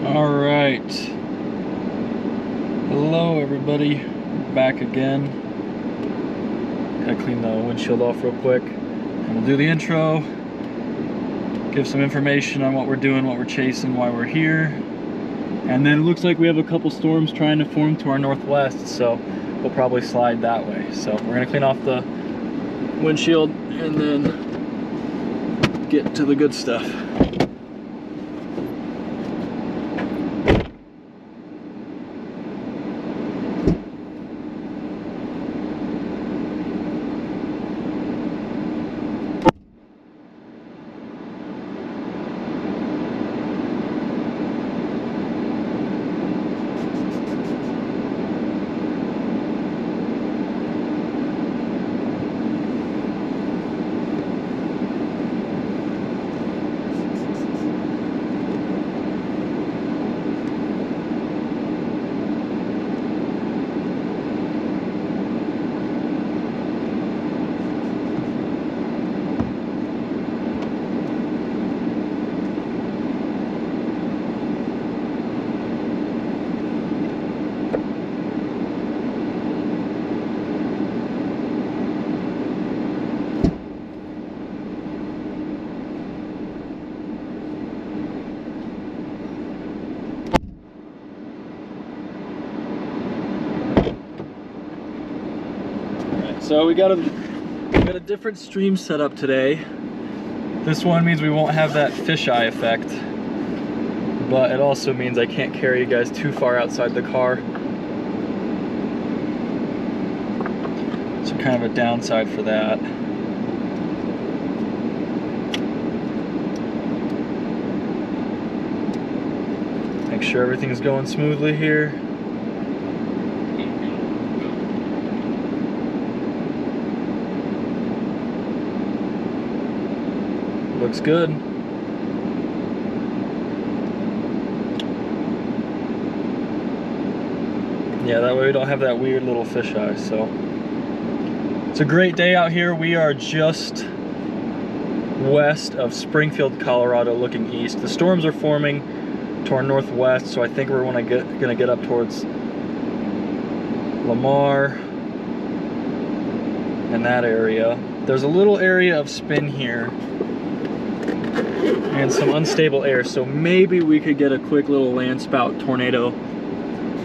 All right. Hello, everybody. Back again. Gotta clean the windshield off real quick, and we'll do the intro. Give some information on what we're doing, what we're chasing, why we're here. And then it looks like we have a couple storms trying to form to our northwest, so we'll probably slide that way. So we're gonna clean off the windshield and then get to the good stuff. So we got a different stream set up today. This one means we won't have that fisheye effect, but it also means I can't carry you guys too far outside the car. So kind of a downside for that. Make sure everything's going smoothly here. Looks good. Yeah, that way we don't have that weird little fisheye. So it's a great day out here. We are just west of Springfield, Colorado, looking east. The storms are forming to our northwest, so I think we're gonna get up towards Lamar and that area. There's a little area of spin here and some unstable air, so maybe we could get a quick little landspout tornado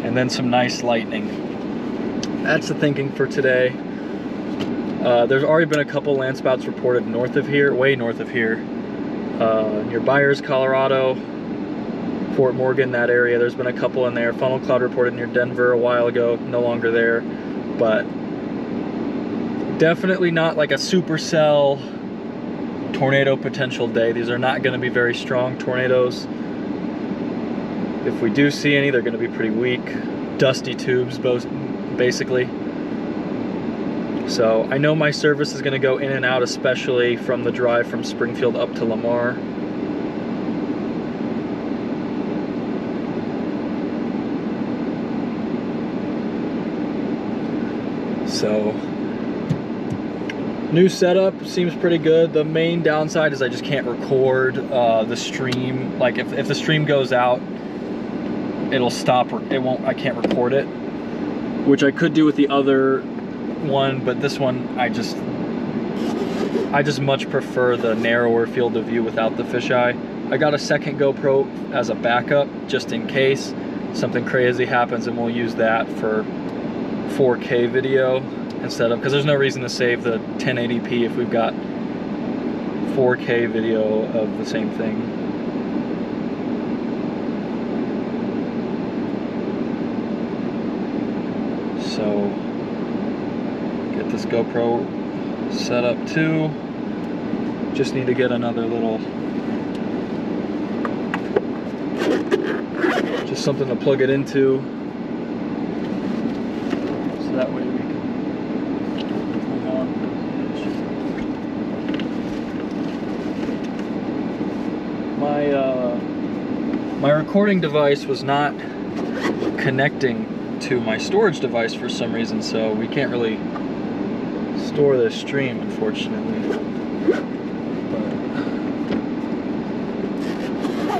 and then some nice lightning. That's the thinking for today. There's already been a couple landspouts reported north of here, way north of here, near Byers, Colorado, Fort Morgan, that area. There's been a couple in there. Funnel cloud reported near Denver a while ago, no longer there, but definitely not like a supercell tornado potential day. These are not going to be very strong tornadoes. If we do see any, they're going to be pretty weak, dusty tubes basically. So I know my service is going to go in and out, especially from the drive from Springfield up to Lamar. So new setup seems pretty good. The main downside is I just can't record the stream. Like if the stream goes out, it'll stop. I can't record it, which I could do with the other one, but this one I just much prefer the narrower field of view without the fisheye. I got a second GoPro as a backup just in case something crazy happens, and we'll use that for 4K video instead of, because there's no reason to save the 1080p if we've got 4K video of the same thing. So get this GoPro set up too. Just need to get another little, just something to plug it into, so that way we can move on. My recording device was not connecting to my storage device for some reason, so we can't really store this stream, unfortunately.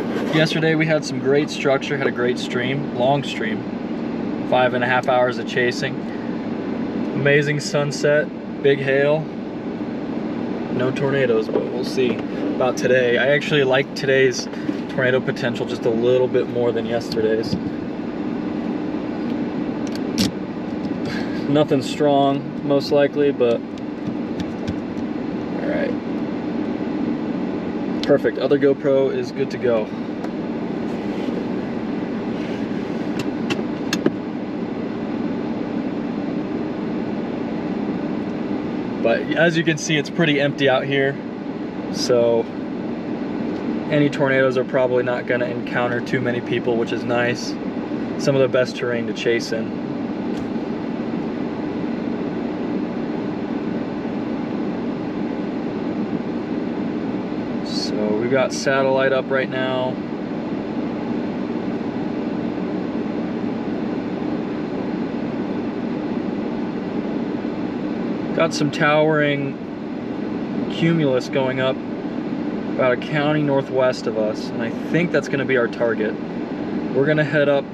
But Yesterday we had some great structure, had a great stream, long stream, 5.5 hours of chasing. Amazing sunset, big hail. No tornadoes, but we'll see about today. I actually like today's tornado potential just a little bit more than yesterday's. Nothing strong, most likely, but all right. Perfect. Other GoPro is good to go. But as you can see, it's pretty empty out here, so any tornadoes are probably not going to encounter too many people, which is nice. Some of the best terrain to chase in. So we've got satellite up right now. Got some towering cumulus going up about a county northwest of us, and I think that's going to be our target. We're going to head up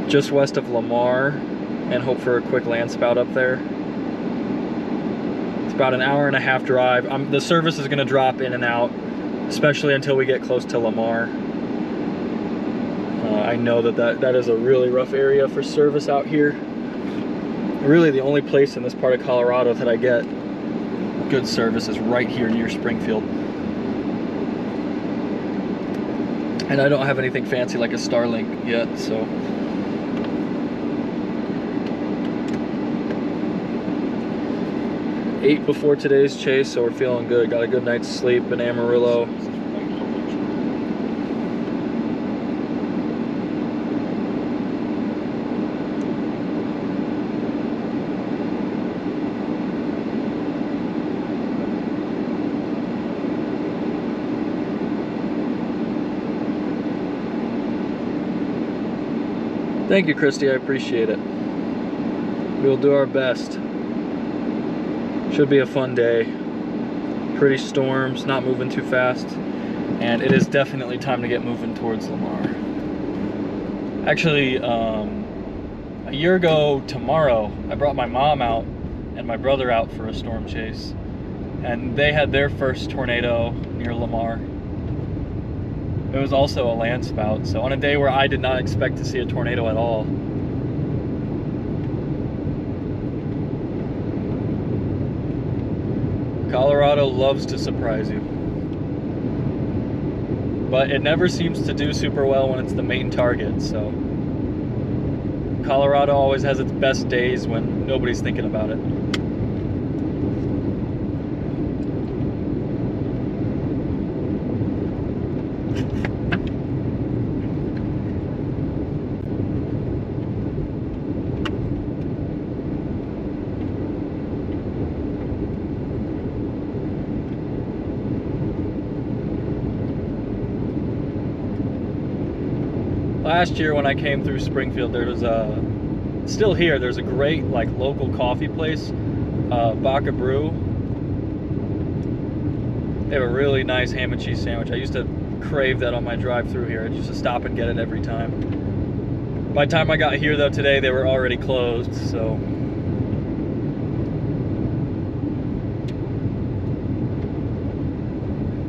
just west of Lamar and hope for a quick landspout up there. It's about an 1.5-hour drive. The service is going to drop in and out, especially until we get close to Lamar. I know that is a really rough area for service out here. Really the only place in this part of Colorado that I get good service is right here near Springfield. And I don't have anything fancy like a Starlink yet, so. Ate before today's chase, so we're feeling good. Got a good night's sleep in Amarillo. Thank you, Christy, I appreciate it. We'll do our best. Should be a fun day. Pretty storms, not moving too fast. And it is definitely time to get moving towards Lamar. Actually, a year ago tomorrow, I brought my mom out and my brother out for a storm chase. And they had their first tornado near Lamar. It was also a landspout, so on a day where I did not expect to see a tornado at all. Colorado loves to surprise you. But it never seems to do super well when it's the main target, so Colorado always has its best days when nobody's thinking about it. Last year when I came through Springfield, there was still here, there's a great like local coffee place, Baca Brew. They have a really nice ham and cheese sandwich. I used to crave that on my drive through here. I used to stop and get it every time. By the time I got here though today, they were already closed, so.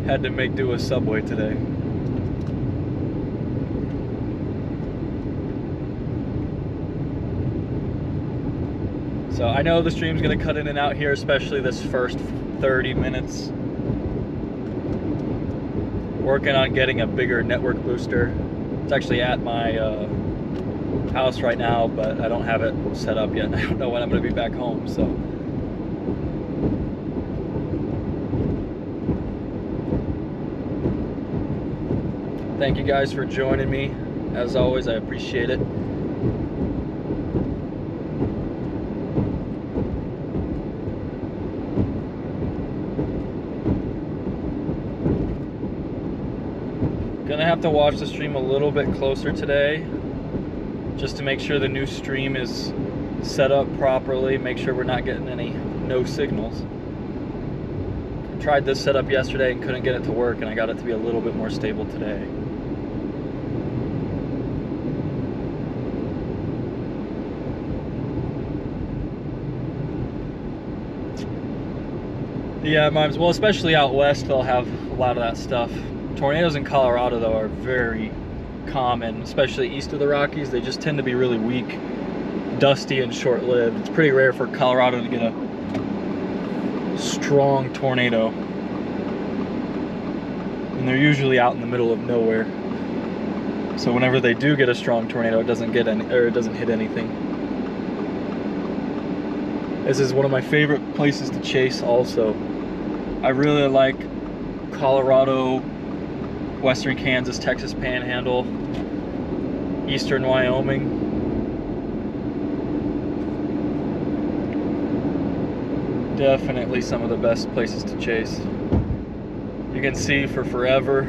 Had to make do with Subway today. So I know the stream's gonna cut in and out here, especially this first 30 minutes. Working on getting a bigger network booster. It's actually at my house right now, but I don't have it set up yet. I don't know when I'm gonna be back home, so. Thank you guys for joining me. As always, I appreciate it. Gonna have to watch the stream a little bit closer today, just to make sure the new stream is set up properly, make sure we're not getting any no signals. tried this setup yesterday and couldn't get it to work, and I got it to be a little bit more stable today. Yeah, well, especially out west, they'll have a lot of that stuff. Tornadoes in Colorado, though, are very common, especially east of the Rockies. They just tend to be really weak, dusty, and short-lived. It's pretty rare for Colorado to get a strong tornado, and they're usually out in the middle of nowhere. So whenever they do get a strong tornado, it doesn't hit anything. This is one of my favorite places to chase also. I really like Colorado, western Kansas, Texas Panhandle, eastern Wyoming. Definitely some of the best places to chase. You can see for forever.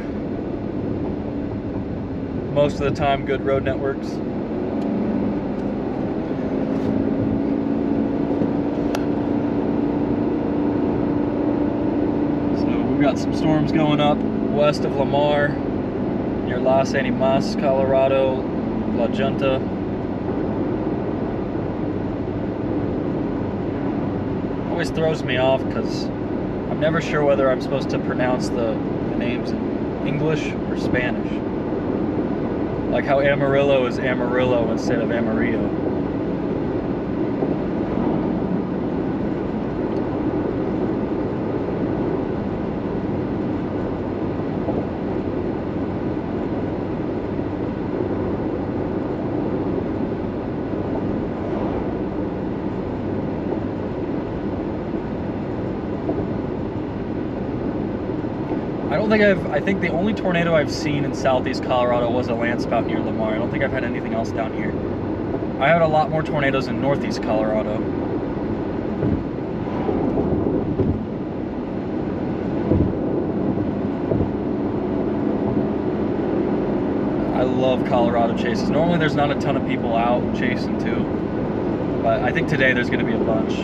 Most of the time, good road networks. So we've got some storms going up west of Lamar, near Las Animas, Colorado, La Junta. Always throws me off because I'm never sure whether I'm supposed to pronounce the names in English or Spanish. Like how Amarillo is Amarillo instead of Amarillo. I think the only tornado I've seen in southeast Colorado was a landspout near Lamar. I don't think I've had anything else down here. I had a lot more tornadoes in northeast Colorado. I love Colorado chases. Normally there's not a ton of people out chasing too, but I think today there's going to be a bunch.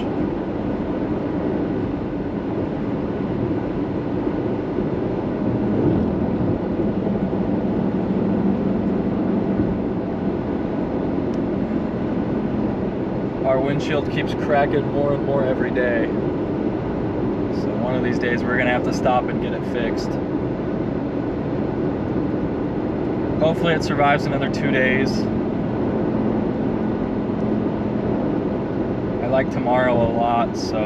Our windshield keeps cracking more and more every day. So one of these days we're gonna have to stop and get it fixed. Hopefully it survives another 2 days. I like tomorrow a lot, so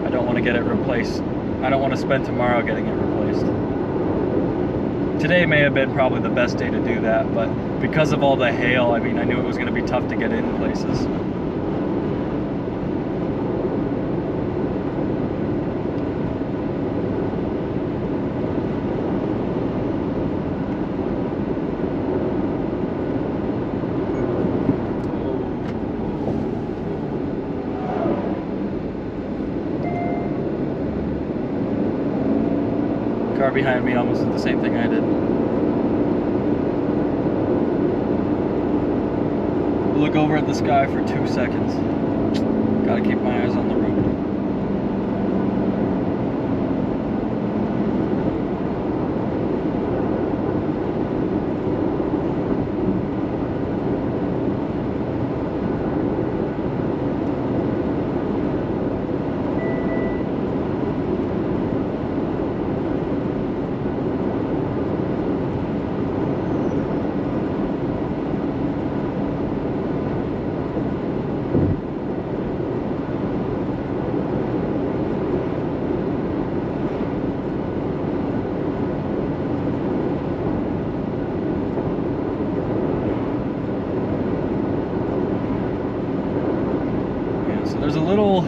I don't want to get it replaced. I don't want to spend tomorrow getting it replaced. Today may have been probably the best day to do that, but because of all the hail, I mean, I knew it was going to be tough to get in places. Car behind me almost did the same thing I did. Look over at the sky for 2 seconds. Gotta keep my eyes on the road. There's a little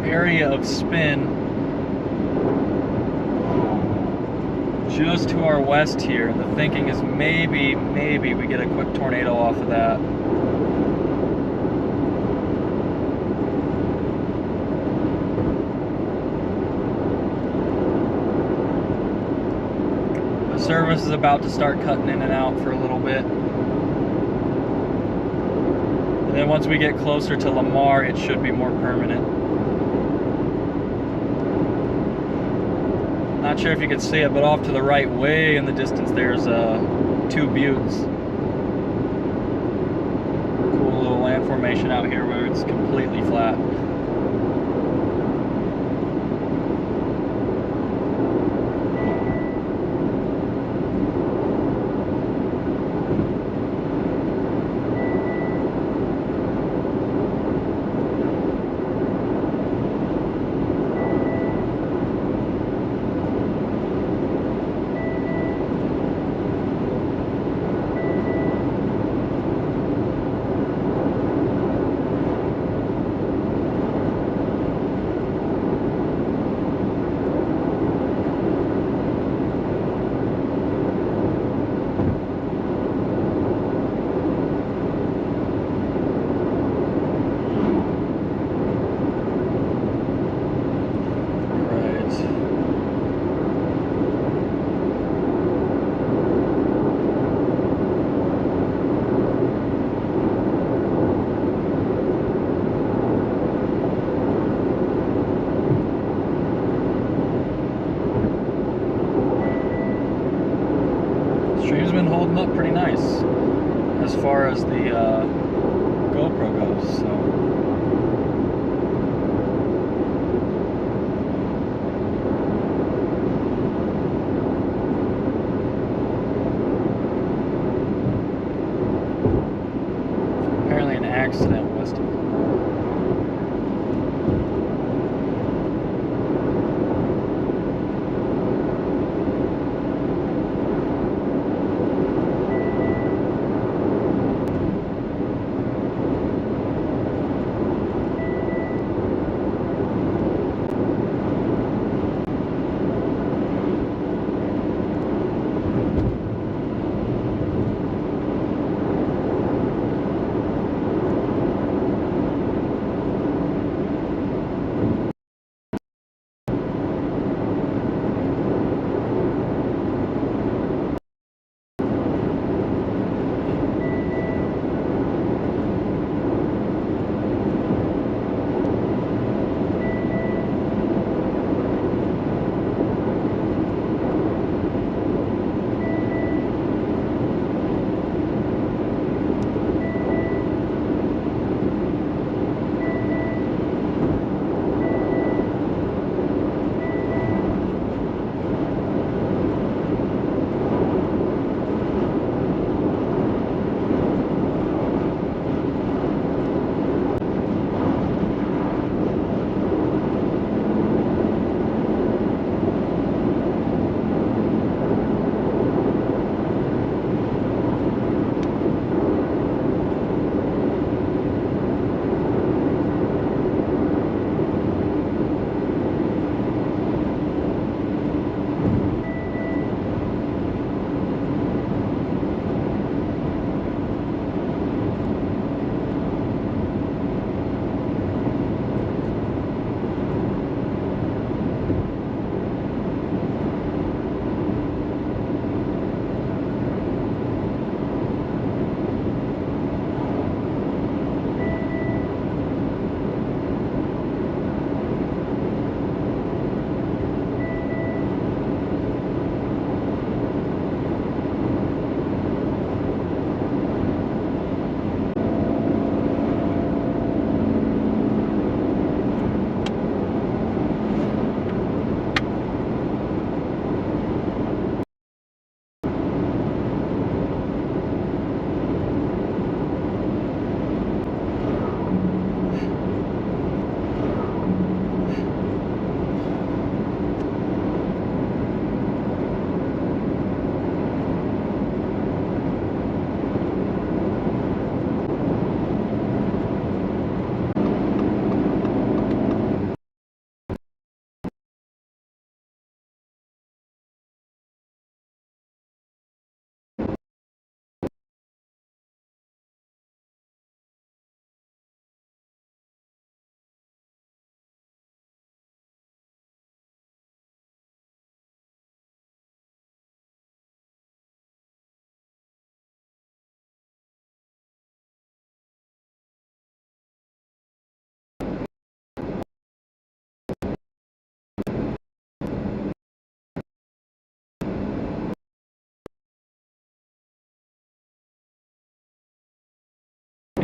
area of spin just to our west here, and the thinking is maybe we get a quick tornado off of that. The service is about to start cutting in and out for a little bit. And then once we get closer to Lamar, it should be more permanent. Not sure if you can see it, but off to the right, way in the distance, there's 2 buttes. Cool little land formation out here where it's completely flat. Stream's been holding up pretty nice as far as the GoPro goes, so. Apparently an accident west of Lamar.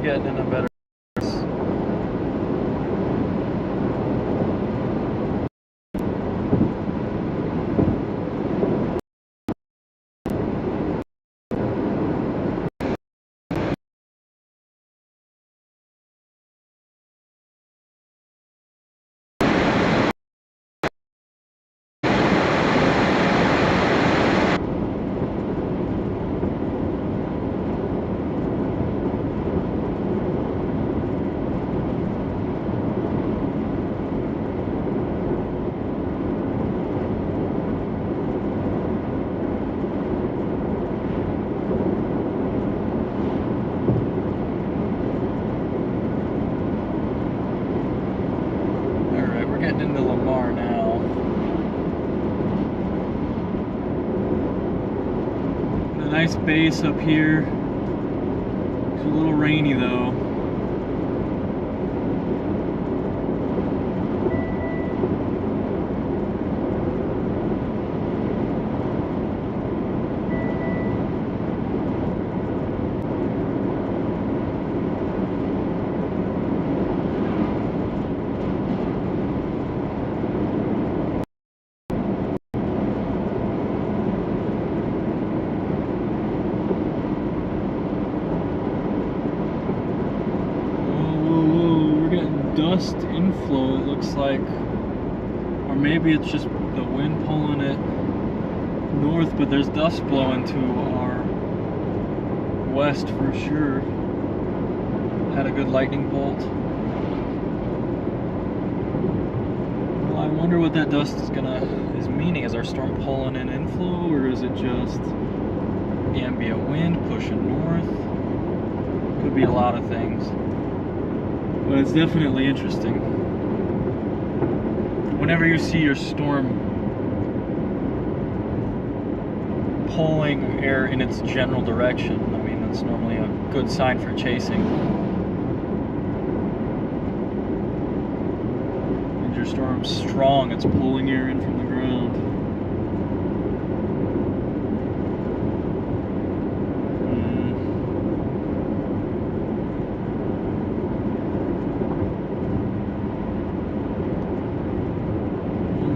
getting in a better. Getting into Lamar now. A nice base up here. It's a little rainy though. Dust inflow, it looks like, or maybe it's just the wind pulling it north, but there's dust blowing to our west for sure. Had a good lightning bolt. Well, I wonder what that dust is meaning. Is our storm pulling in inflow, or is it just ambient wind pushing north? Could be a lot of things. But it's definitely interesting. Whenever you see your storm pulling air in its general direction, I mean, that's normally a good sign for chasing. And your storm's strong, it's pulling air in from the ground.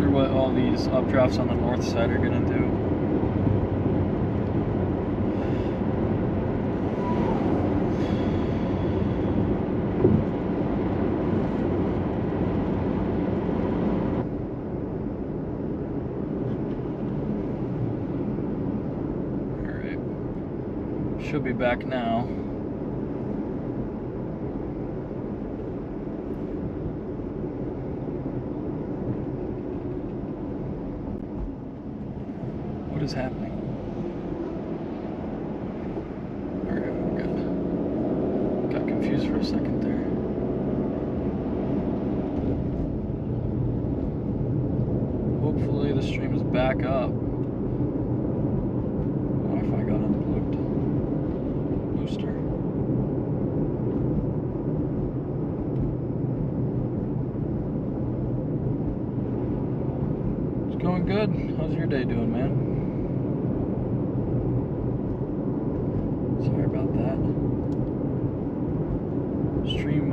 What all these updrafts on the north side are gonna do. Alright. Should be back now. What is happening? Alright, we're good. Got confused for a second there. Hopefully the stream is back up. Wi-Fi got unplugged. Booster. It's going good. How's your day doing, man? Sorry about that. Stream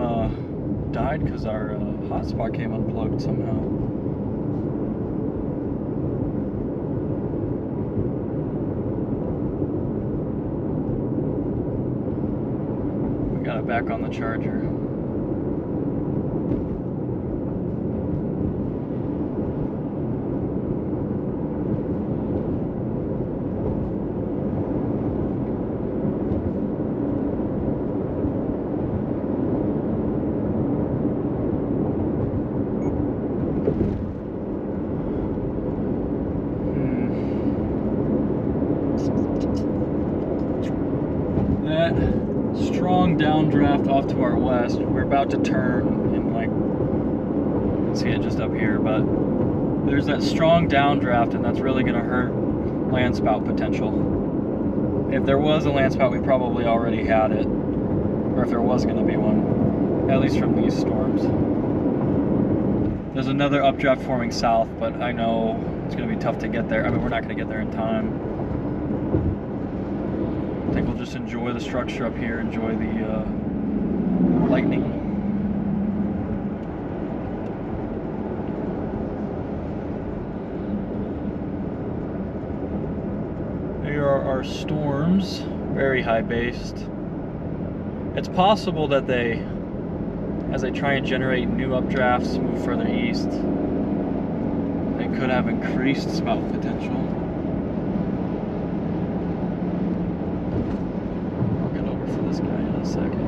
died because our hotspot came unplugged somehow. We got it back on the charger. That strong downdraft off to our west, we're about to turn and like, you can see it just up here, but there's that strong downdraft and that's really going to hurt landspout potential. If there was a landspout, we probably already had it, or if there was going to be one, at least from these storms. There's another updraft forming south, but I know it's going to be tough to get there. I mean, we're not going to get there in time. I think we'll just enjoy the structure up here, enjoy the lightning. Here are our storms, very high based. It's possible that they, as they try and generate new updrafts, move further east, they could have increased spout potential. I'll get over for this guy in a second.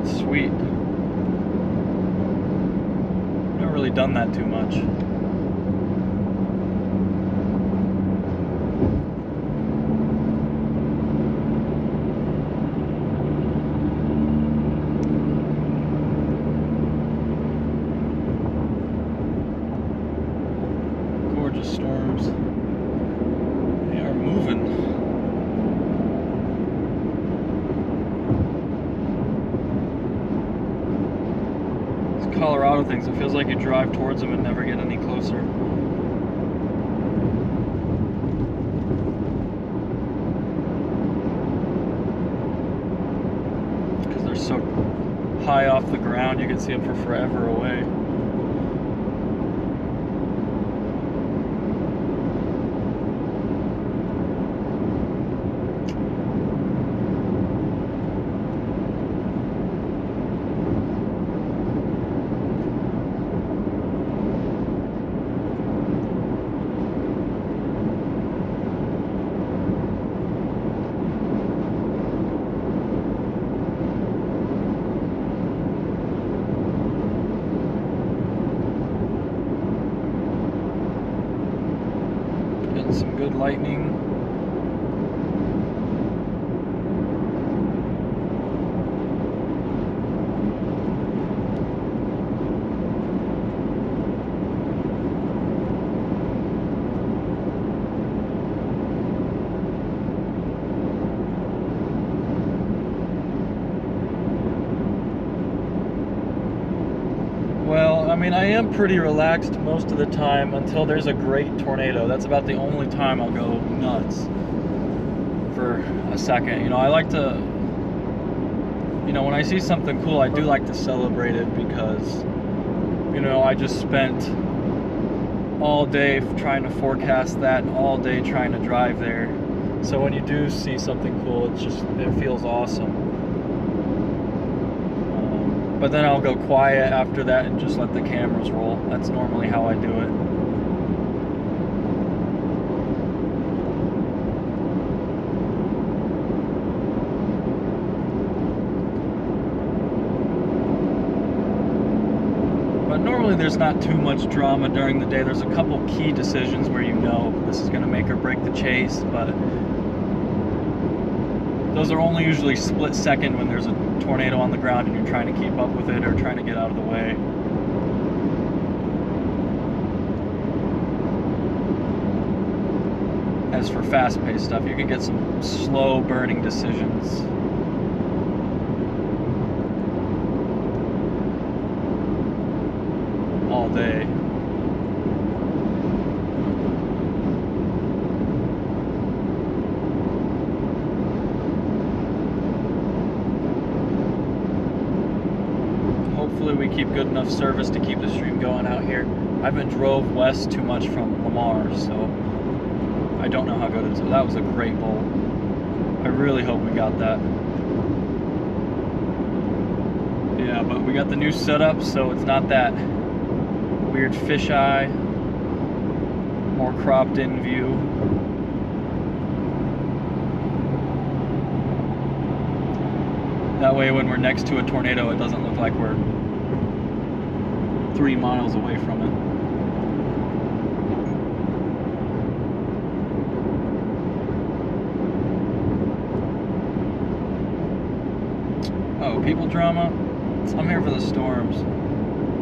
Sweet. Never really done that too much. Gorgeous storms. They are moving. Colorado things, it feels like you drive towards them and never get any closer. Because they're so high off the ground, you can see them for forever away. Some good lightning. Well, I mean, I am pretty relaxed most of the time until there's a great tornado. That's about the only time I'll go nuts for a second. You know, I like to, you know, when I see something cool, I do like to celebrate it because, you know, I just spent all day trying to forecast that and all day trying to drive there. So when you do see something cool, it feels awesome. But then I'll go quiet after that and just let the cameras roll. That's normally how I do it. But normally there's not too much drama during the day. There's a couple key decisions where you know this is going to make or break the chase, but those are only usually split second when there's a tornado on the ground and you're trying to keep up with it or trying to get out of the way. As for fast-paced stuff, you can get some slow burning decisions. All day. Hopefully we keep good enough service to keep the stream going out here. I haven't drove west too much from Lamar, so I don't know how good it is. That was a great bowl. I really hope we got that. Yeah, but we got the new setup, so it's not that weird fisheye, more cropped in view. That way when we're next to a tornado, it doesn't look like we're 3 miles away from it. Oh, people drama? I'm here for the storms.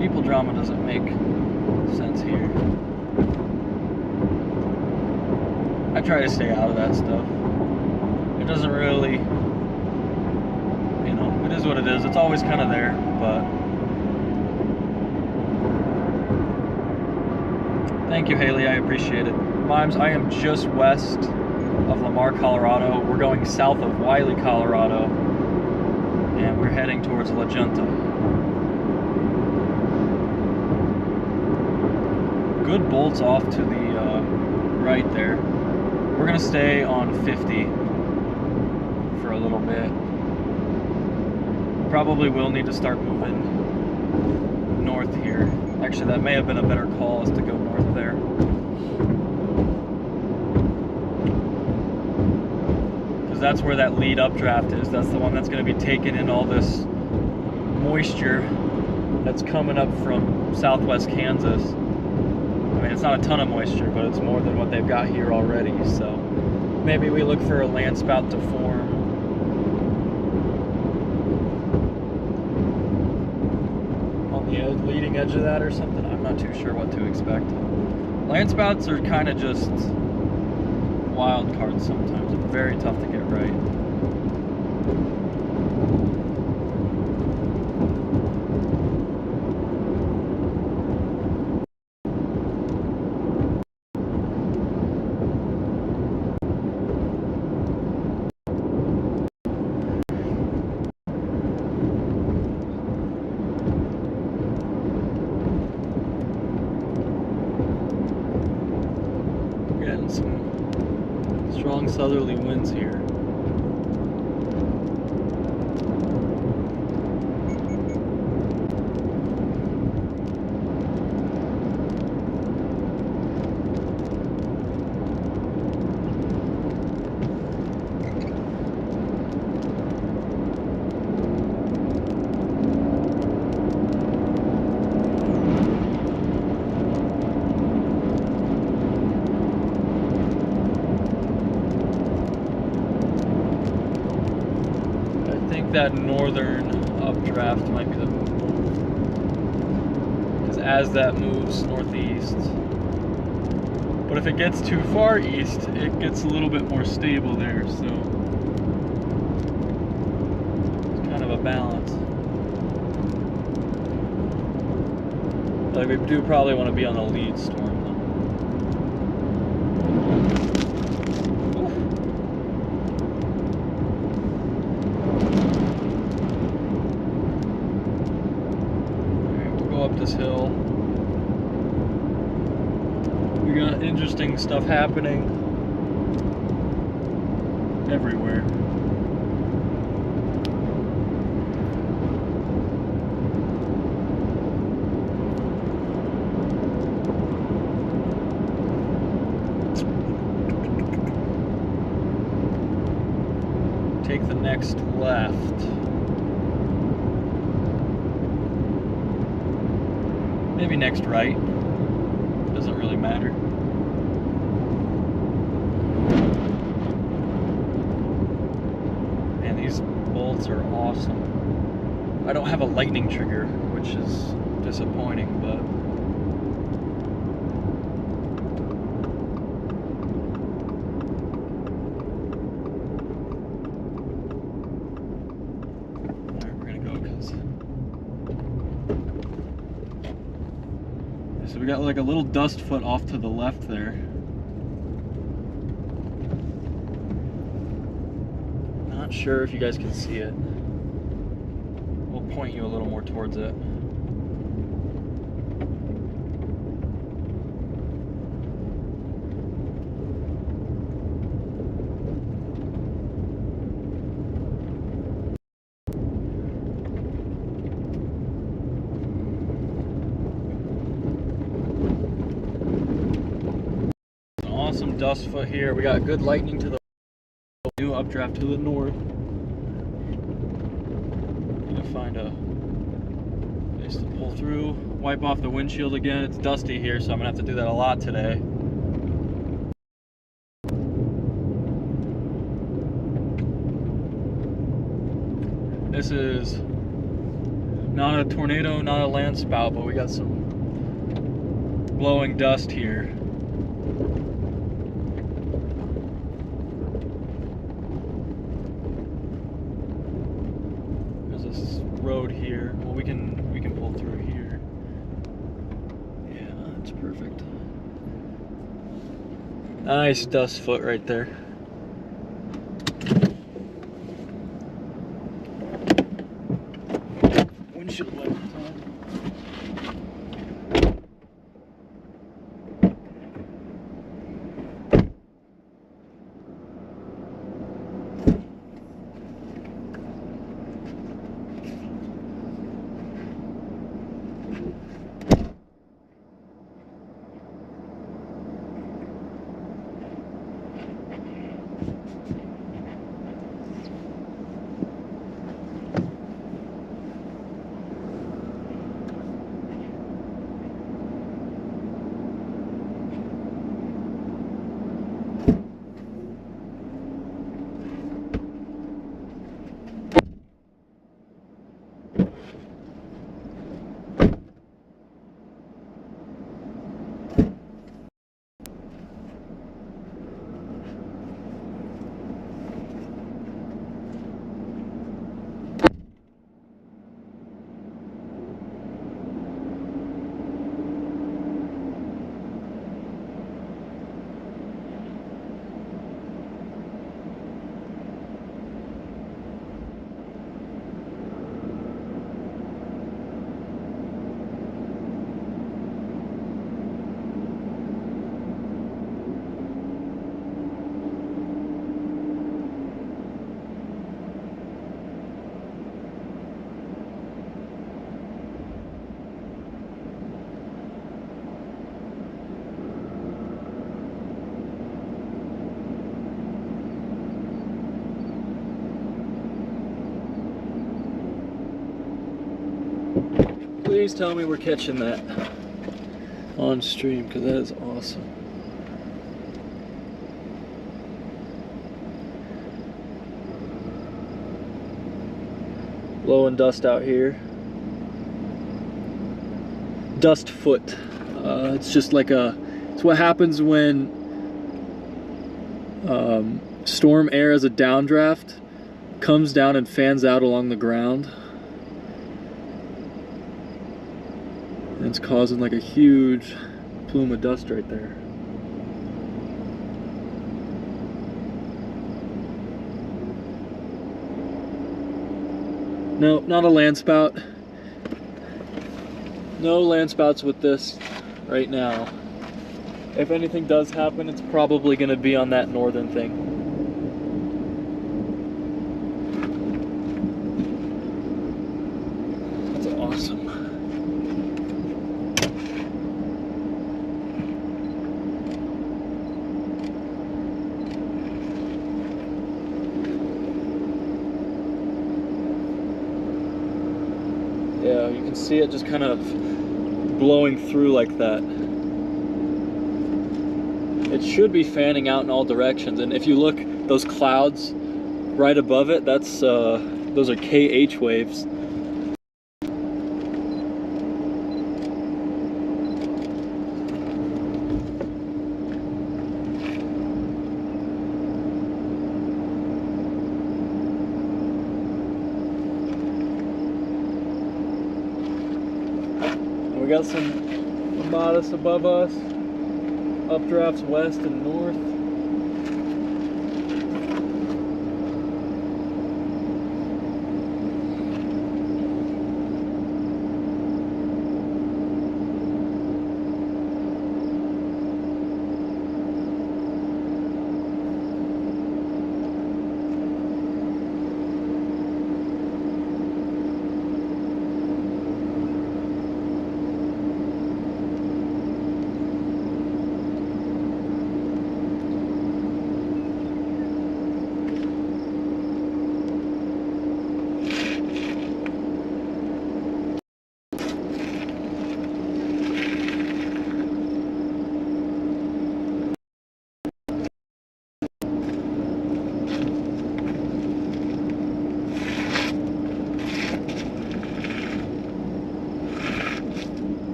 People drama doesn't make sense here. I try to stay out of that stuff. It doesn't really, you know, it is what it is. It's always kind of there, but thank you, Haley. I appreciate it. Mimes, I am just west of Lamar, Colorado. We're going south of Wiley, Colorado, and we're heading towards La Junta. Good bolts off to the right there. We're gonna stay on 50 for a little bit. Probably will need to start moving north here. Actually, that may have been a better call, is to go north there. Because that's where that lead updraft is. That's the one that's going to be taking in all this moisture that's coming up from southwest Kansas. I mean, it's not a ton of moisture, but it's more than what they've got here already. So maybe we look for a landspout to form. The leading edge of that or something. I'm not too sure what to expect. Landspouts are kind of just wild cards sometimes. They're very tough to get right. Getting some strong southerly winds here. That northern updraft might be the move, because as that moves northeast, but if it gets too far east, it gets a little bit more stable there, so it's kind of a balance. Like, we do probably want to be on the lead storm. This hill. We got interesting stuff happening everywhere. Take the next left. Maybe next right. Doesn't really matter. Man, these bolts are awesome. I don't have a lightning trigger, which is disappointing, but so we got like a little dust foot off to the left there. Not sure if you guys can see it. We'll point you a little more towards it. Awesome dust foot here. We got good lightning to the new updraft to the north. Gonna find a place to pull through, wipe off the windshield again. It's dusty here, so I'm gonna have to do that a lot today. This is not a tornado, not a landspout, but we got some blowing dust here. road here. Well, we can pull through here. Yeah, that's perfect. Nice dust foot right there. Windshield wiper time. Please tell me we're catching that on stream, because that is awesome. Blowing dust out here. Dust foot. It's just like it's what happens when storm air as a downdraft comes down and fans out along the ground. And it's causing like a huge plume of dust right there. No, not a landspout. No landspouts with this right now. If anything does happen, it's probably going to be on that northern thing. That's awesome. Yeah, you can see it just kind of blowing through like that. It should be fanning out in all directions, and if you look, those clouds right above it, that's those are KH waves. We got some Armadas above us, updrafts west and north.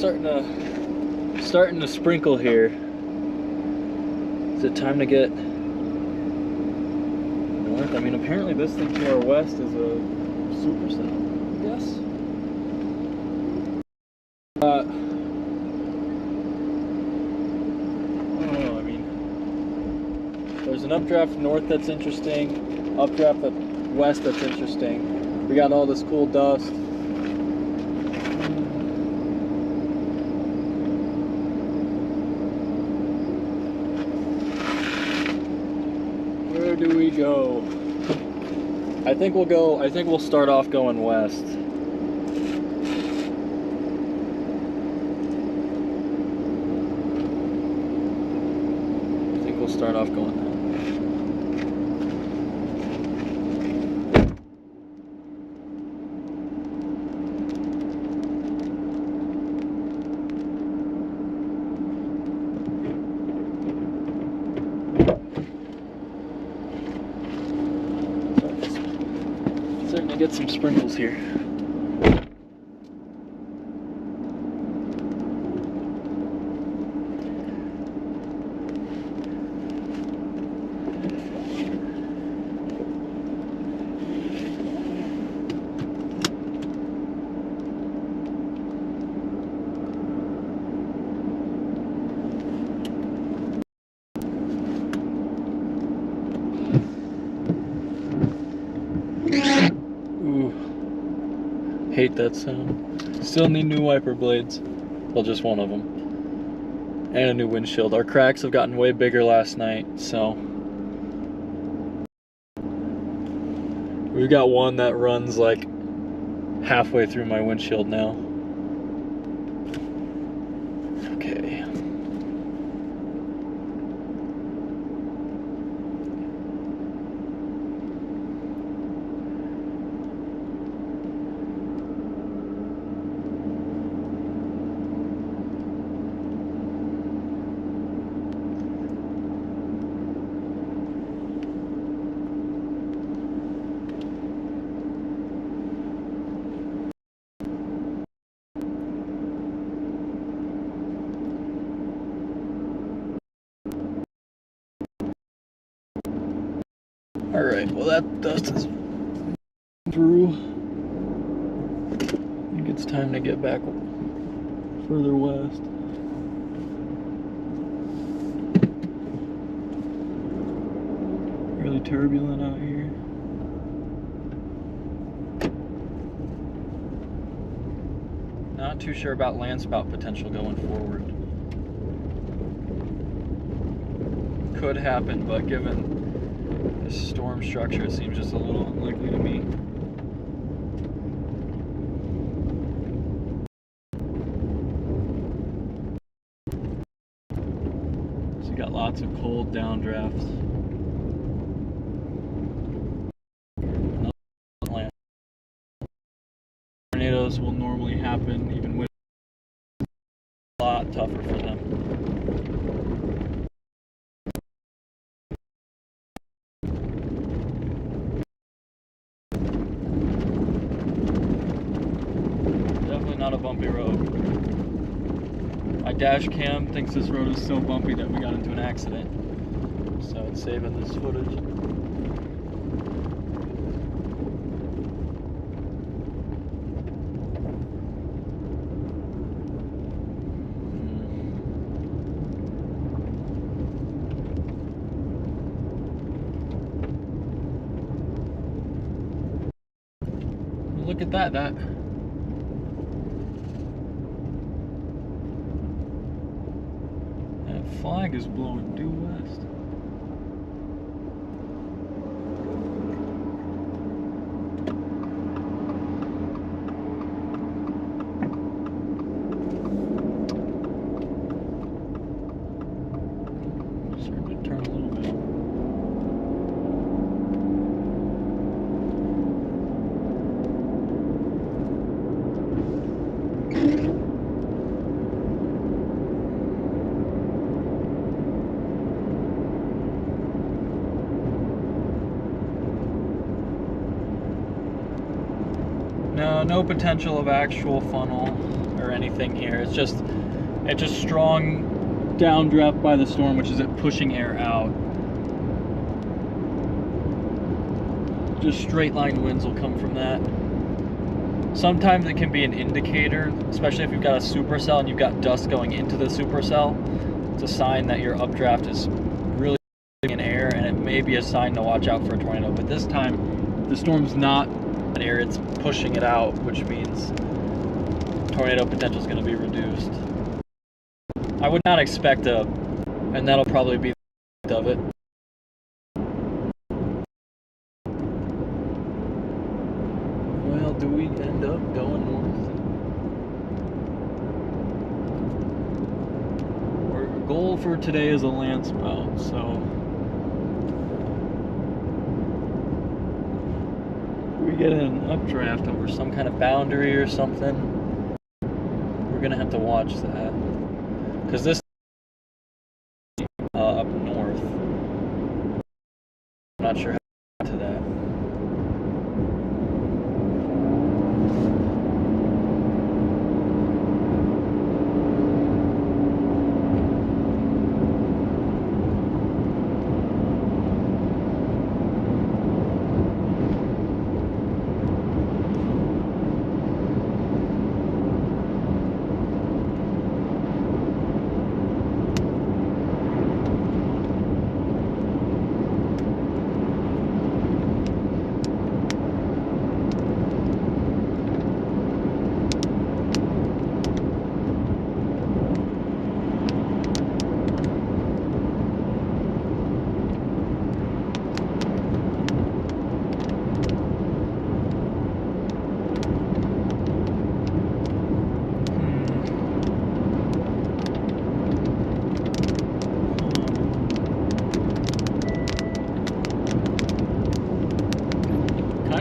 starting to sprinkle here. Is it time to get north? I mean, apparently this thing to our west is a supercell, I guess. I mean, there's an updraft north that's interesting, updraft west that's interesting. We got all this cool dust. Where do we go? I think we'll start off going west. We'll start off going there. Starting to get some sprinkles here. Hate that sound. Still need new wiper blades. Well, just one of them. And a new windshield. Our cracks have gotten way bigger last night, so. We've got one that runs like halfway through my windshield now. Okay. Alright, well that dust is through. I think it's time to get back further west. Really turbulent out here. Not too sure about landspout potential going forward. Could happen, but given this storm structure, it seems just a little unlikely to me. So you got lots of cold downdrafts. Tornadoes will normally happen, even with a lot tougher for them. Not a bumpy road. My dash cam thinks this road is so bumpy that we got into an accident, so it's saving this footage. Look at that. That flag is blowing due west. Starting to turn a little bit. No potential of actual funnel or anything here. It's just strong downdraft by the storm, which is it pushing air out. Just straight line winds will come from that. Sometimes it can be an indicator, especially if you've got a supercell and you've got dust going into the supercell. It's a sign that your updraft is really in air, and it may be a sign to watch out for a tornado. But this time, the storm's not in air, it's pushing it out, which means tornado potential is going to be reduced. I would not expect and that'll probably be the end of it. Well, do we end up going north? Our goal for today is a landspout, so we get an updraft over some kind of boundary or something, we're gonna have to watch that, because this up north, I'm not sure how to get to that.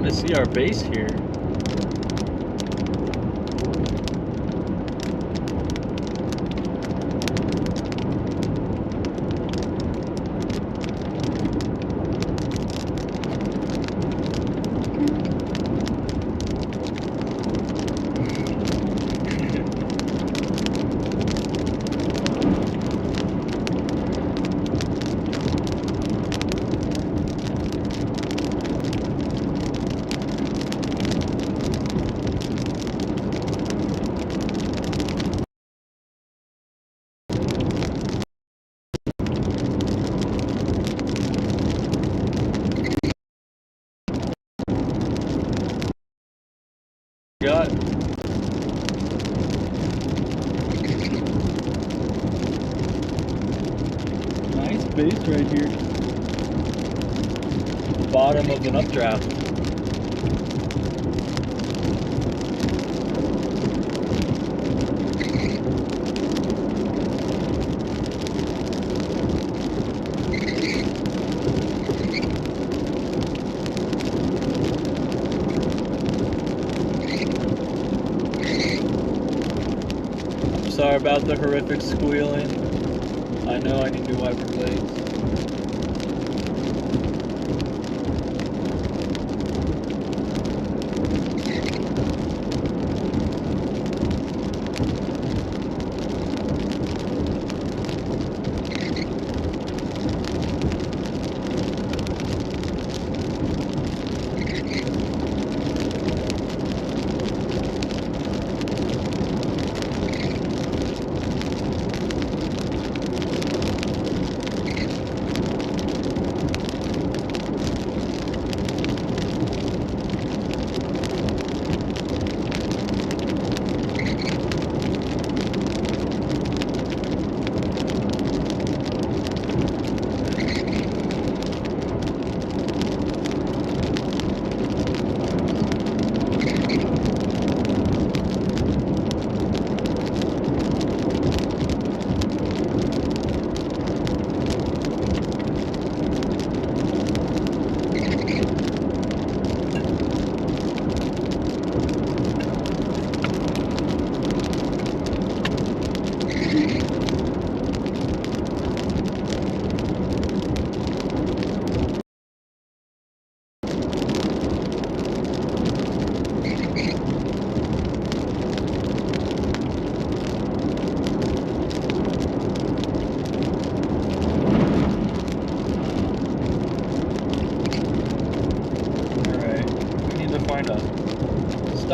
To see our base here. Got nice base right here. The bottom of an updraft. Sorry about the horrific squealing. I know I need new wiper blades.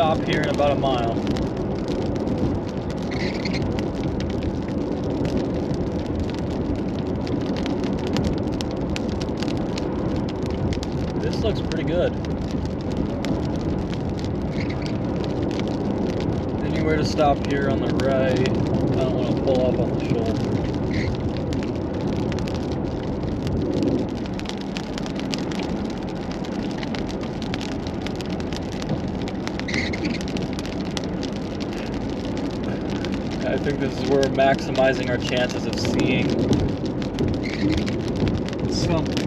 stop here in about a mile. This looks pretty good. Anywhere to stop here on the right. I don't want to pull up on the shoulder. I think this is where we're maximizing our chances of seeing something.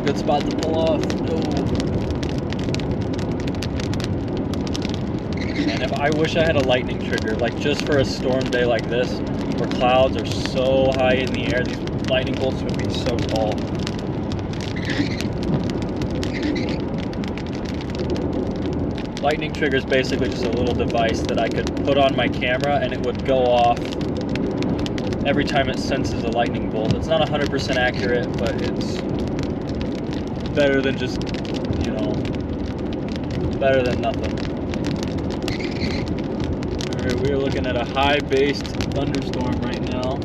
Good spot to pull off. No. And if I wish I had a lightning trigger, like just for a storm day like this, where clouds are so high in the air, these lightning bolts would be so tall. Lightning trigger is basically just a little device that I could put on my camera and it would go off every time it senses a lightning bolt. It's not 100% accurate, but it's better than just, you know, better than nothing. Alright, we are looking at a high-based thunderstorm right now.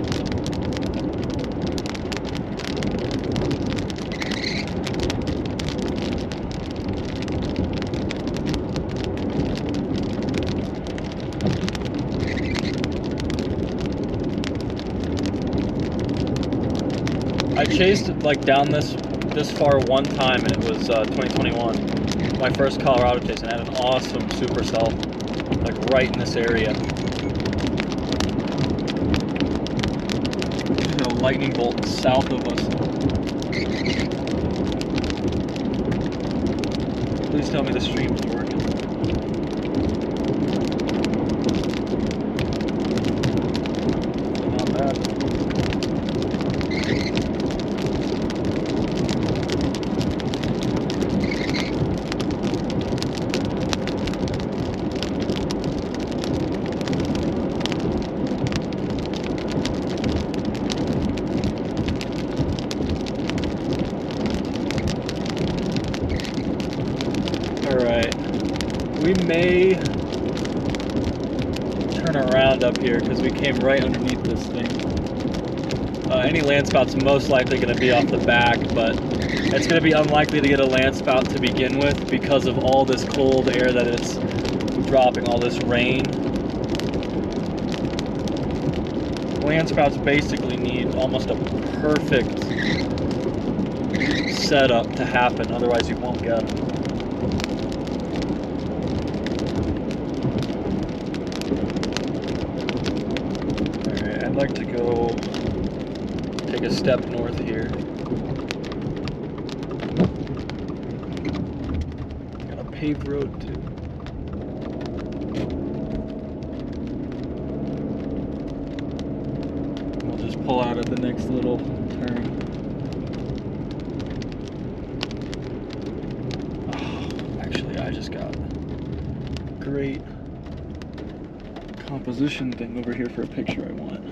I chased like down this far one time, and it was 2021, my first Colorado chase, and I had an awesome supercell like right in this area. There's a lightning bolt south of us. Please tell me the stream is working. Not bad. We may turn around up here because we came right underneath this thing. Any landspout's most likely going to be off the back, but it's going to be unlikely to get a landspout to begin with because of all this cold air that it's dropping, all this rain. Landspouts basically need almost a perfect setup to happen, otherwise you won't get them. I'd like to go take a step north here. Got a paved road too. We'll just pull out at the next little turn. Oh, actually, I just got a great composition thing over here for a picture I want.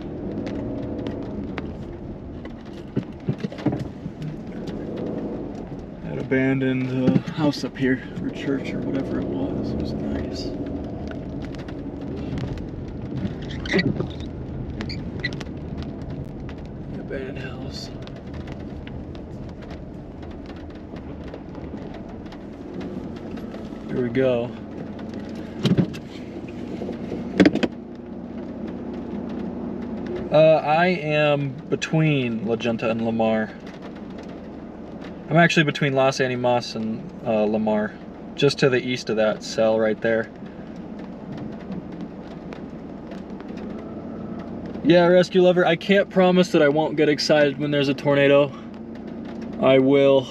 That abandoned house up here, or church, or whatever it was. It was nice. The abandoned house. Here we go. I am between La Junta and Lamar. I'm actually between Las Animas and Lamar, just to the east of that cell right there. Yeah, Rescue Lover, I can't promise that I won't get excited when there's a tornado. I will.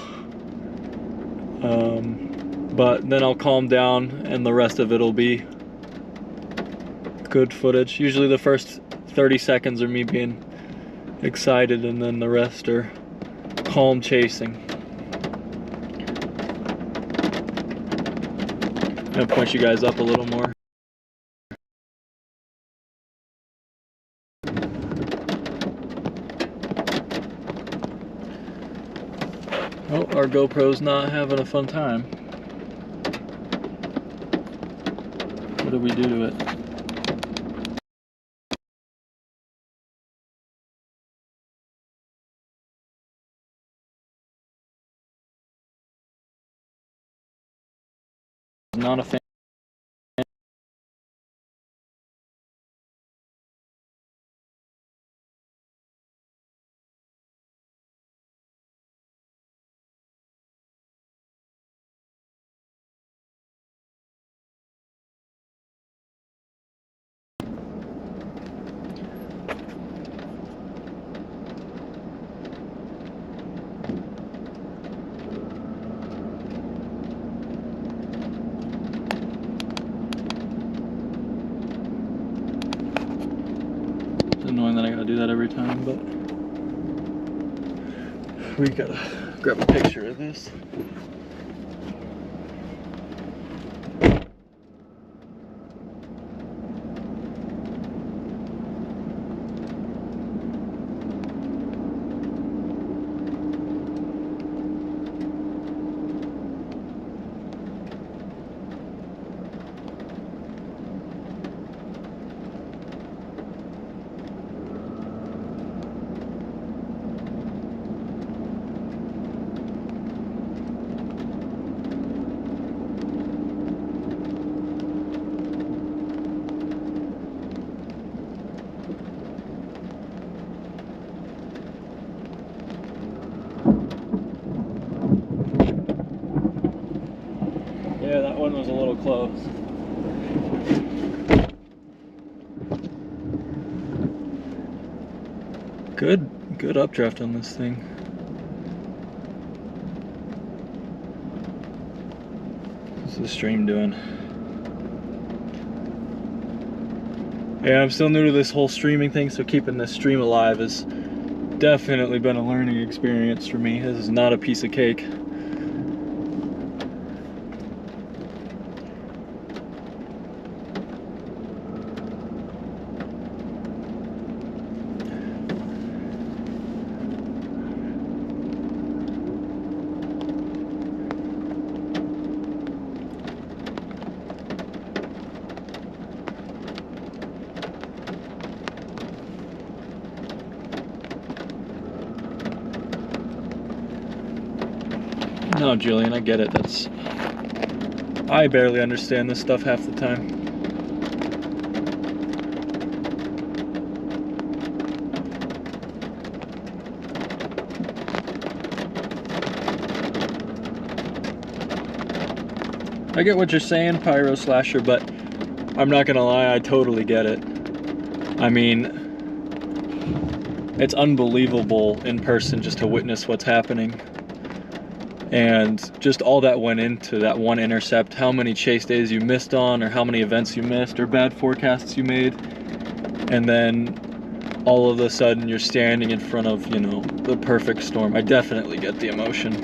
But then I'll calm down and the rest of it'll be good footage. Usually the first 30 seconds are me being excited, and then the rest are calm chasing. I'm gonna point you guys up a little more. Oh, our GoPro's not having a fun time. What did we do to it? Not a fan. It's annoying that I gotta do that every time, but we gotta grab a picture of this. Yeah, that one was a little close. Good updraft on this thing. What's the stream doing? Yeah, I'm still new to this whole streaming thing, so keeping this stream alive has definitely been a learning experience for me. This is not a piece of cake. No, Julian, I get it. I barely understand this stuff half the time. I get what you're saying, Pyro Slasher, but I'm not gonna lie, I totally get it. I mean, it's unbelievable in person just to witness what's happening. And just all that went into that one intercept, how many chase days you missed on, or how many events you missed, or bad forecasts you made. And then all of a sudden you're standing in front of, you know, the perfect storm. I definitely get the emotion.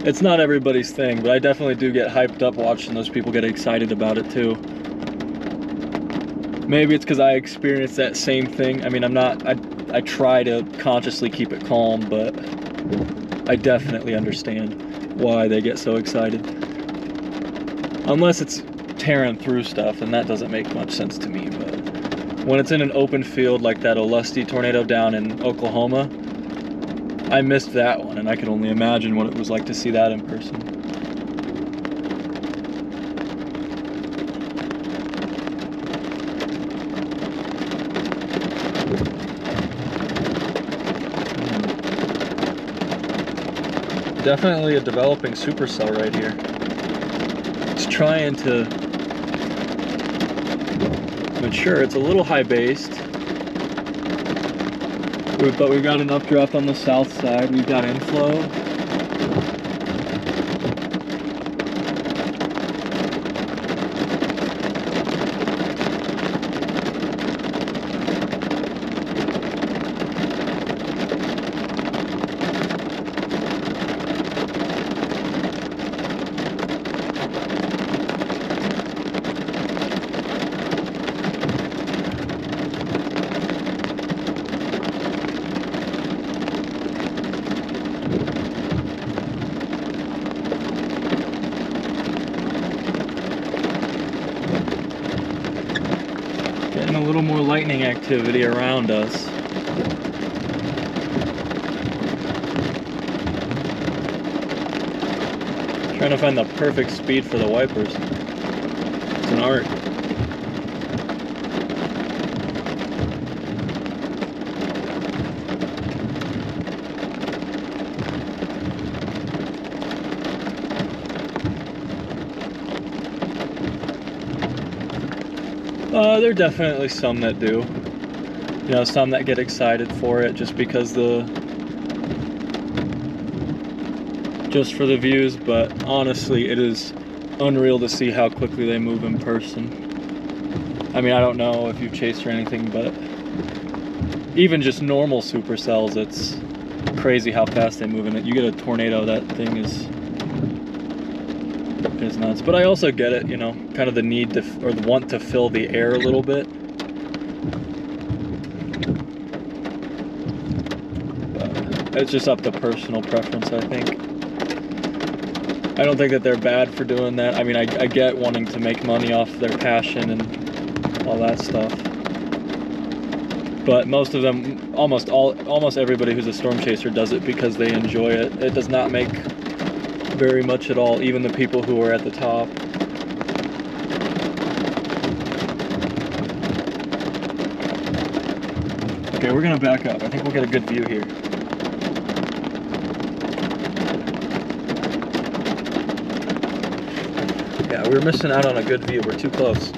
It's not everybody's thing, but I definitely do get hyped up watching those people get excited about it too. Maybe it's because I experienced that same thing. I mean, I try to consciously keep it calm, but I definitely understand why they get so excited. Unless it's tearing through stuff, and that doesn't make much sense to me. But when it's in an open field like that Olusty tornado down in Oklahoma, I missed that one, and I can only imagine what it was like to see that in person. Definitely a developing supercell right here. It's trying to mature. It's a little high based. But we've got an updraft on the south side. We've got inflow. Getting a little more lightning activity around us. Trying to find the perfect speed for the wipers. It's an art. There are definitely some that do. You know, some that get excited for it just because just for the views, but honestly, it is unreal to see how quickly they move in person. I mean, I don't know if you've chased or anything, but even just normal supercells, it's crazy how fast they move in it. You get a tornado, that thing is nuts. But I also get it, you know, kind of the need to, or the want to fill the air a little bit. But it's just up to personal preference, I think. I don't think that they're bad for doing that. I mean, I get wanting to make money off their passion and all that stuff. But most of them, almost everybody who's a storm chaser does it because they enjoy it. It does not make very much at all, even the people who are at the top. Okay, we're gonna back up. I think we'll get a good view here. Yeah, we're missing out on a good view. We're too close.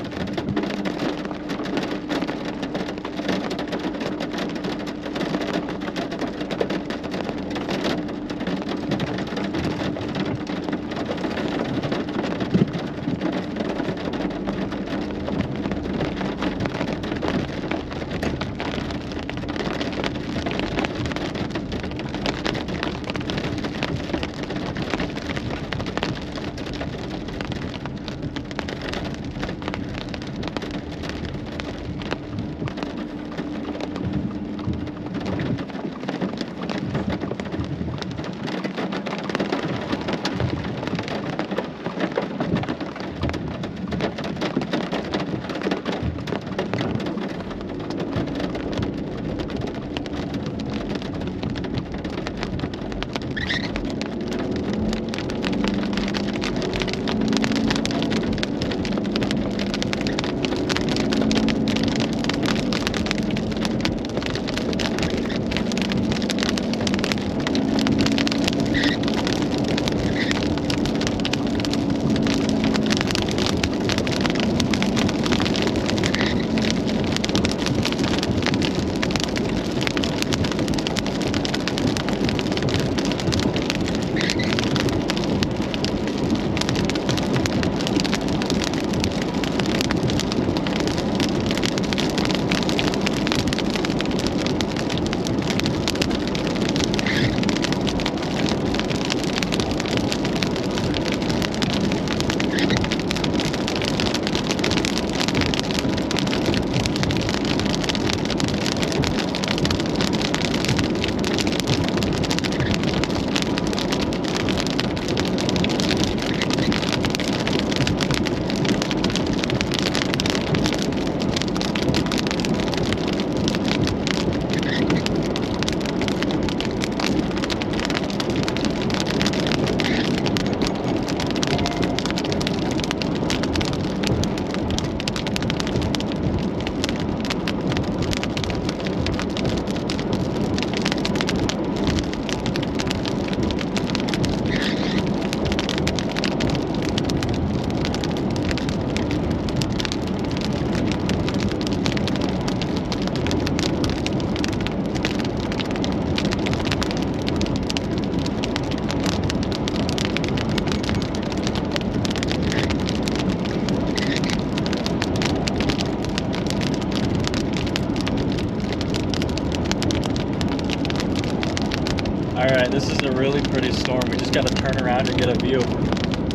a really pretty storm. We just got to turn around and get a view.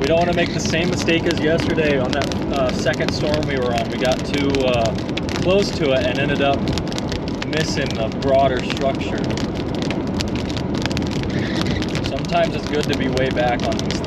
We don't want to make the same mistake as yesterday on that second storm we were on. We got too close to it and ended up missing the broader structure. Sometimes it's good to be way back on these things.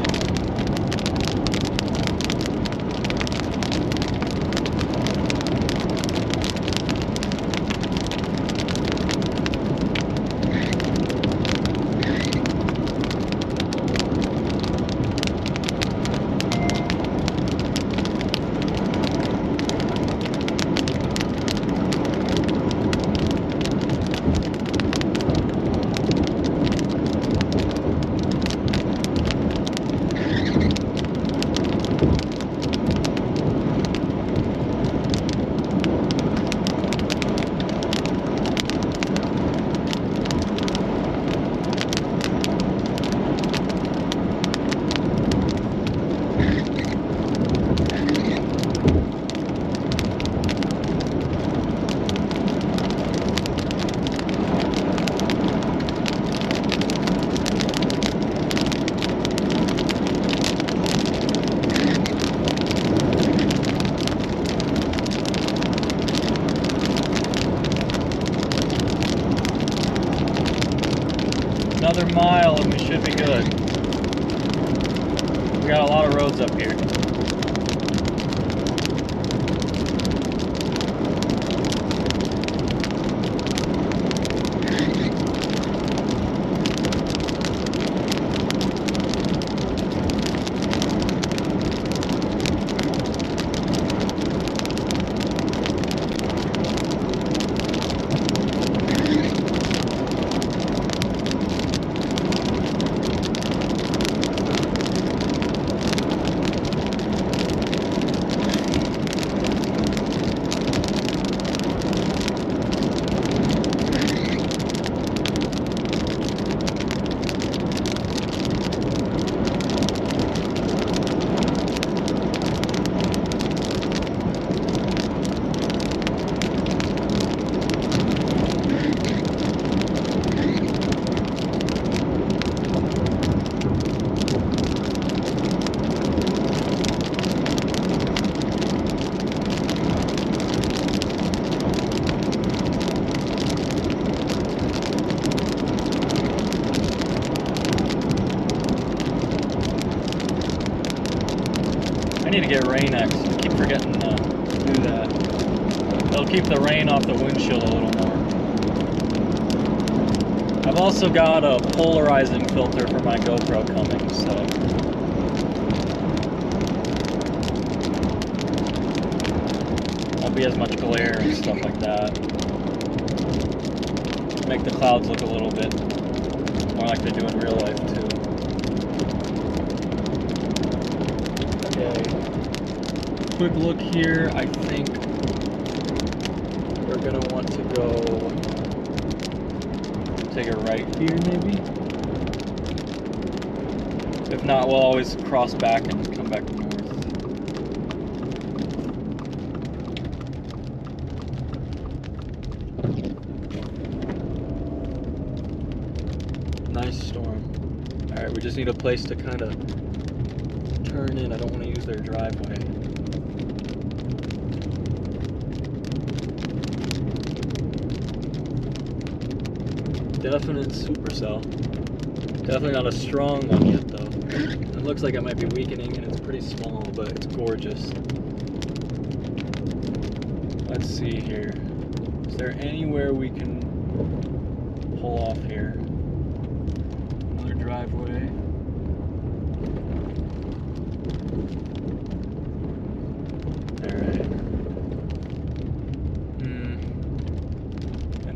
Another mile and we should be good. We got a lot of roads up here. I need to get rain X. I keep forgetting to do that. It'll keep the rain off the windshield a little more. I've also got a polarizing filter for my GoPro coming, so won't be as much glare and stuff like that. Make the clouds look a little bit more like they do in real life too. Quick look here. I think we're gonna want to go take a right here maybe. If not, we'll always cross back and come back north. Nice storm. Alright, we just need a place to kind of turn in. I don't want to use their driveway. Definite supercell. Definitely not a strong one yet though. It looks like it might be weakening and it's pretty small, but it's gorgeous. Let's see here. Is there anywhere we can pull off here? Another driveway.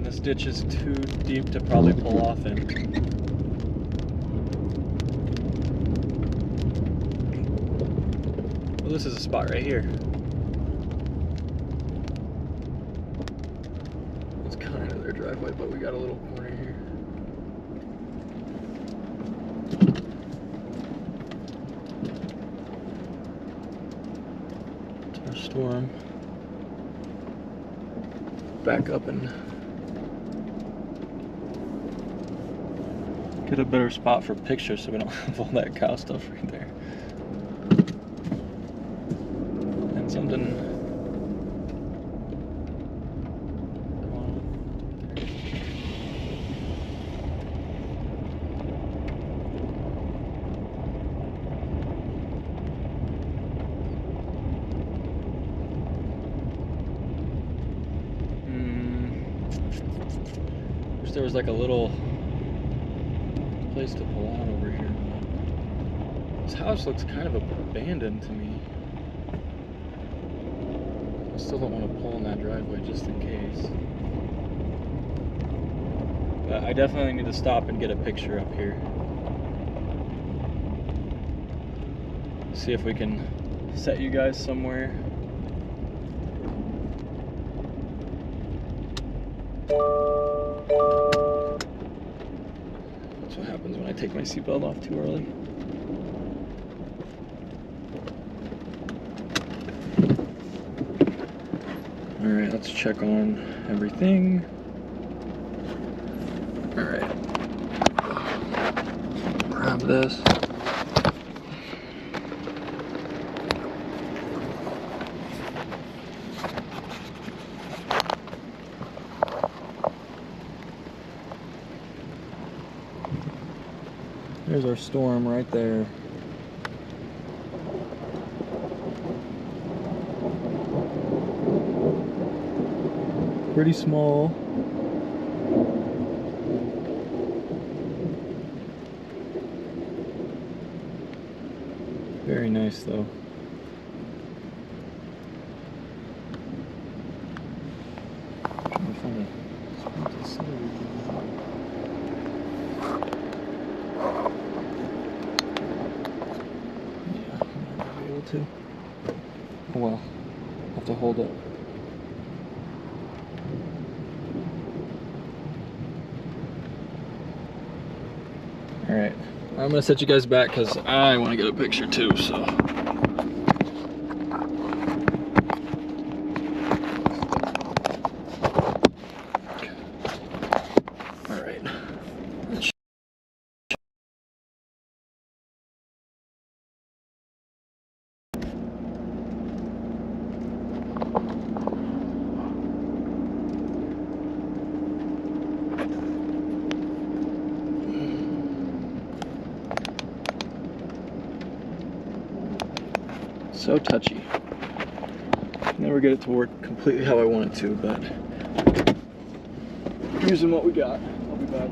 This ditch is too deep to probably pull off in. Well, this is a spot right here. It's kind of their driveway, but we got a little corner here. It's our storm. Back up and Get a better spot for pictures so we don't have all that cow stuff right there. And something. Wish there was like a little place to pull out over here. This house looks kind of abandoned to me. I still don't want to pull in that driveway just in case. But I definitely need to stop and get a picture up here. See if we can set you guys somewhere. That's what happens when I take my seatbelt off too early. Alright, let's check on everything. Alright. Grab this. There's our storm right there. Pretty small. Very nice though. Trying to find a spot to sit everything. To. Oh well, have to hold it. Alright, I'm gonna set you guys back because I want to get a picture too, so. Alright. So touchy. Never get it to work completely how I want it to, but using what we got. I'll be back.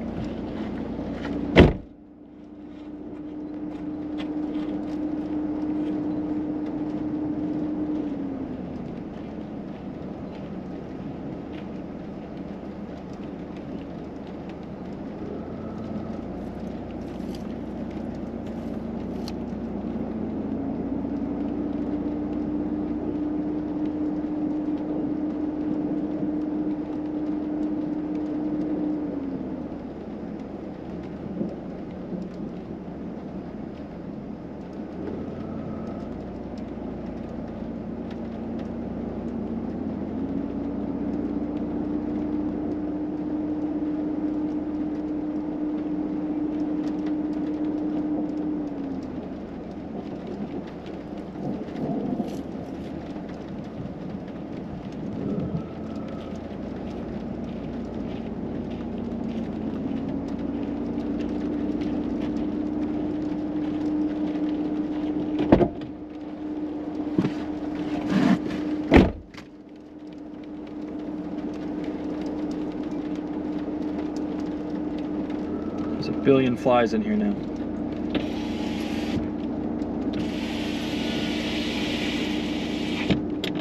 There's a billion flies in here now.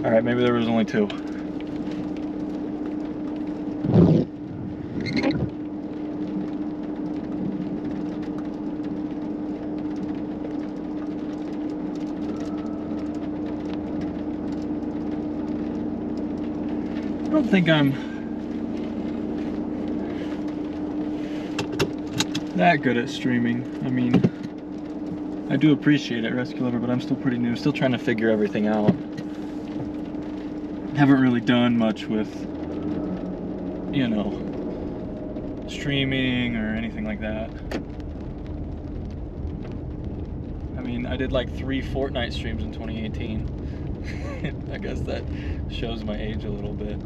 Alright, maybe there was only two. I don't think I'm that good at streaming. I mean, I do appreciate it, Rescue Lover, but I'm still pretty new, still trying to figure everything out. Haven't really done much with, you know, streaming or anything like that. I mean, I did like 3 Fortnite streams in 2018. I guess that shows my age a little bit.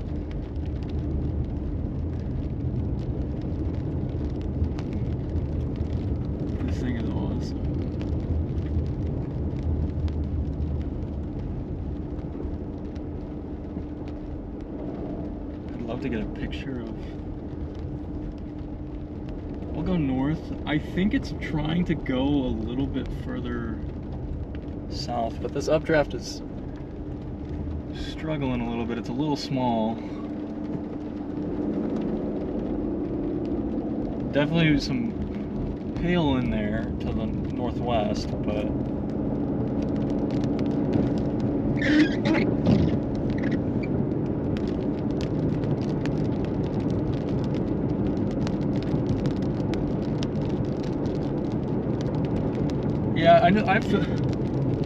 This thing is awesome. I'd love to get a picture of... We'll go north. I think it's trying to go a little bit further south, but this updraft is struggling a little bit. It's a little small. Definitely some hail in there to the northwest, but yeah, I know.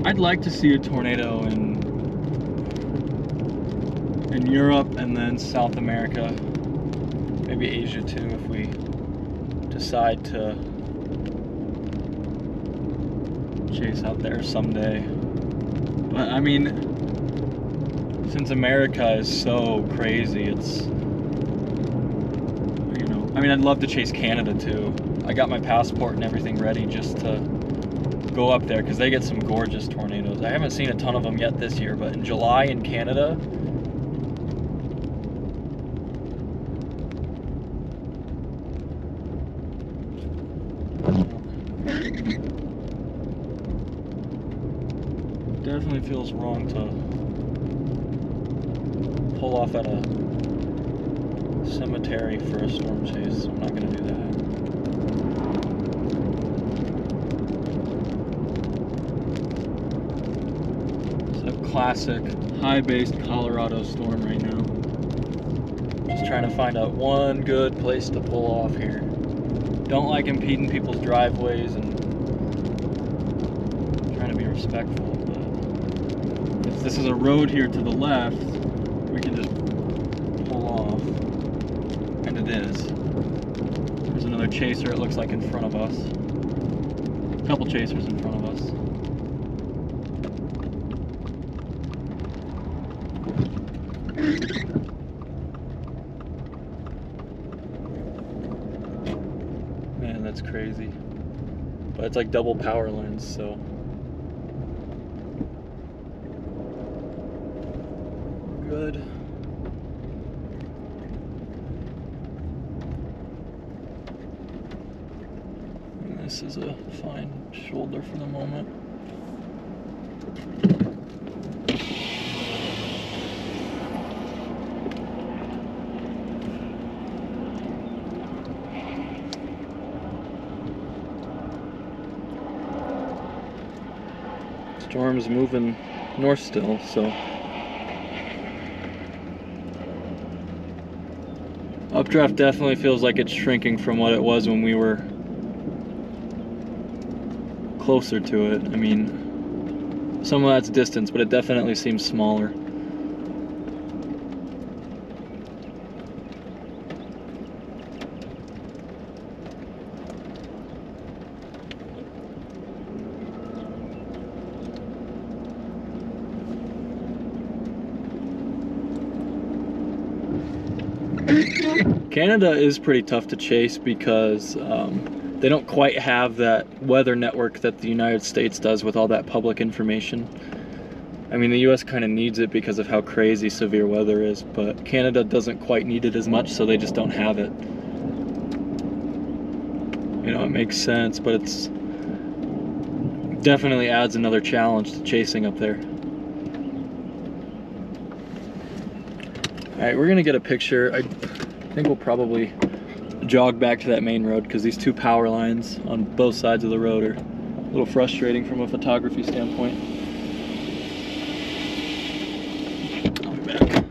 I'd like to see a tornado in Europe and then South America, maybe Asia too, if we decide to chase out there someday. But I mean, since America is so crazy, it's, you know, I mean, I'd love to chase Canada too. I got my passport and everything ready just to go up there because they get some gorgeous tornadoes. I haven't seen a ton of them yet this year, but in July in Canada, definitely feels wrong to pull off at a cemetery for a storm chase, so I'm not going to do that. It's a classic high-based Colorado storm right now. Just trying to find out one good place to pull off here. Don't like impeding people's driveways and trying to be respectful. If this is a road here to the left, we can just pull off, and it is. There's another chaser, it looks like, in front of us. A couple chasers in front of us. Man, that's crazy. But it's like double power lines, so... good. And this is a fine shoulder for the moment. Storm's moving north still, so updraft definitely feels like it's shrinking from what it was when we were closer to it. I mean, some of that's distance, but it definitely seems smaller. Canada is pretty tough to chase because they don't quite have that weather network that the United States does with all that public information. I mean, the US kind of needs it because of how crazy severe weather is, but Canada doesn't quite need it as much, so they just don't have it. You know, it makes sense, but it's definitely adds another challenge to chasing up there. Alright, we're gonna get a picture. I think we'll probably jog back to that main road because these two power lines on both sides of the road are a little frustrating from a photography standpoint. I'll be back.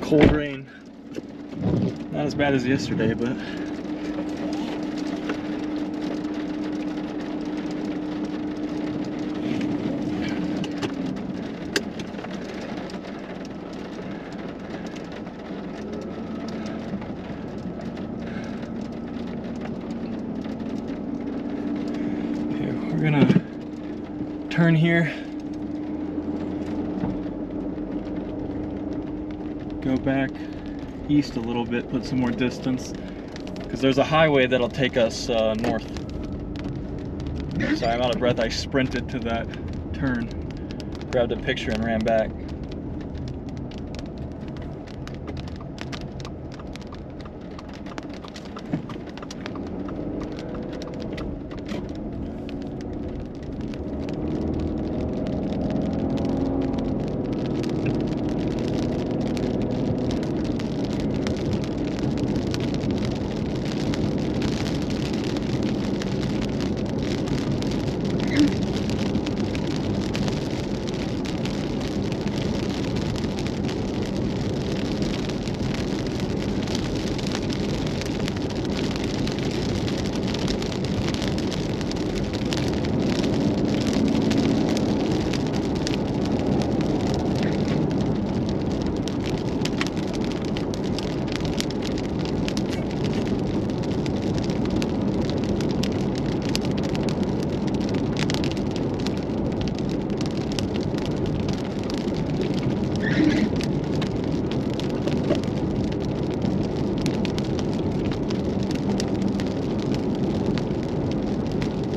cold rain. Not as bad as yesterday, but we're gonna turn here, go back east a little bit, put some more distance, because there's a highway that'll take us north. Sorry, I'm out of breath. I sprinted to that turn, grabbed a picture and ran back.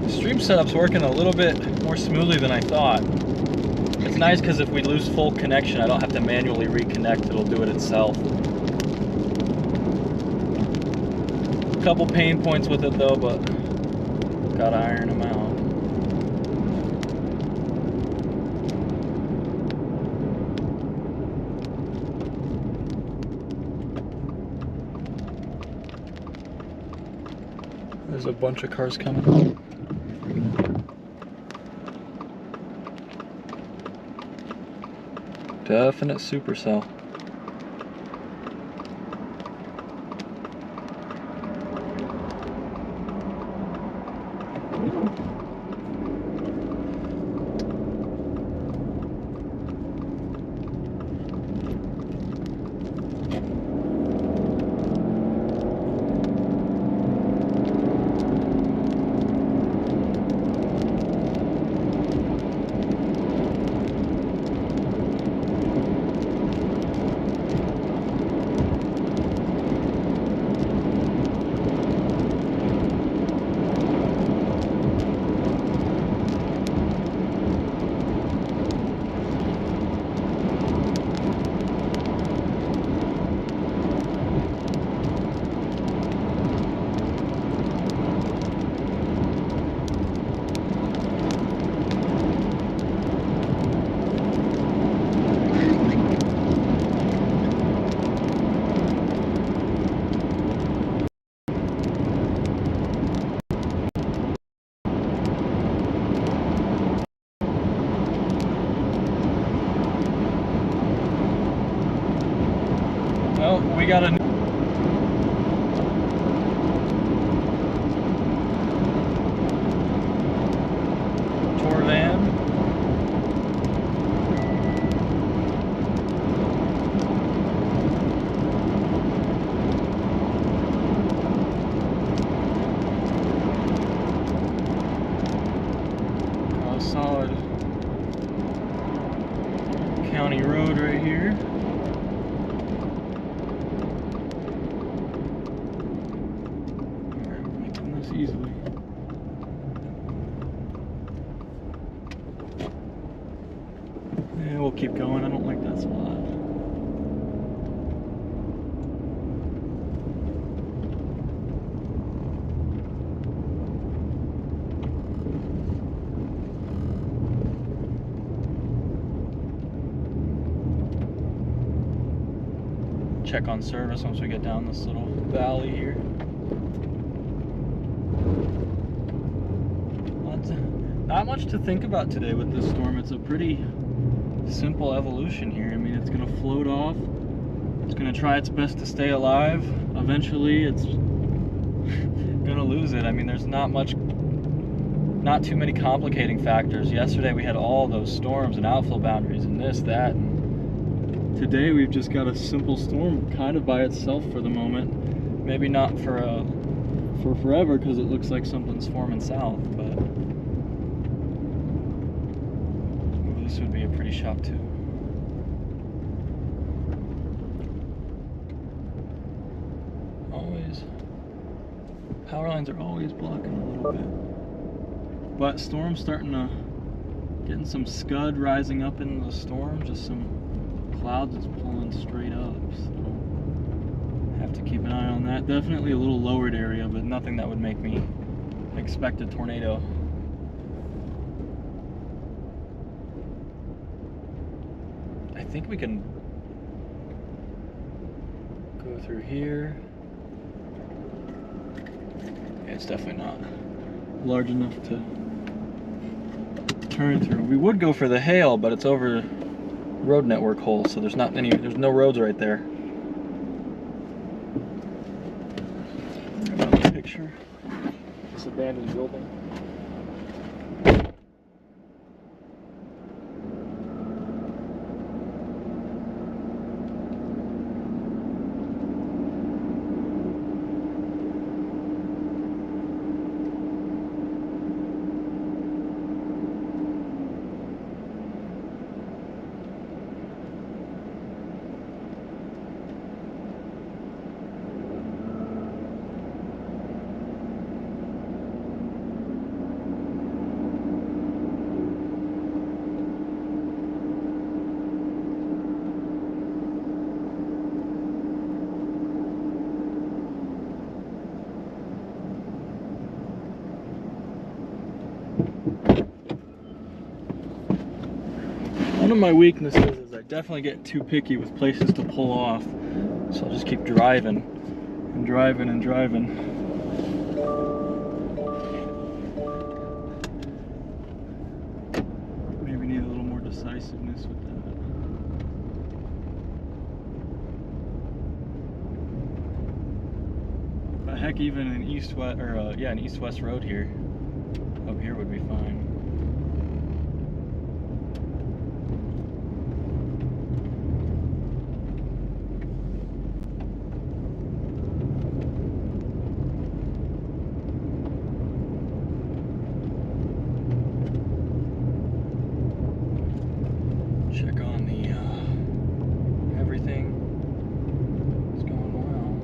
Stream setup's working a little bit more smoothly than I thought. It's nice because if we lose full connection, I don't have to manually reconnect, it'll do it itself. A couple pain points with it though, but gotta iron them out. There's a bunch of cars coming. Definite supercell. Well, we got a tour van. A solid county road right here. Easily. Yeah, we'll keep going. I don't like that spot. Check on service once we get down this little valley here. Not much to think about today with this storm. It's a pretty simple evolution here. I mean, it's going to float off. It's going gonna try its best to stay alive. Eventually it's gonna lose it. I mean, there's not too many complicating factors. Yesterday we had all those storms and outflow boundaries and this, that, and today we've just got a simple storm kind of by itself for the moment. Maybe not for forever, because it looks like something's forming south, but this would be a pretty shock too. Always, power lines are always blocking a little bit. But storm's starting to, getting some scud rising up into the storm, just some clouds that's pulling straight up, so have to keep an eye on that. Definitely a little lowered area, but nothing that would make me expect a tornado. I think we can go through here. Yeah, it's definitely not large enough to turn through. We would go for the hail, but it's over road network hole, so there's no roads right there. Another picture. This abandoned building. One of my weaknesses is I definitely get too picky with places to pull off, so I'll just keep driving and driving and driving. Maybe need a little more decisiveness with that. But heck, even an east-west, or an east-west road here, up here would be fine. Check on the everything is going well.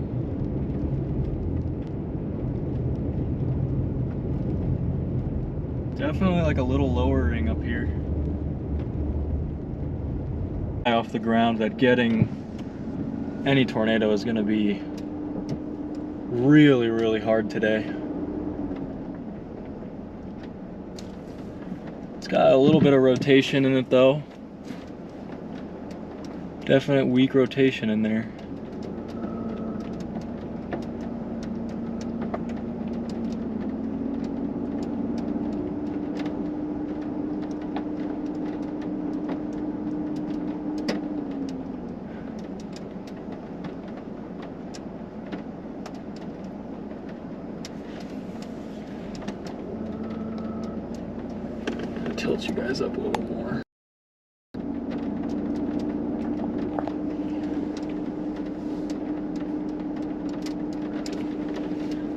Definitely like a little lowering up here. Off the ground that getting any tornado is going to be really, really hard today. It's got a little bit of rotation in it though. Definite weak rotation in there. Tilt you guys up a little more.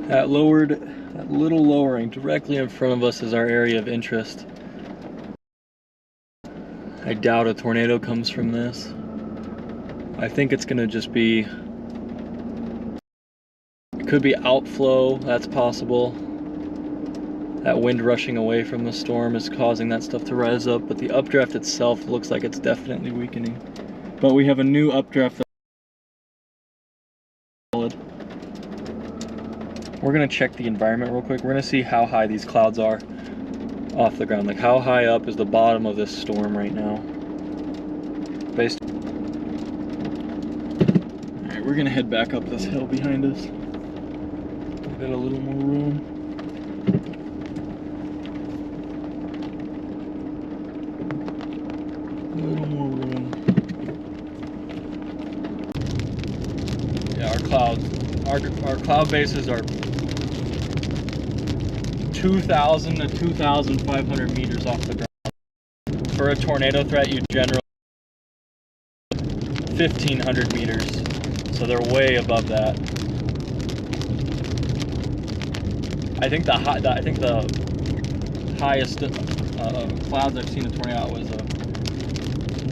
That little lowering directly in front of us is our area of interest. I doubt a tornado comes from this. I think it's gonna just be, it could be outflow, that's possible. That wind rushing away from the storm is causing that stuff to rise up, but the updraft itself looks like it's definitely weakening. But we have a new updraft that's solid. We're gonna check the environment real quick. We're gonna see how high these clouds are off the ground. Like how high up is the bottom of this storm right now? Alright, we're gonna head back up this hill behind us. Got a little more room. A little more room. Yeah, our cloud bases are 2,000 to 2,500 meters off the ground. For a tornado threat, you generally 1,500 meters, so they're way above that. I think the highest clouds I've seen a tornado out was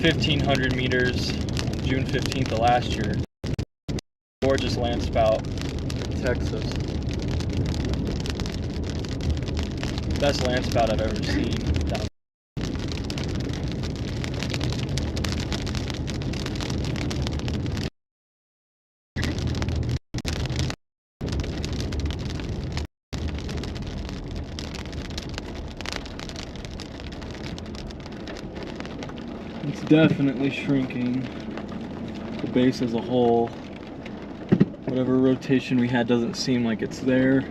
1,500 meters on June 15th of last year. Gorgeous landspout, Texas. Best landspout I've ever seen. It's definitely shrinking. The base as a whole. Whatever rotation we had doesn't seem like it's there.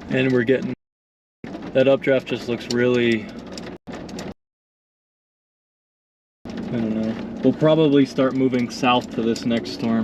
And we're getting that updraft just looks really, I don't know. We'll probably start moving south to this next storm.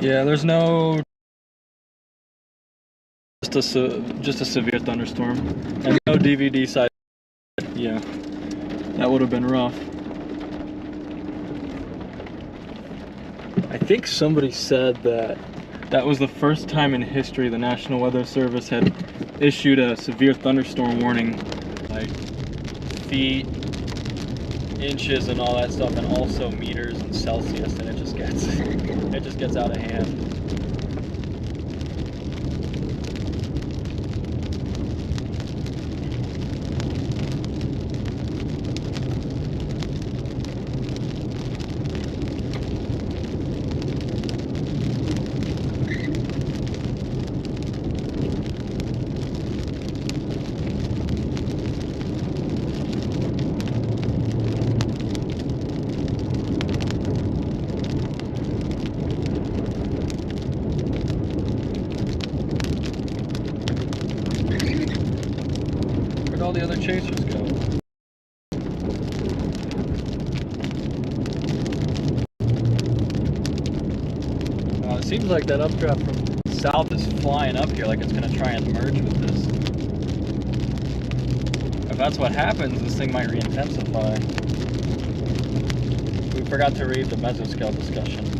Yeah, there's no just a severe thunderstorm and no DVD side. Yeah, that would have been rough. I think somebody said that that was the first time in history the National Weather Service had issued a severe thunderstorm warning, like feet, inches, and all that stuff, and also meters and Celsius, and it just gets out of hand. Where'd all the other chasers go? It seems like that updraft from south is flying up here like it's going to try and merge with this. If that's what happens, this thing might re-intensify. We forgot to read the mesoscale discussion.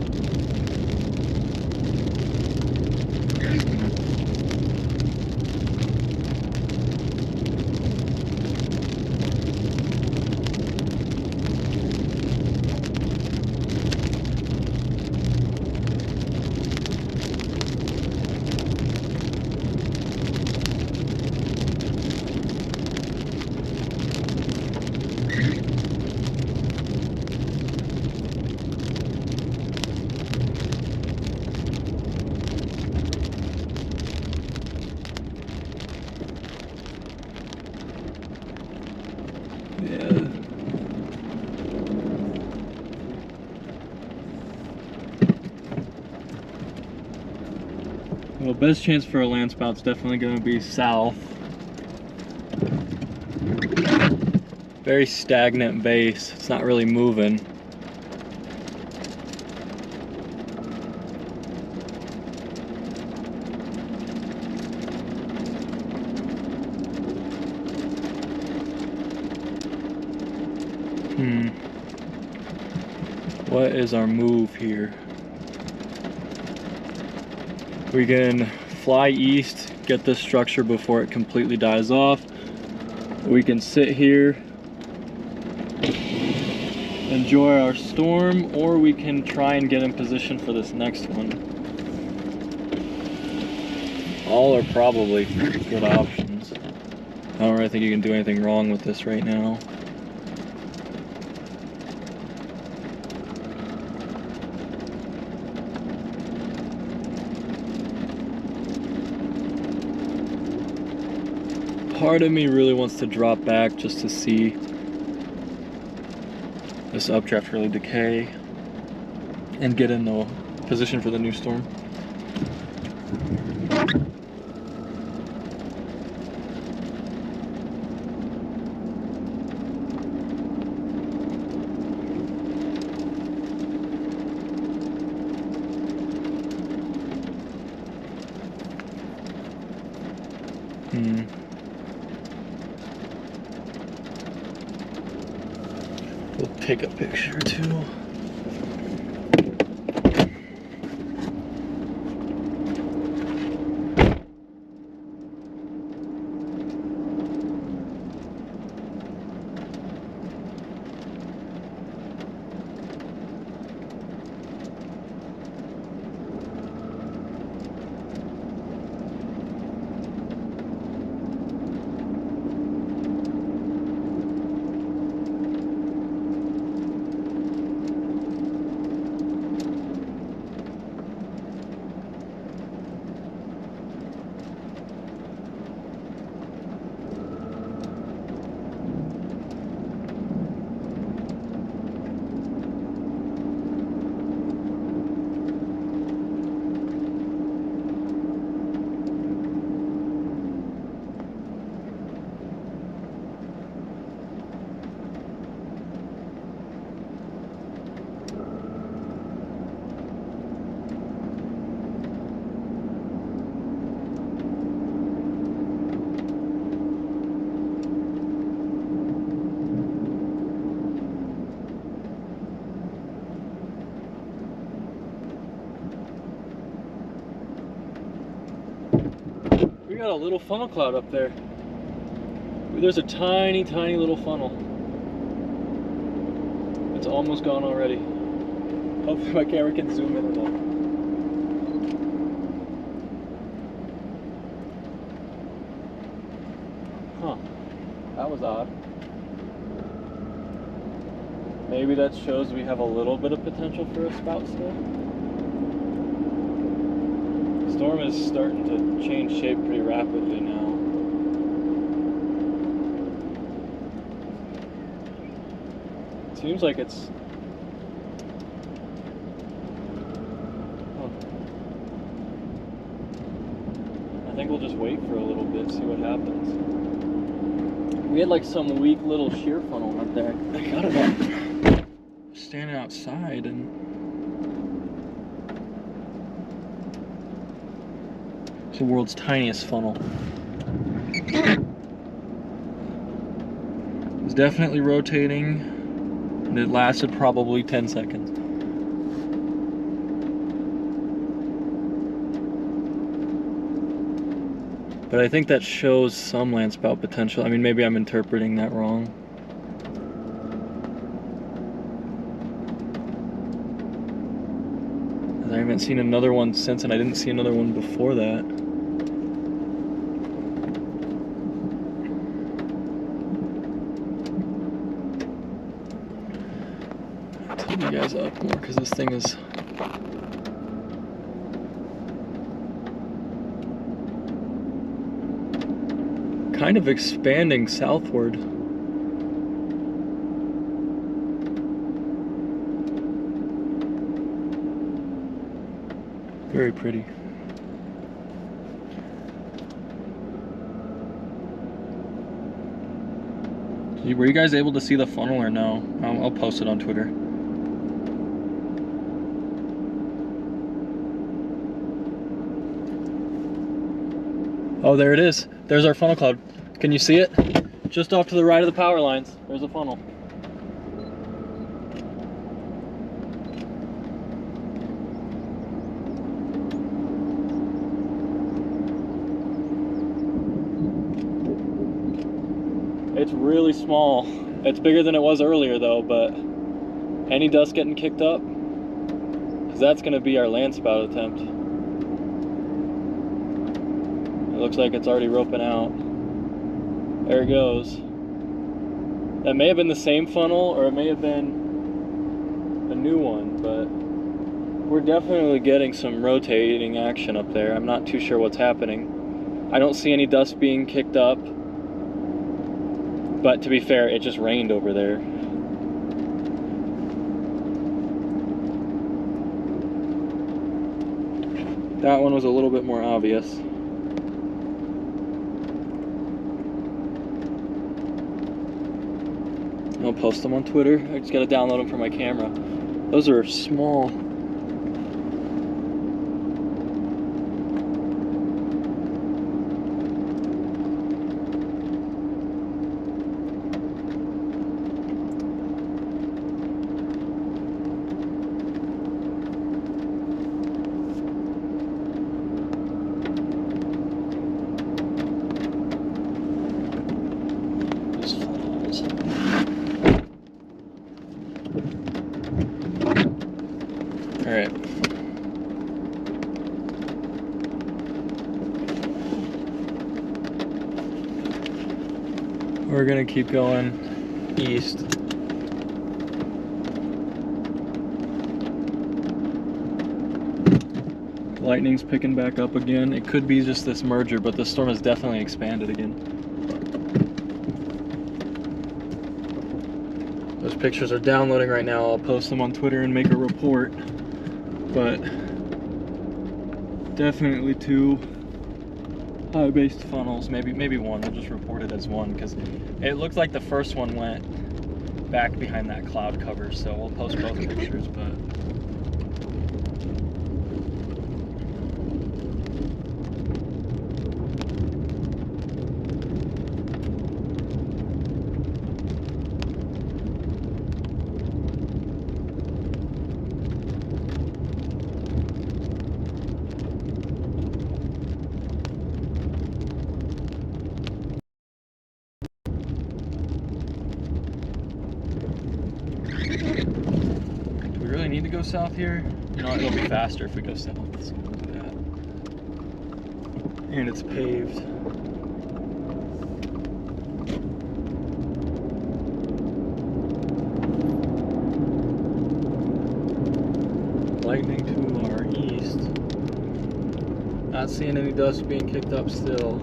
Well, best chance for a landspout's definitely going to be south. Very stagnant base. It's not really moving. What is our move here? We can fly east, get this structure before it completely dies off. We can sit here, enjoy our storm, or we can try and get in position for this next one. All are probably good options. I don't really think you can do anything wrong with this right now. Part of me really wants to drop back just to see this updraft really decay and get in the position for the new storm. We'll take a picture too. We got a little funnel cloud up there. There's a tiny, tiny little funnel. It's almost gone already. Hopefully my camera can zoom in enough. Huh, that was odd. Maybe that shows we have a little bit of potential for a spout still. The storm is starting to change shape pretty rapidly now. It seems like it's... I think we'll just wait for a little bit, see what happens. We had like some weak little shear funnel up there. I got it up. Standing outside and... It's the world's tiniest funnel. It's definitely rotating, and it lasted probably 10 seconds. But I think that shows some landspout potential. I mean, maybe I'm interpreting that wrong. I haven't seen another one since, and I didn't see another one before that. I'll tilt you guys up more because this thing is... kind of expanding southward. Very pretty. Were you guys able to see the funnel or no? I'll post it on Twitter. Oh, there it is. There's our funnel cloud. Can you see it? Just off to the right of the power lines, there's a funnel. It's really small. It's bigger than it was earlier though, but any dust getting kicked up? Because that's going to be our landspout attempt. It looks like it's already roping out. There it goes. That may have been the same funnel, or it may have been a new one, but we're definitely getting some rotating action up there. I'm not too sure what's happening. I don't see any dust being kicked up, but to be fair, it just rained over there. That one was a little bit more obvious. I'll post them on Twitter. I just gotta download them from my camera. Those are small. All right. We're gonna keep going east. Lightning's picking back up again. It could be just this merger, but the storm has definitely expanded again. Those pictures are downloading right now. I'll post them on Twitter and make a report. But definitely two high-based funnels, maybe one. We'll just report it as one because it looked like the first one went back behind that cloud cover, so we'll post both pictures. But need to go south here. You know, it'll be faster if we go south. So we'll do that. And it's paved. Lightning to our east. Not seeing any dust being kicked up still.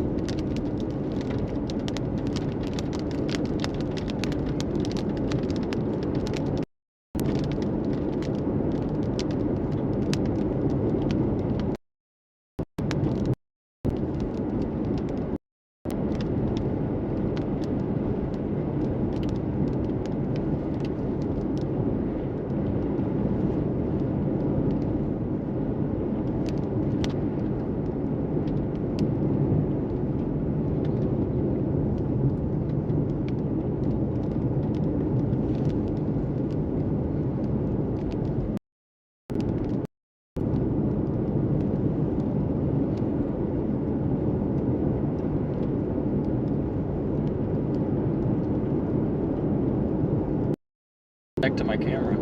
Back to my camera.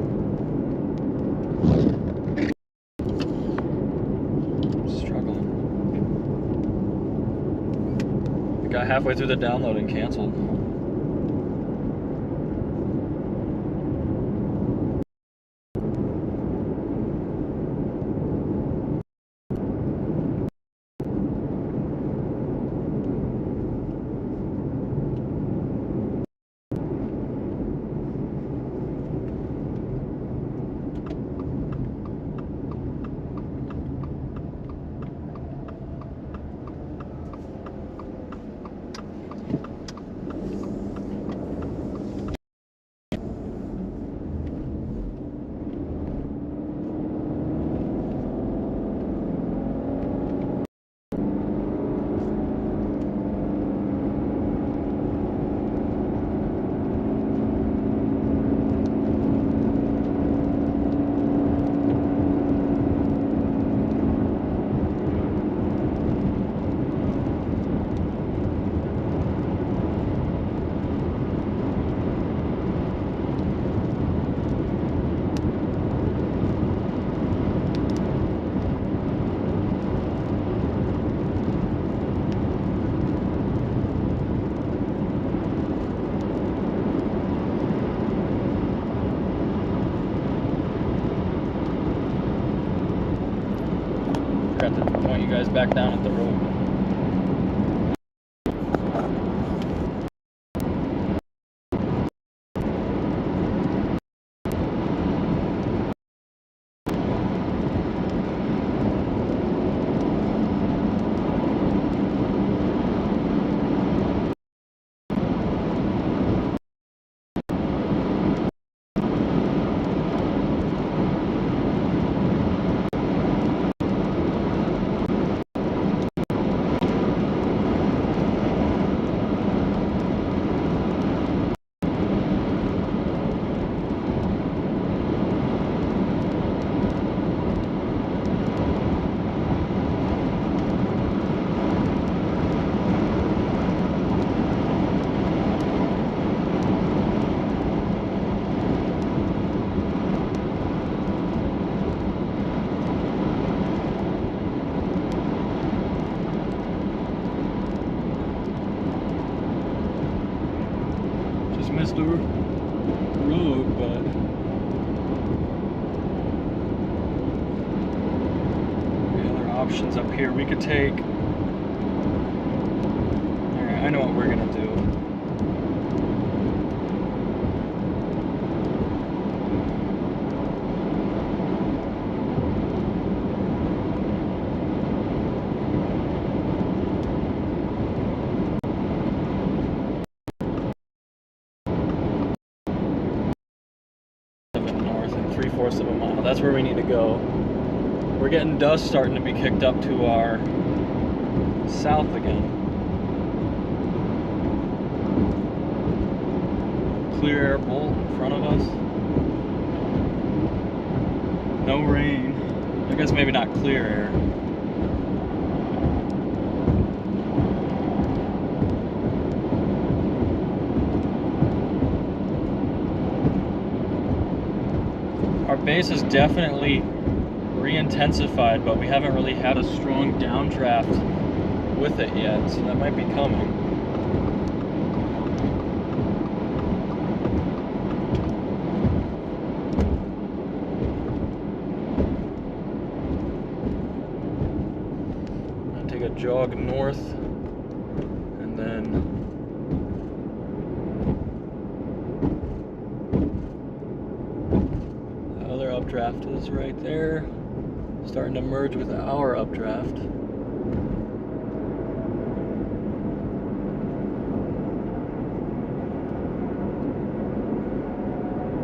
Struggling. I got halfway through the download and canceled. point you guys back down at the road. Missed the road, but the other options up here we could take. Alright, I know what we're gonna do. North and 3/4 of a mile. That's where we need to go. We're getting dust starting to be kicked up to our south again. Clear air bolt in front of us. No rain. I guess maybe not clear air. Our base is definitely re-intensified, but we haven't really had a strong downdraft with it yet, so that might be coming. I'm gonna take a jog north and then updraft is right there, starting to merge with our updraft.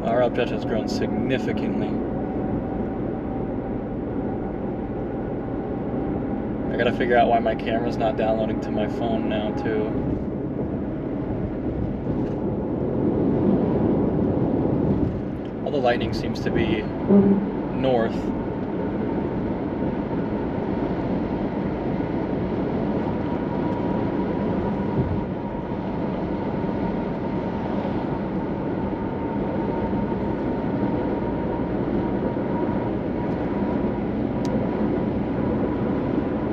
Our updraft has grown significantly. I gotta figure out why my camera's not downloading to my phone now too. The lightning seems to be north.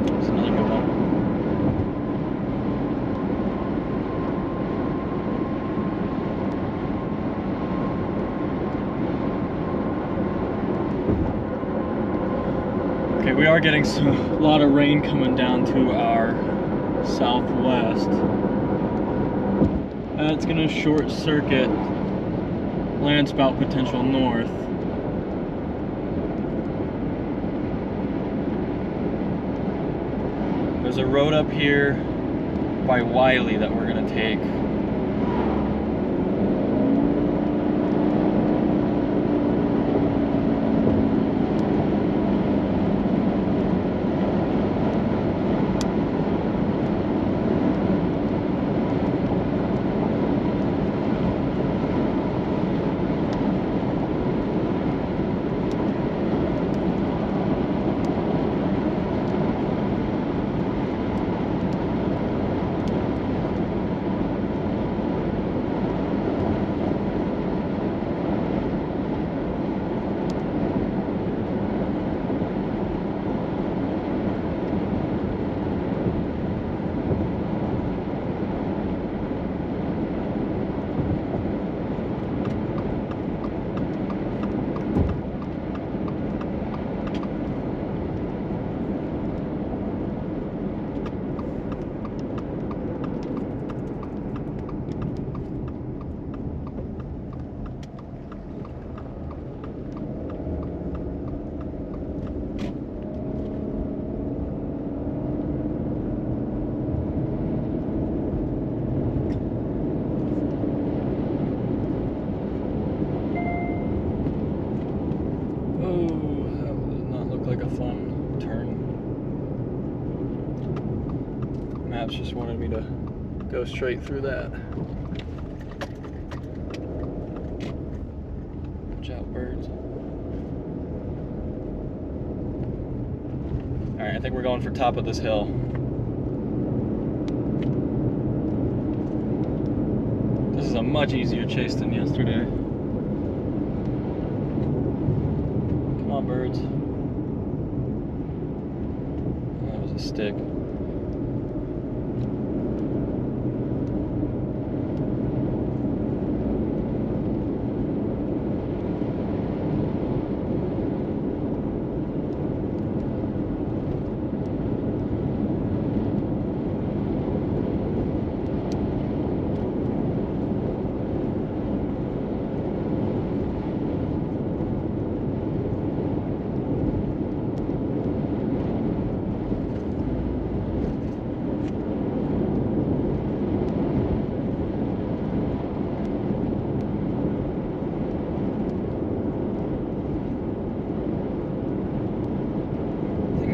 That's another good one. Okay, we are getting a lot of rain coming down to our southwest. That's going to short circuit landspout potential north. There's a road up here by Wiley that we're going to take. Maps just wanted me to go straight through that. Watch out, birds. Alright, I think we're going for top of this hill. This is a much easier chase than yesterday. Come on, birds. That was a stick.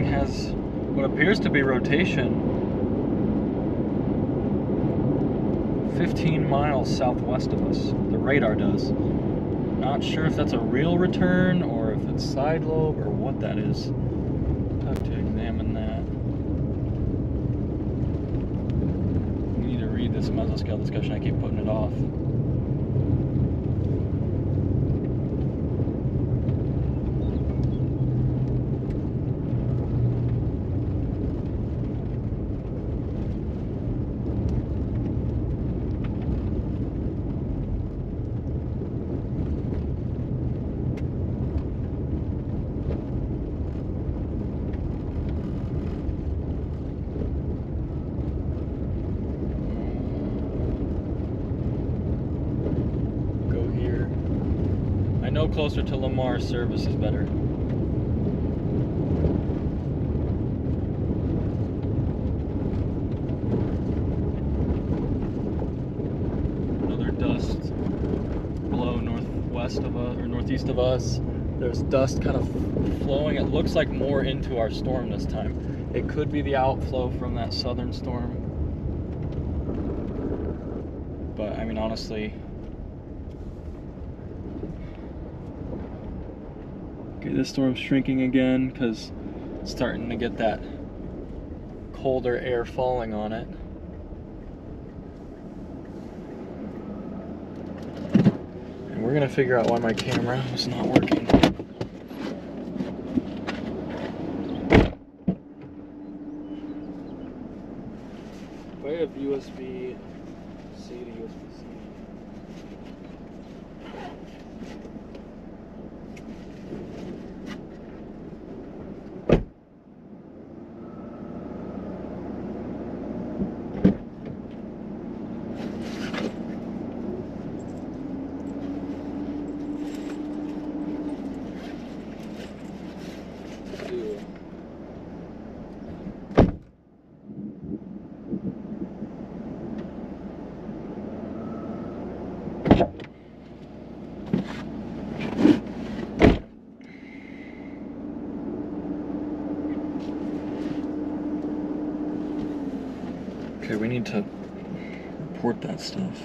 Has what appears to be rotation 15 miles southwest of us. The radar does. Not sure if that's a real return or if it's side lobe or what that is. I'll have to examine that. We need to read this mesoscale discussion. I keep putting it off. No, closer to Lamar, service is better. Another dust below northwest of us, or northeast of us. There's dust kind of flowing. It looks like more into our storm this time. It could be the outflow from that southern storm. But I mean, honestly, this storm's shrinking again because it's starting to get that colder air falling on it. And we're gonna figure out why my camera is not working. If I have USB-C to USB-C. Okay, we need to report that stuff.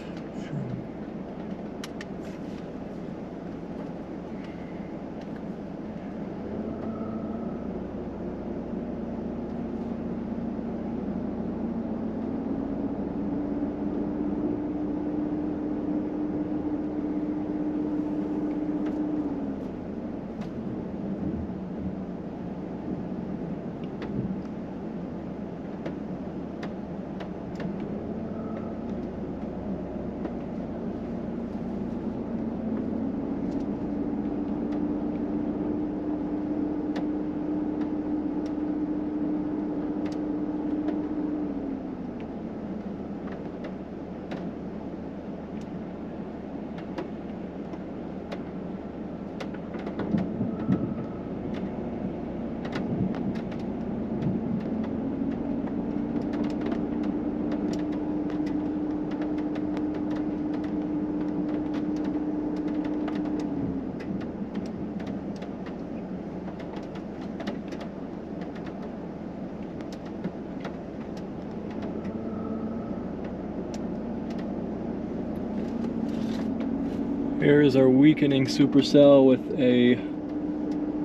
Here is our weakening supercell with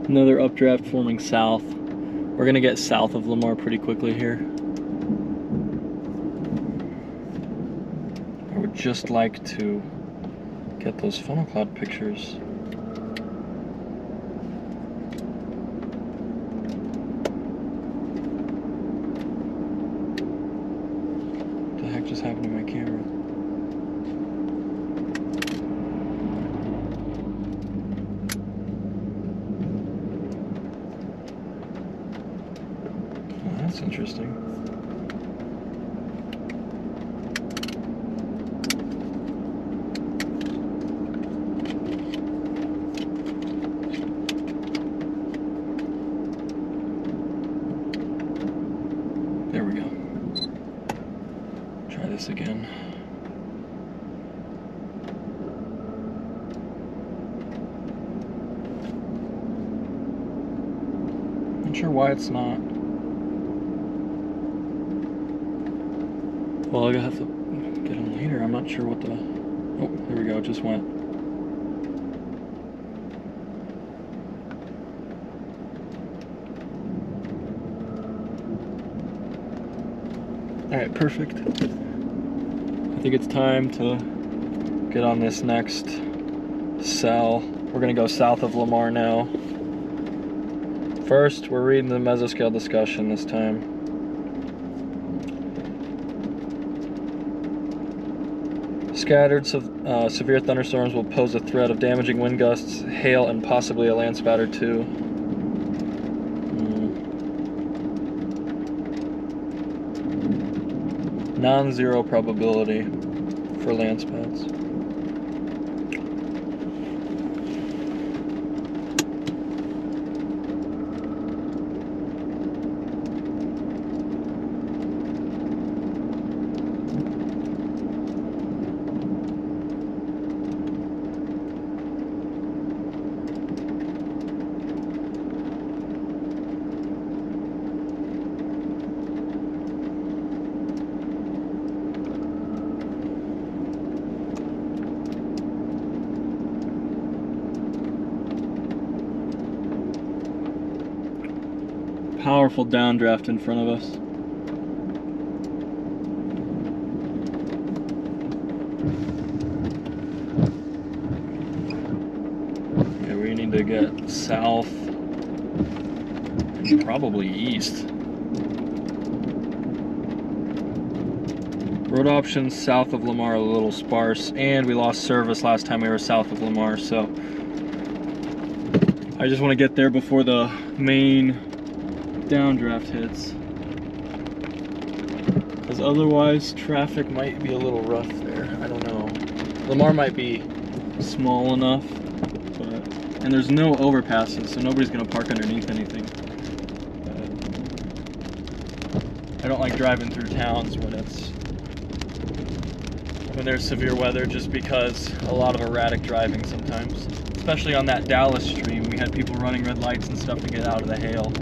another updraft forming south. We're gonna get south of Lamar pretty quickly here. I would just like to get those funnel cloud pictures. What the heck just happened to my camera? Oh, that's interesting. There we go. Try this again. Not sure why it's not. Well, I have to get them later. I'm not sure what the... Oh, there we go. It just went. Alright, perfect. I think it's time to get on this next cell. We're going to go south of Lamar now. First, we're reading the mesoscale discussion this time. Scattered severe thunderstorms will pose a threat of damaging wind gusts, hail, and possibly a landspout or two. Non-zero probability for landspouts. Powerful downdraft in front of us. Yeah, we need to get south and probably east. Road options south of Lamar are a little sparse, and we lost service last time we were south of Lamar, so I just want to get there before the main downdraft hits, because otherwise traffic might be a little rough there. I don't know. Lamar might be small enough, and there's no overpasses, so nobody's gonna park underneath anything. I don't like driving through towns when there's severe weather, just because a lot of erratic driving sometimes. Especially on that Dallas stream, we had people running red lights and stuff to get out of the hail.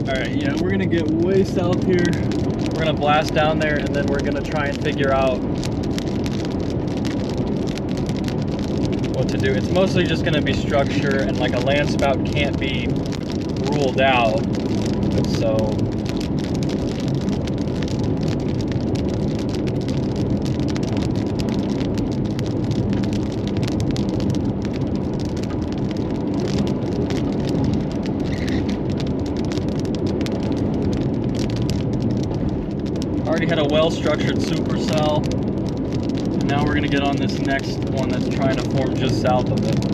Alright, yeah, we're gonna get way south here. We're gonna blast down there, and then we're gonna try and figure out what to do. It's mostly just gonna be structure, and like a landspout can't be ruled out. So had a well-structured supercell, and now we're going to get on this next one that's trying to form just south of it.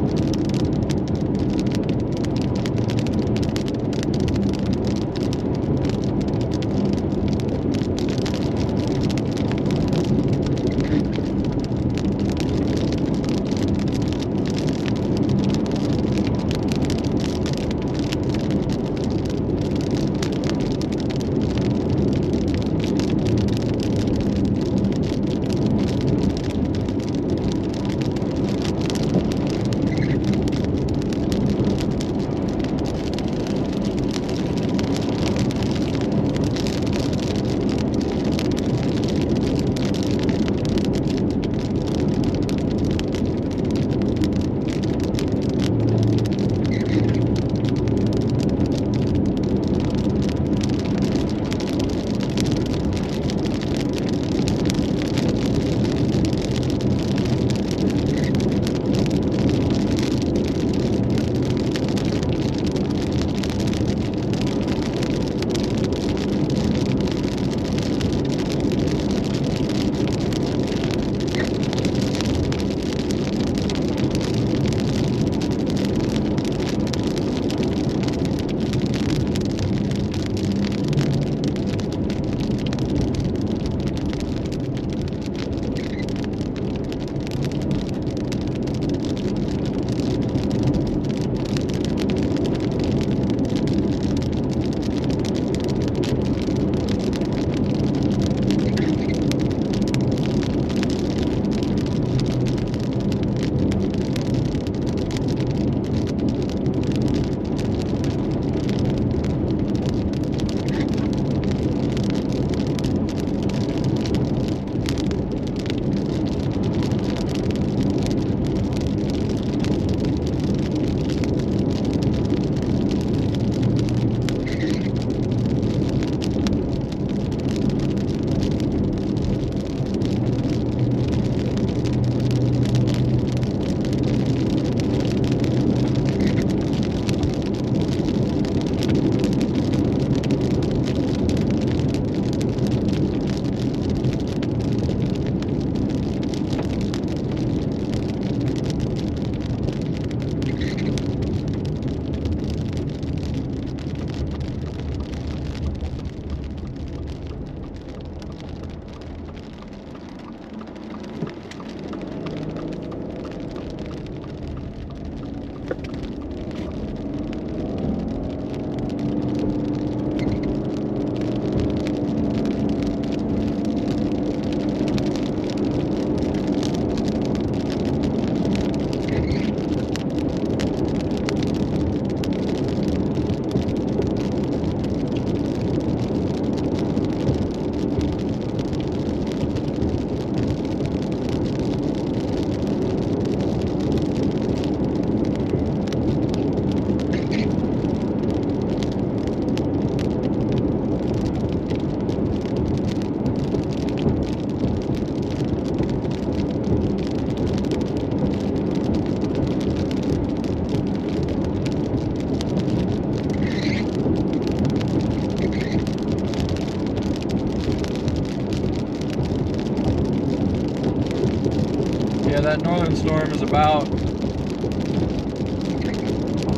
Yeah, that northern storm is about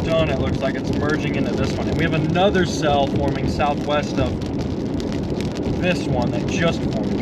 done. It looks like it's merging into this one. And we have another cell forming southwest of this one that just formed.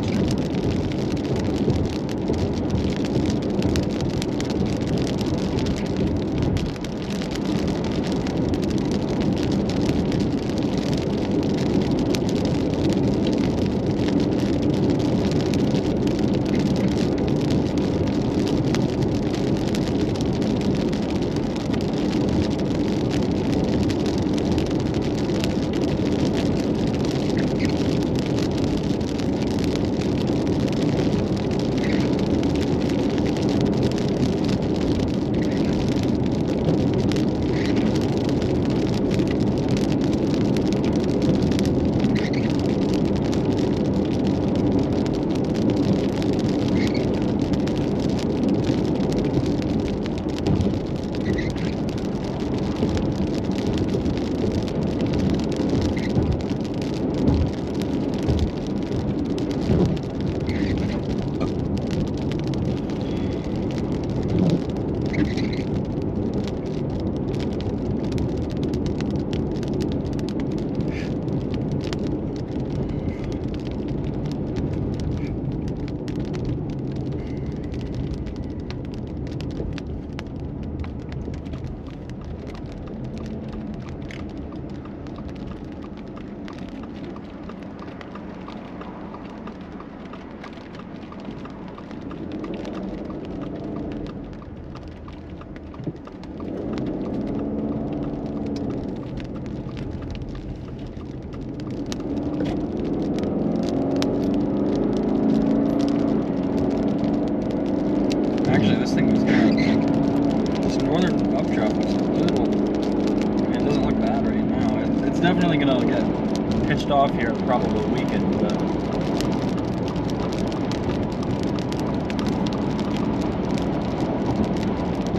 definitely gonna get pitched off here probably a weekend, but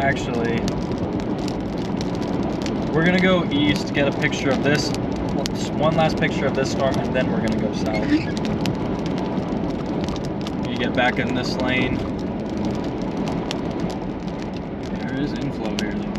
actually, we're gonna go east, get a picture of this, one last picture of this storm, and then we're gonna go south. You get back in this lane. There is inflow here though.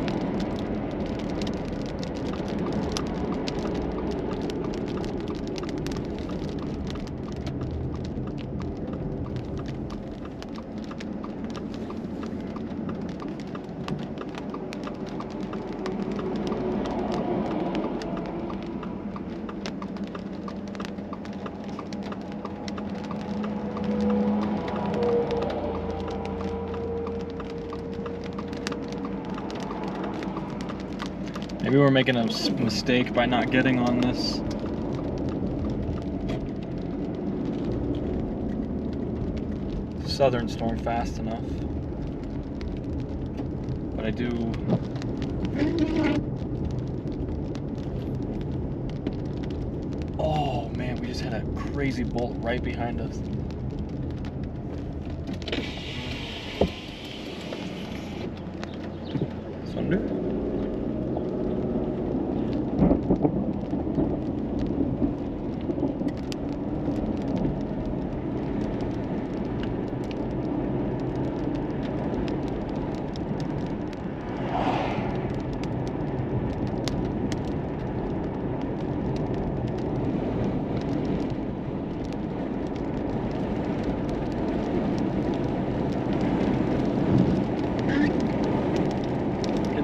Maybe we're making a mistake by not getting on this. Southern storm fast enough. But I do... Oh man, we just had a crazy bolt right behind us. Thunder?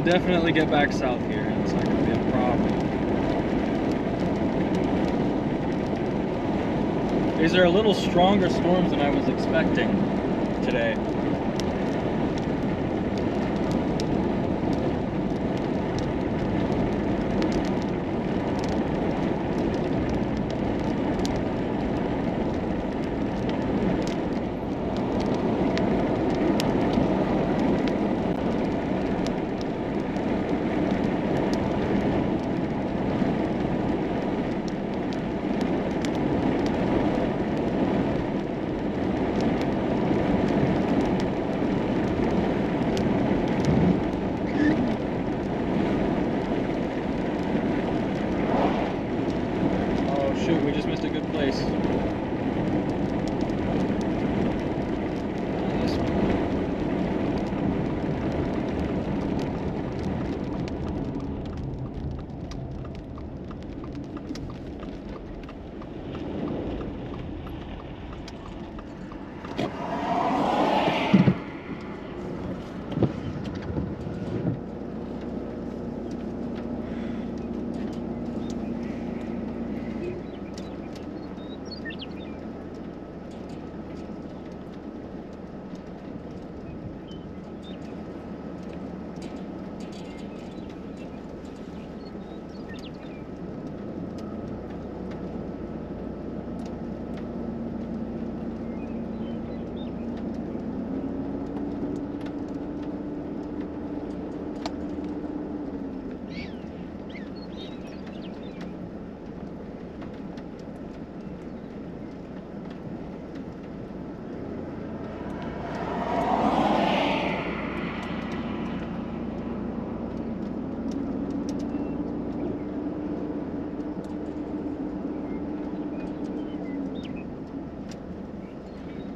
Definitely get back south here, and it's not going to be a problem. These are a little stronger storms than I was expecting today. Shoot, we just missed a good place. This one.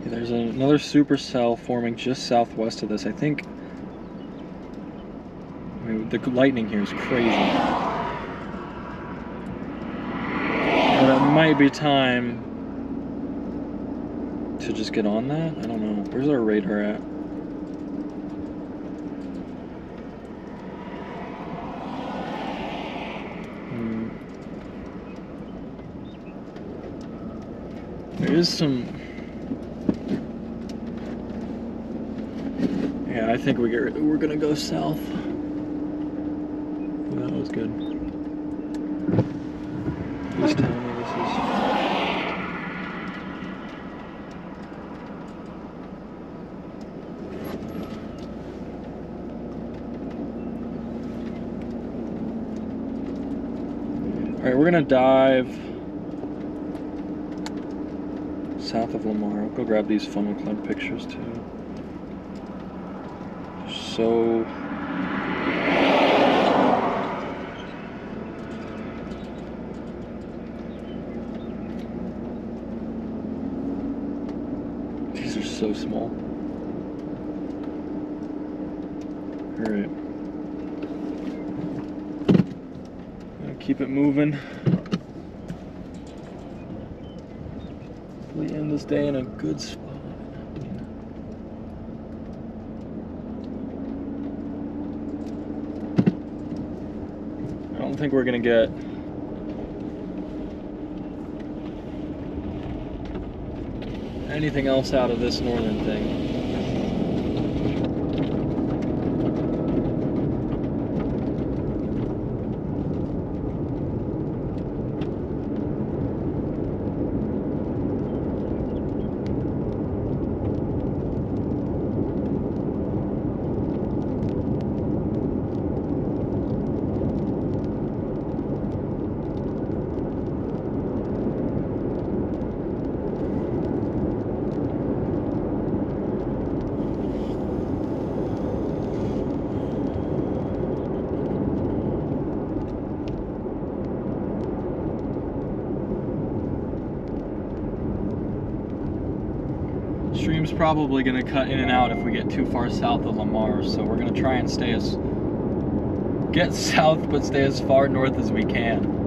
There's another supercell forming just southwest of this. I think, I mean, the lightning here is crazy. But it might be time to just get on that. I don't know. Where's our radar at? There is some... Yeah, I think we're gonna go south. Oh, that was good. Please tell me this is... Alright, we're gonna dive south of Lamar. I'll go grab these funnel climb pictures too. So these are so small. Alright. Gonna keep it moving. Hopefully end this day in a good spot. I don't think we're gonna get anything else out of this northern thing. Stream's probably going to cut in and out if we get too far south of Lamar, so we're going to try and get south but stay as far north as we can.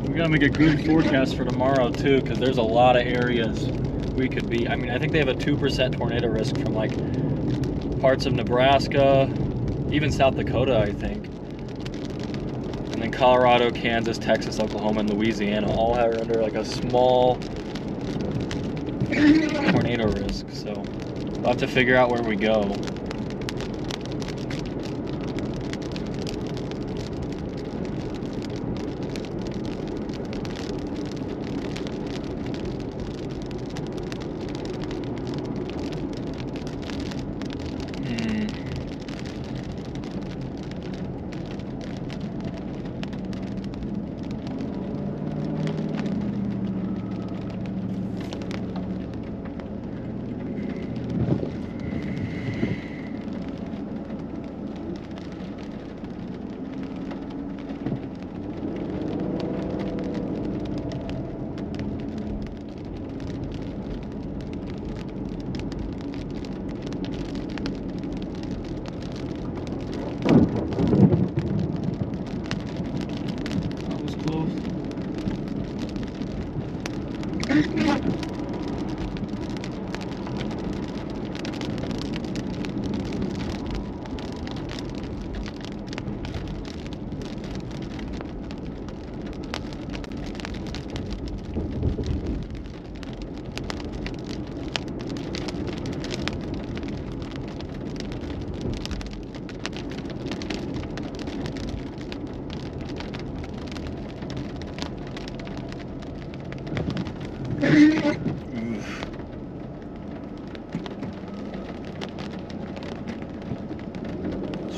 We gotta make a good forecast for tomorrow too, because there's a lot of areas we could be. I mean, I think they have a 2% tornado risk from like parts of Nebraska, even South Dakota, I think. And then Colorado, Kansas, Texas, Oklahoma, and Louisiana all are under like a small tornado risk. So we'll have to figure out where we go.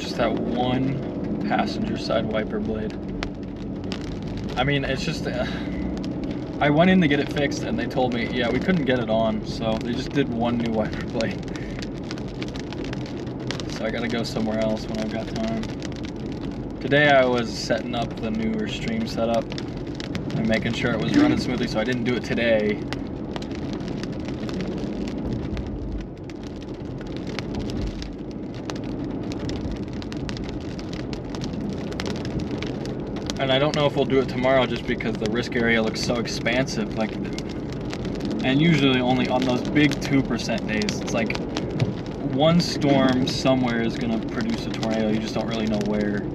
just that one passenger side wiper blade. I mean, it's just, I went in to get it fixed and they told me, yeah, we couldn't get it on, so they just did one new wiper blade. So I gotta go somewhere else when I've got time. Today I was setting up the newer stream setup and making sure it was running smoothly, so I didn't do it today. And I don't know if we'll do it tomorrow just because the risk area looks so expansive. Like, and usually only on those big 2% days, it's like one storm somewhere is going to produce a tornado. You just don't really know where.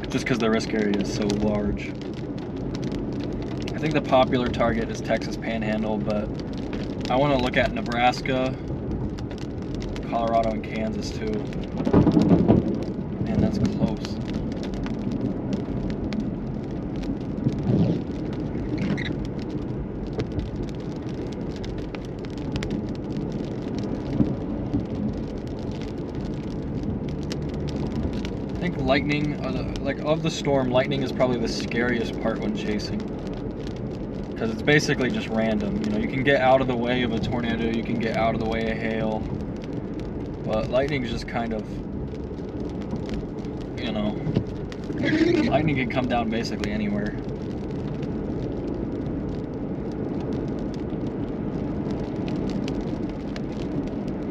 Just because the risk area is so large. I think the popular target is Texas Panhandle, but I want to look at Nebraska, Colorado, and Kansas too. Man, that's close. I think lightning, like of the storm, lightning is probably the scariest part when chasing. Because it's basically just random. You know, you can get out of the way of a tornado, you can get out of the way of hail. But lightning is just kind of, you know, lightning can come down basically anywhere.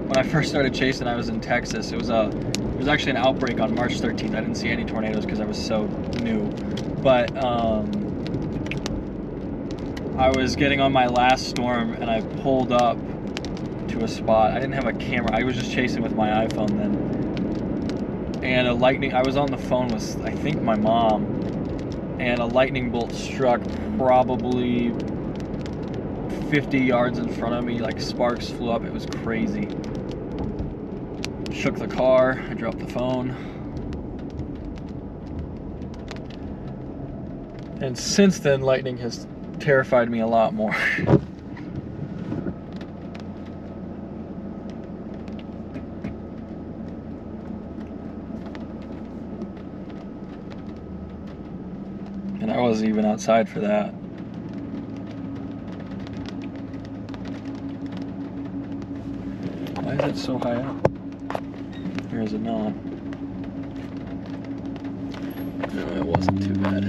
When I first started chasing, I was in Texas. It was actually an outbreak on March 13th. I didn't see any tornadoes because I was so new. But I was getting on my last storm and I pulled up to a spot. I didn't have a camera. I was just chasing with my iPhone then. And a lightning, I was on the phone with, I think, my mom. And a lightning bolt struck probably 50 yards in front of me. Like sparks flew up. It was crazy. Shook the car, I dropped the phone. And since then, lightning has terrified me a lot more. And I wasn't even outside for that. Why is it so high up? Or is it not? No, it wasn't too bad.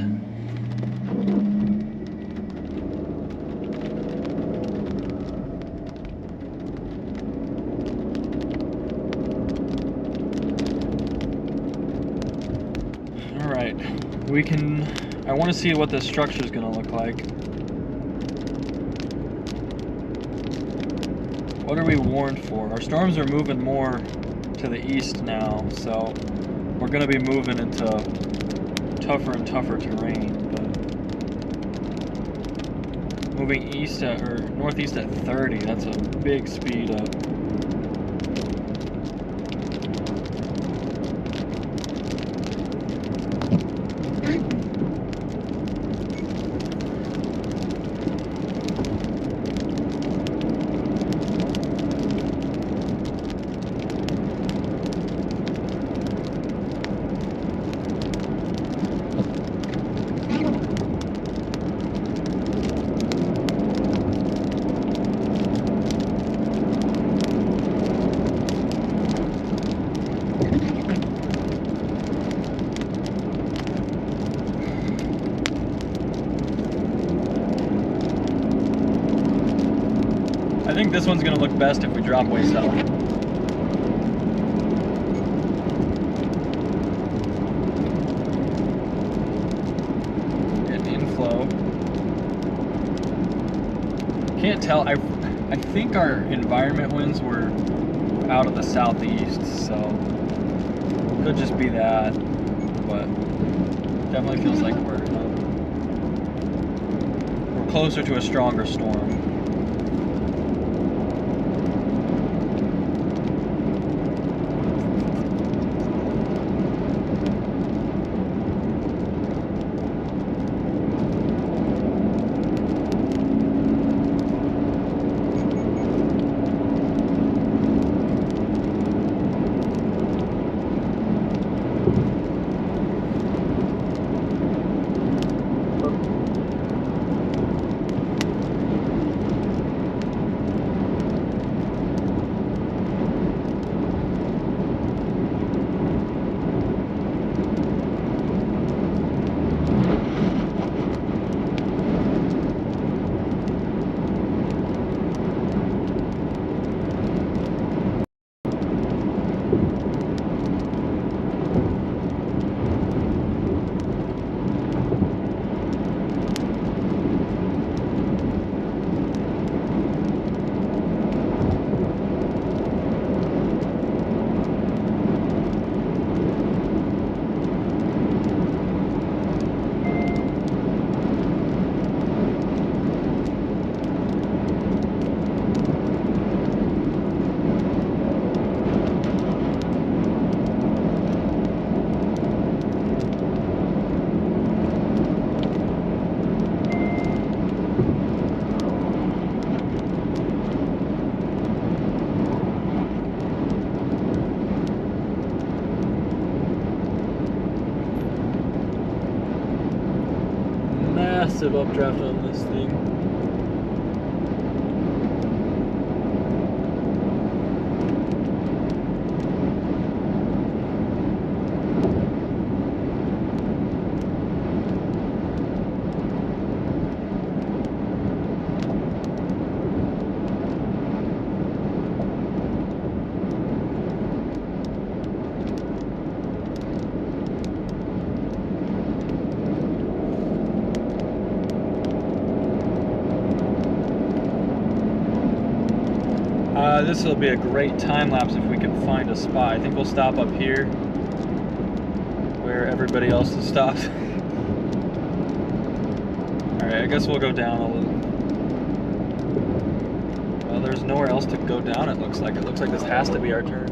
Alright, we can... I want to see what this structure is going to look like. What are we warned for? Our storms are moving more to the east now, so we're going to be moving into tougher and tougher terrain. But moving east at, or northeast at 30, that's a big speed up. I think this one's going to look best if we drop way south. Getting inflow. Can't tell. I think our environment winds were out of the southeast, so could just be that, but definitely feels like we're closer to a stronger storm. massive updraft on this thing. This will be a great time lapse if we can find a spot. I think we'll stop up here where everybody else has stopped. Alright, I guess we'll go down a little. Well, there's nowhere else to go down, it looks like. It looks like this has to be our turn.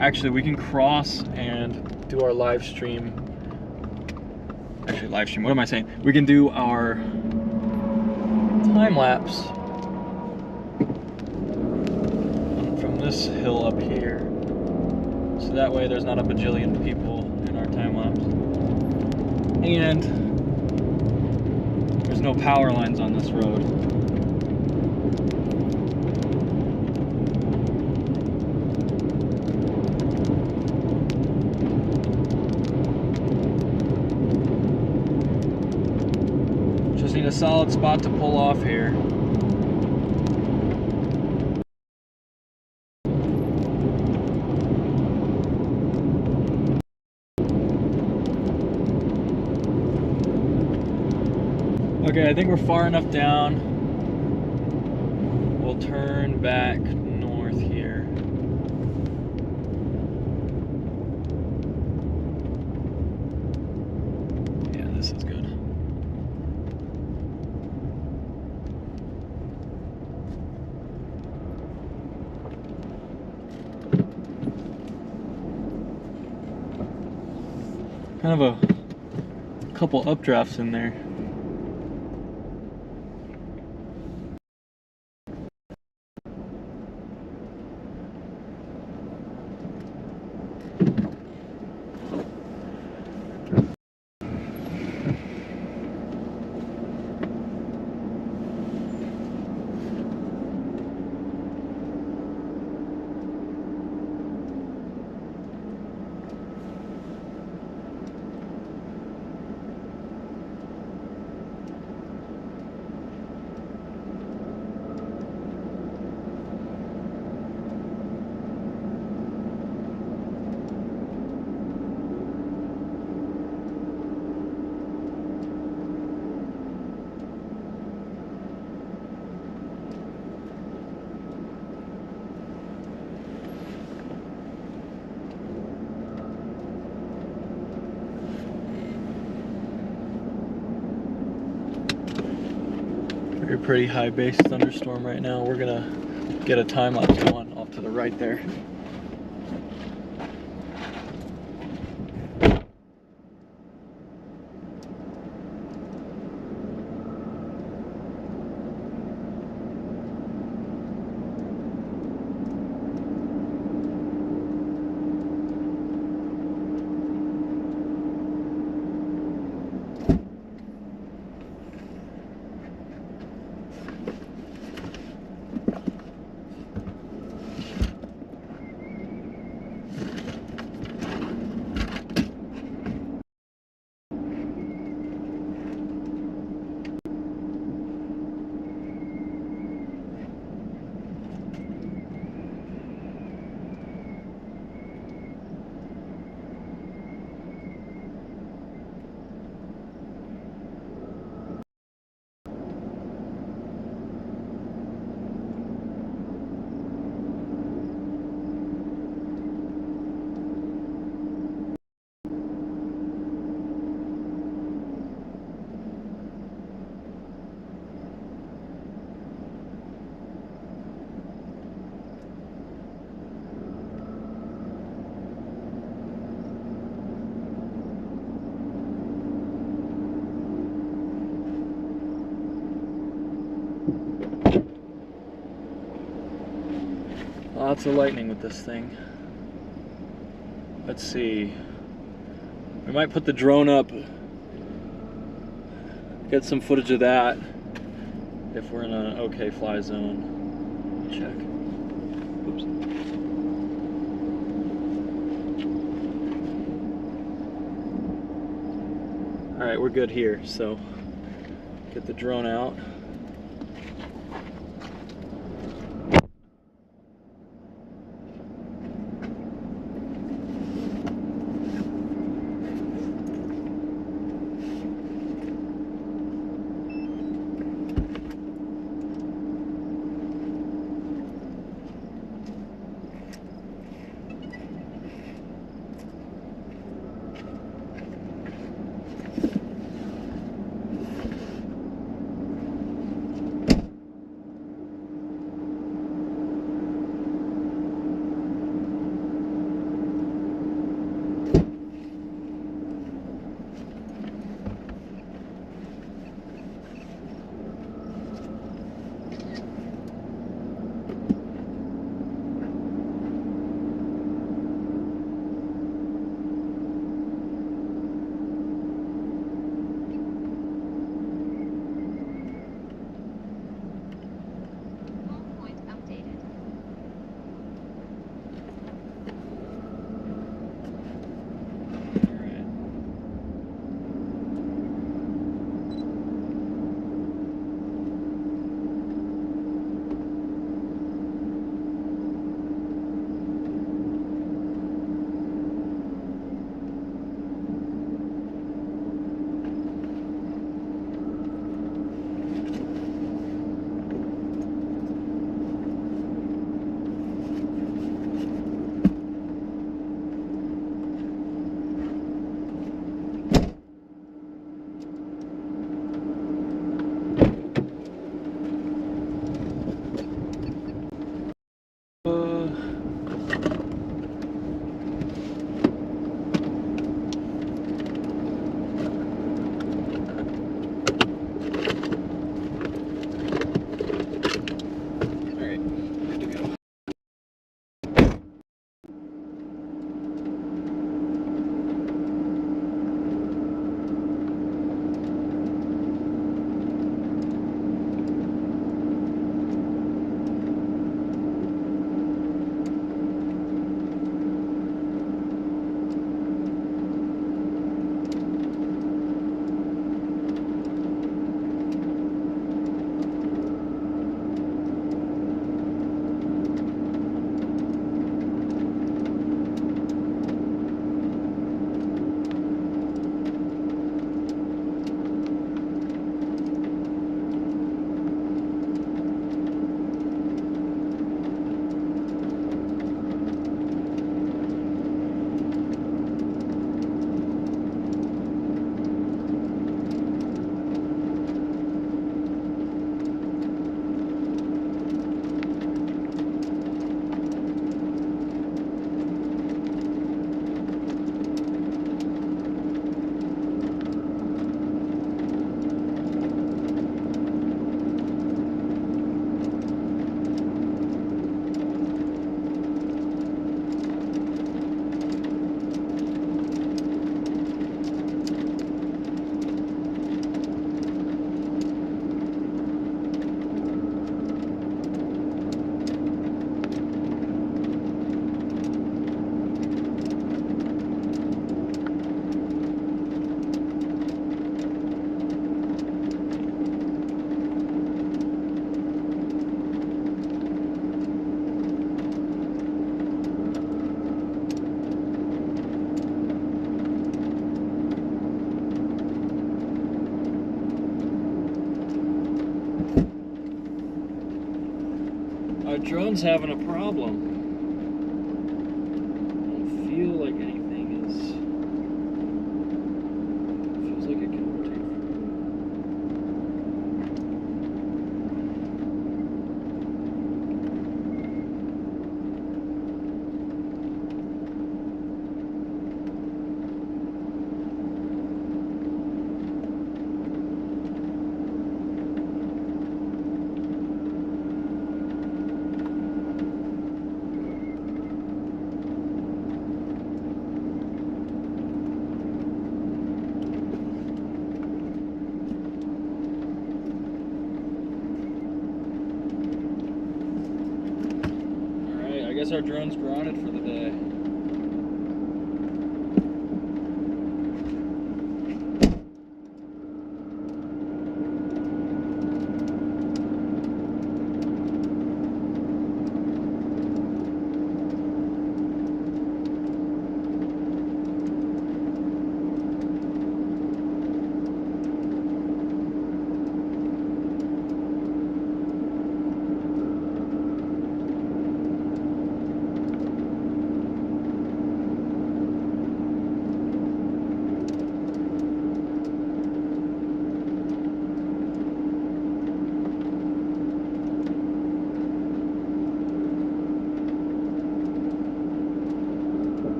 Actually, we can cross and do our live stream. Actually, live stream, what am I saying? We can do our time lapse from this hill up here, so that way there's not a bajillion people in our time lapse, and there's no power lines on this road. Just need a solid spot to pull off here. Okay, I think we're far enough down. We'll turn back north here. Yeah, this is good. Kind of a couple updrafts in there. Pretty high base thunderstorm right now. We're gonna get a time lapse going off to the right there. Lots of lightning with this thing. Let's see. We might put the drone up, get some footage of that if we're in an okay fly zone. Check. Oops. All right, we're good here, so get the drone out. Our drone's having a problem. I don't feel like anything is... Feels like it can rotate guess our drone's grounded for the day.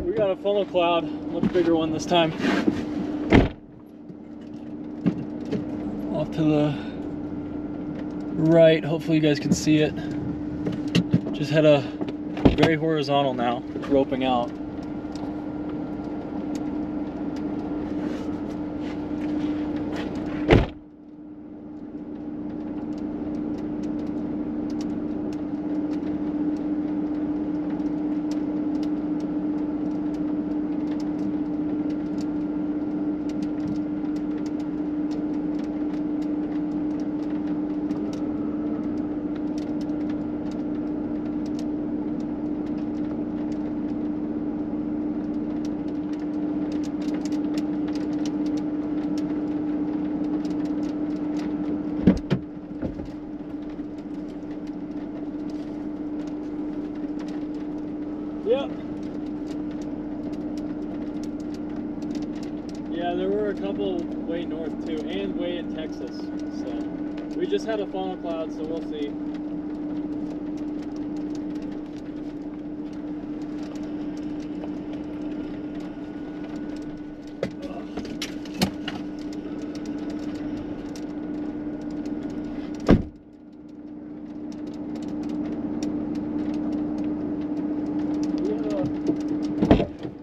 We got a funnel cloud, much bigger one this time. Off to the right, hopefully you guys can see it. Just had a very horizontal now, roping out. Yep. Yeah, there were a couple way north too, and way in Texas. So we just had a funnel cloud, so we'll see.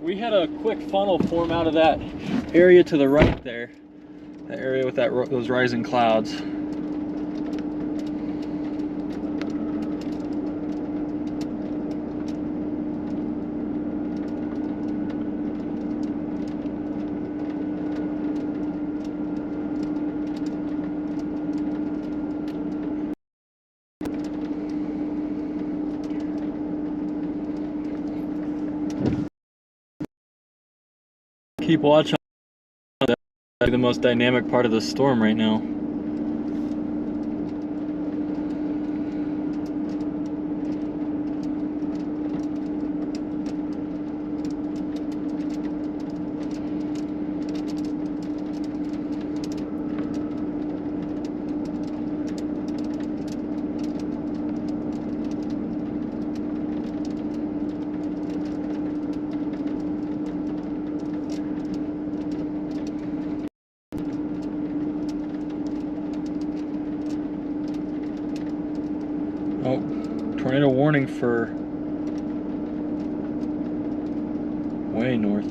We had a quick funnel form out of that area to the right there, that area with those rising clouds. Keep watch on that. That's the most dynamic part of the storm right now. Oh, tornado warning for way north.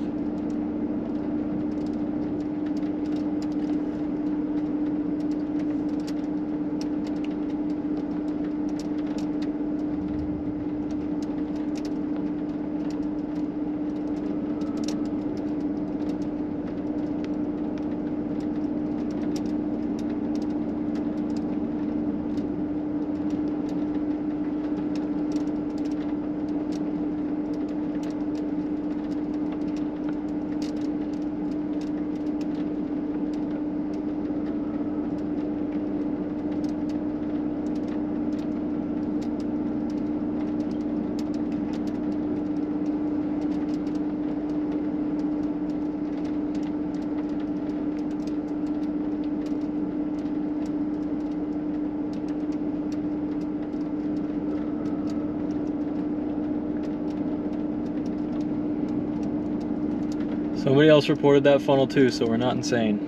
Somebody else reported that funnel too, so we're not insane.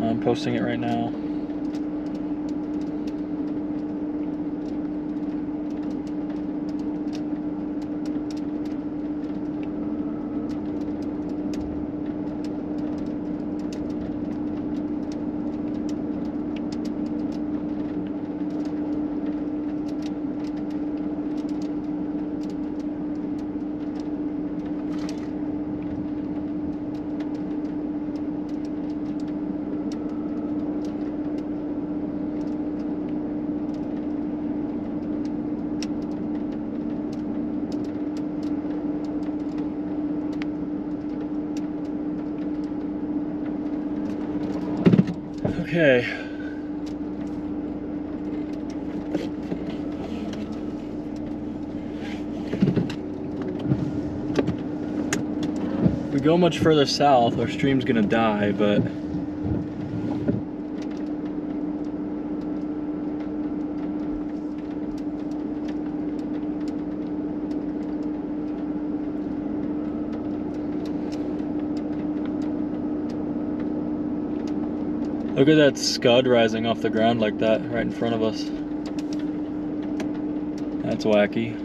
I'm posting it right now. Okay. If we go much further south, our stream's gonna die, but look at that scud rising off the ground like that right in front of us. That's wacky.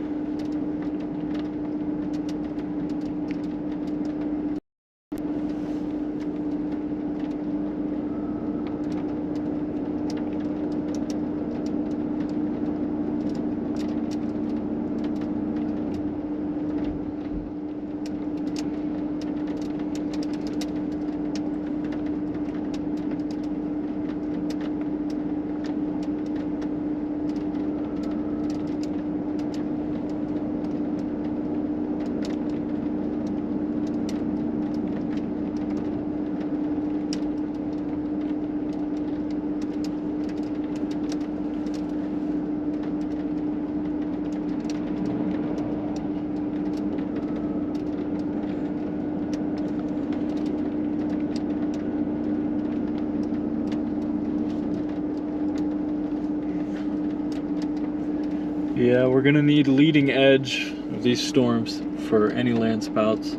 Yeah, we're gonna need leading edge of these storms for any landspouts.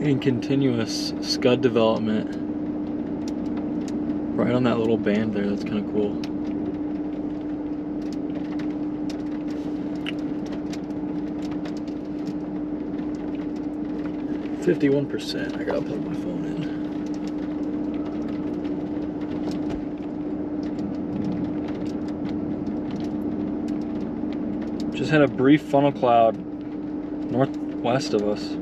In continuous scud development right on that little band there. That's kind of cool. %. I gotta plug my phone in. Just had a brief funnel cloud northwest of us.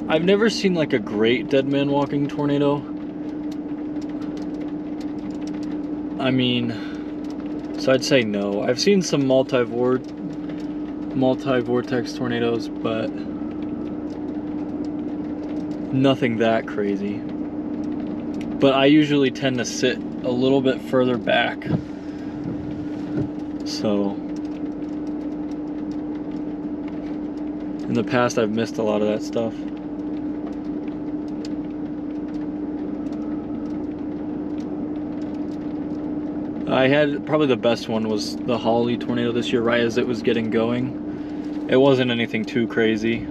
I've never seen like a great dead man walking tornado. I mean, so I'd say no. I've seen some multi-vortex tornadoes, but nothing that crazy. But I usually tend to sit a little bit further back. So in the past, I've missed a lot of that stuff. I had probably the best one was the Holly tornado this year, right as it was getting going. It wasn't anything too crazy.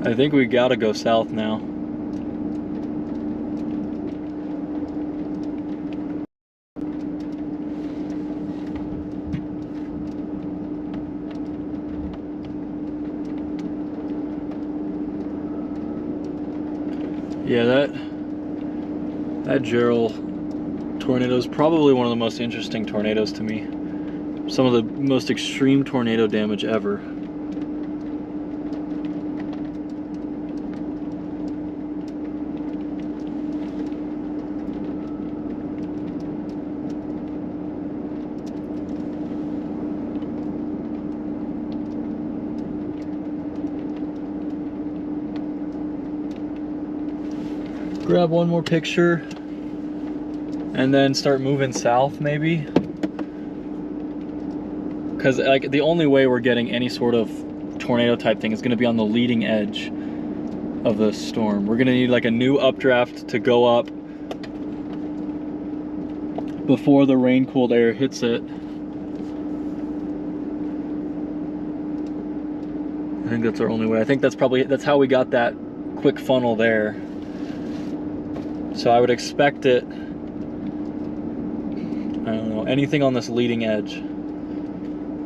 I think we gotta go south now. Yeah, that Gerald tornado is probably one of the most interesting tornadoes to me. Some of the most extreme tornado damage ever. Grab one more picture and then start moving south maybe, because like the only way we're getting any sort of tornado type thing is going to be on the leading edge of the storm. We're going to need like a new updraft to go up before the rain cooled air hits it, I think that's our only way. I think that's how we got that quick funnel there. So I would expect it, I don't know, anything on this leading edge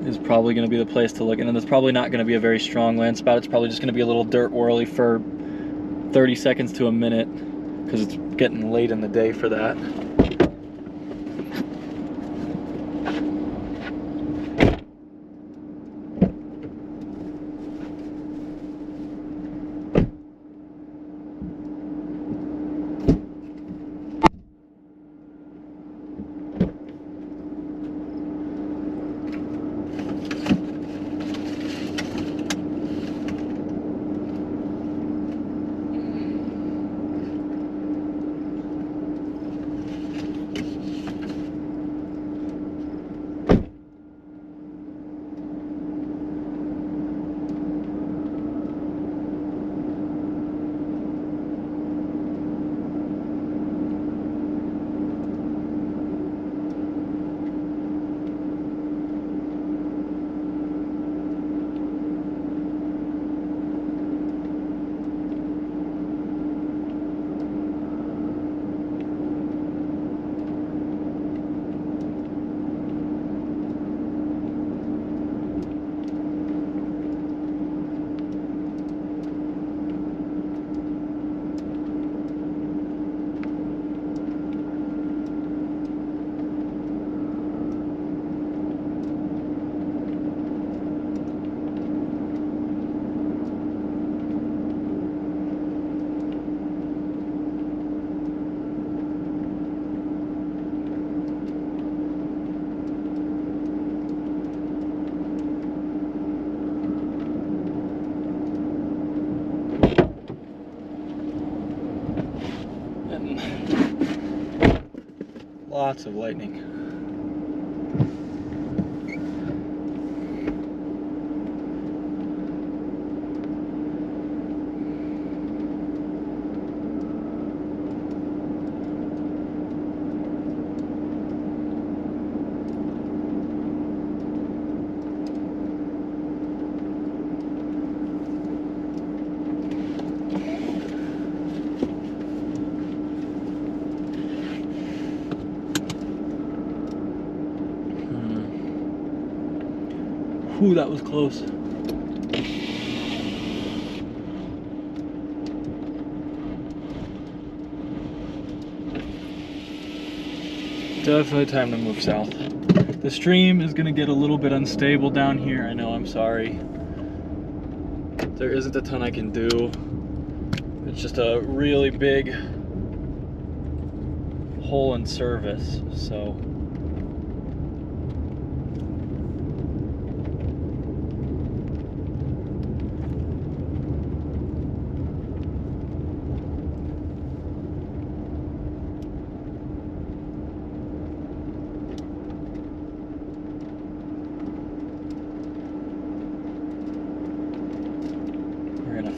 is probably going to be the place to look. And then it's probably not going to be a very strong landspout. It's probably just going to be a little dirt whirly for 30 seconds to a minute because it's getting late in the day for that. Lots of lightning. Whew, that was close. Definitely time to move south. The stream is gonna get a little bit unstable down here. I know, I'm sorry. There isn't a ton I can do. It's just a really big hole in service, so.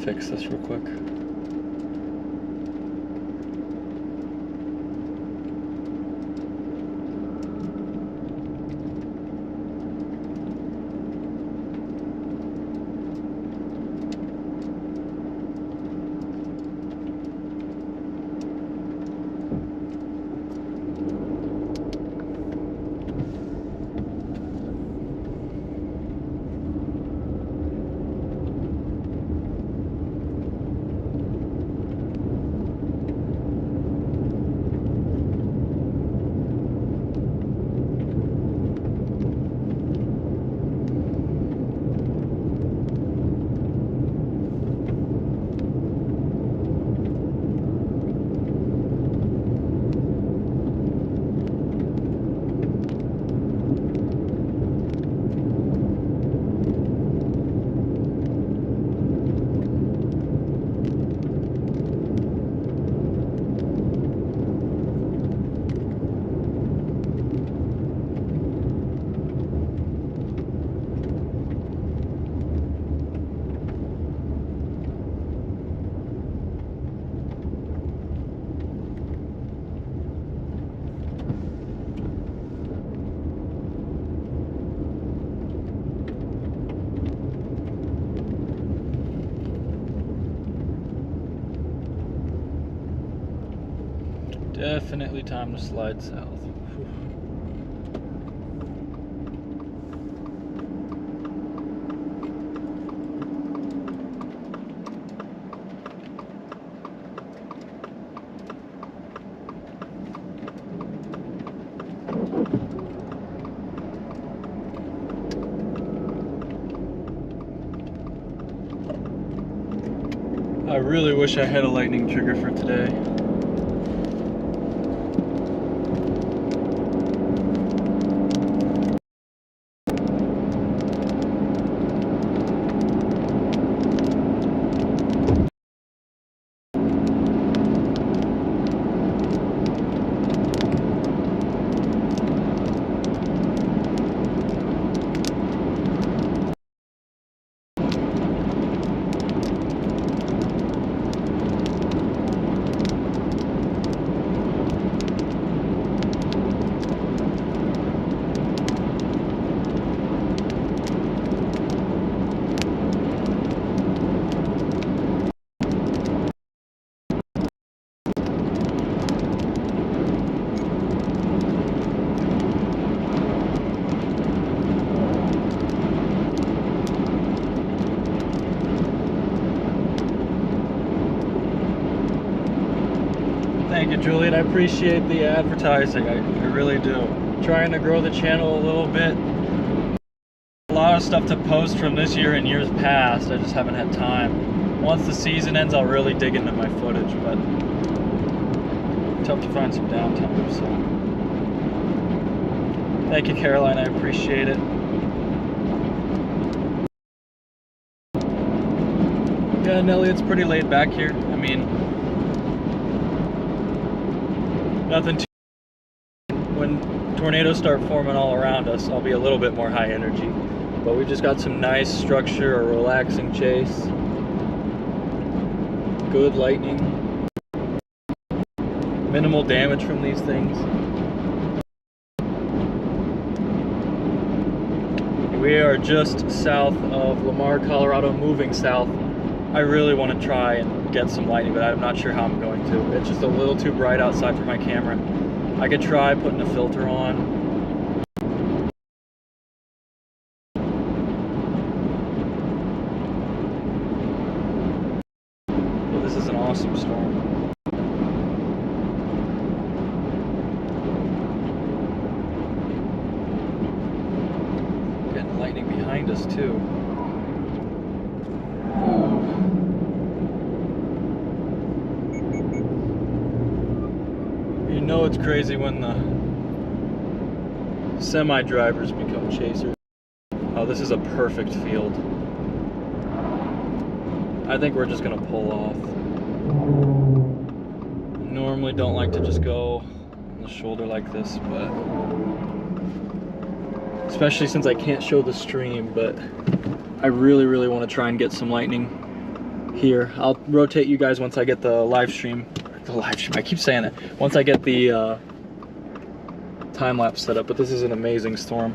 Fix this real quick. Definitely time to slide south. Whew. I really wish I had a lightning trigger for today. Thank you, Juliet. I appreciate the advertising. I really do. Trying to grow the channel a little bit. A lot of stuff to post from this year and years past. I just haven't had time. Once the season ends, I'll really dig into my footage, but tough to find some downtime, so. Thank you, Caroline. I appreciate it. Yeah, Nelly, it's pretty laid back here. I mean, nothing too. When tornadoes start forming all around us, I'll be a little bit more high energy. But we just got some nice structure, a relaxing chase. Good lightning. Minimal damage from these things. We are just south of Lamar, Colorado, moving south. I really want to try and get some lightning, but I'm not sure how I'm going to. It's just a little too bright outside for my camera. I could try putting a filter on. Well, this is an awesome storm. Getting lightning behind us too. You know it's crazy when the semi-drivers become chasers. Oh, this is a perfect field. I think we're just gonna pull off. Normally don't like to just go on the shoulder like this, but especially since I can't show the stream, but I really want to try and get some lightning here. I'll rotate you guys once I get the live stream. I keep saying it. Once I get the time lapse set up, but this is an amazing storm.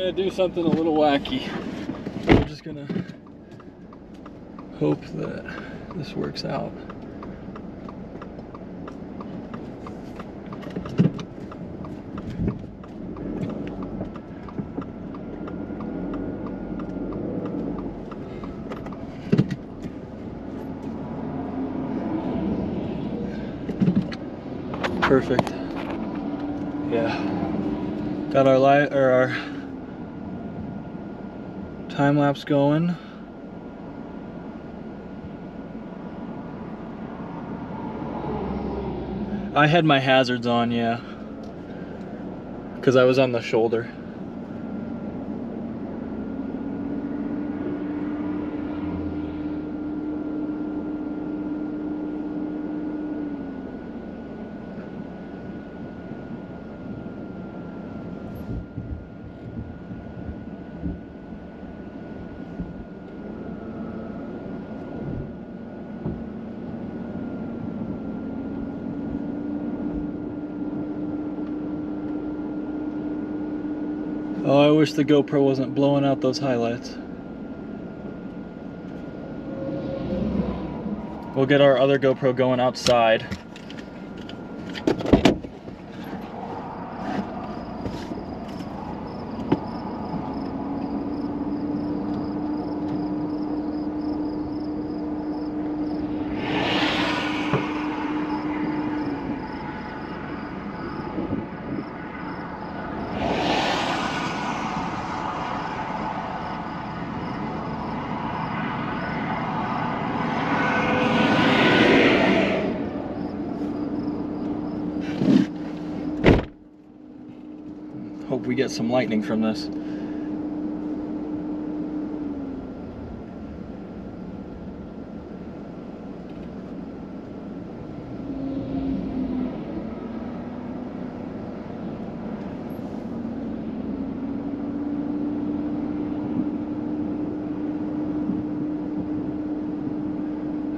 gonna do something a little wacky. I'm just gonna hope that this works out. Perfect. Yeah. Got our our time lapse going. I had my hazards on, yeah, because I was on the shoulder. Oh, I wish the GoPro wasn't blowing out those highlights. We'll get our other GoPro going outside. Hope we get some lightning from this.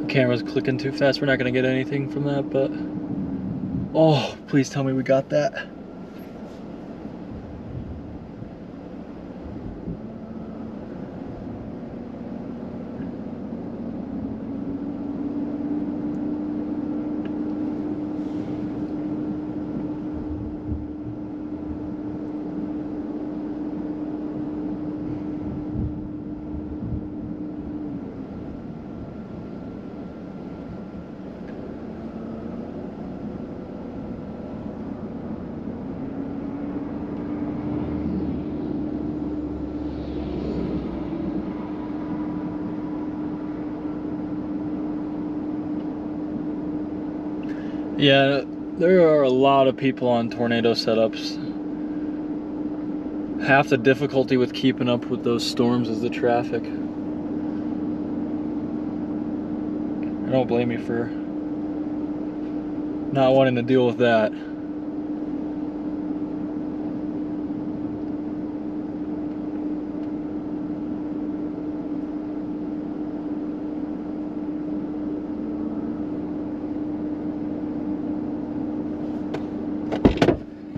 The camera's clicking too fast. We're not gonna get anything from that, but oh, please tell me we got that. Yeah, there are a lot of people on tornado setups. Half the difficulty with keeping up with those storms is the traffic. I don't blame you for not wanting to deal with that.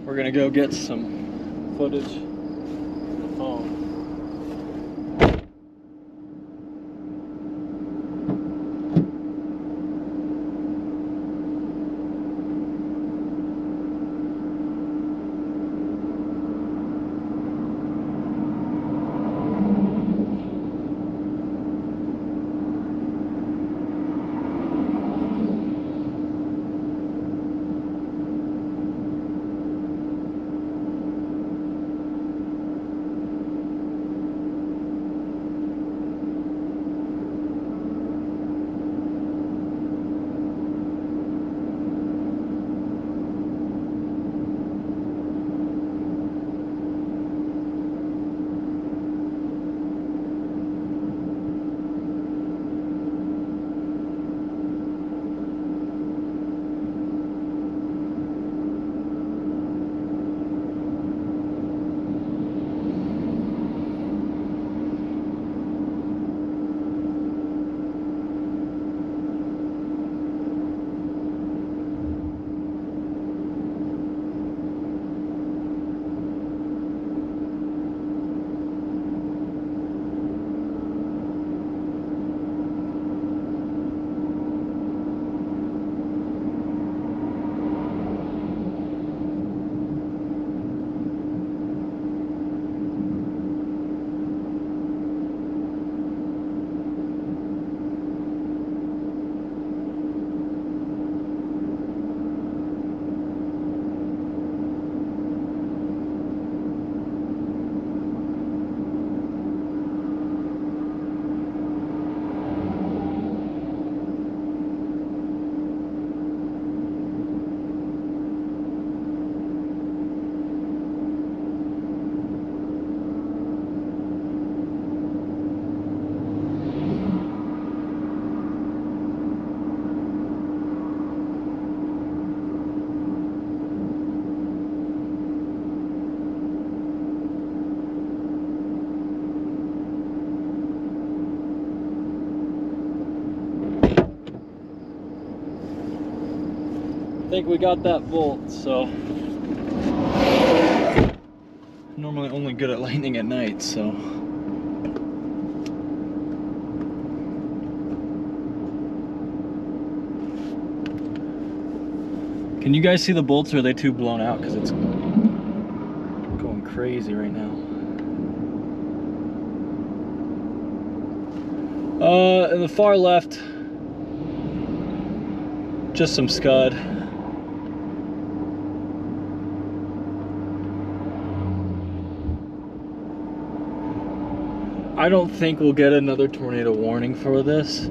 We're gonna go get some footage on the phone. I think we got that bolt, so. I'm normally only good at lightning at night, so. Can you guys see the bolts, or are they too blown out? Because it's going crazy right now. In the far left, just some scud. I don't think we'll get another tornado warning for this.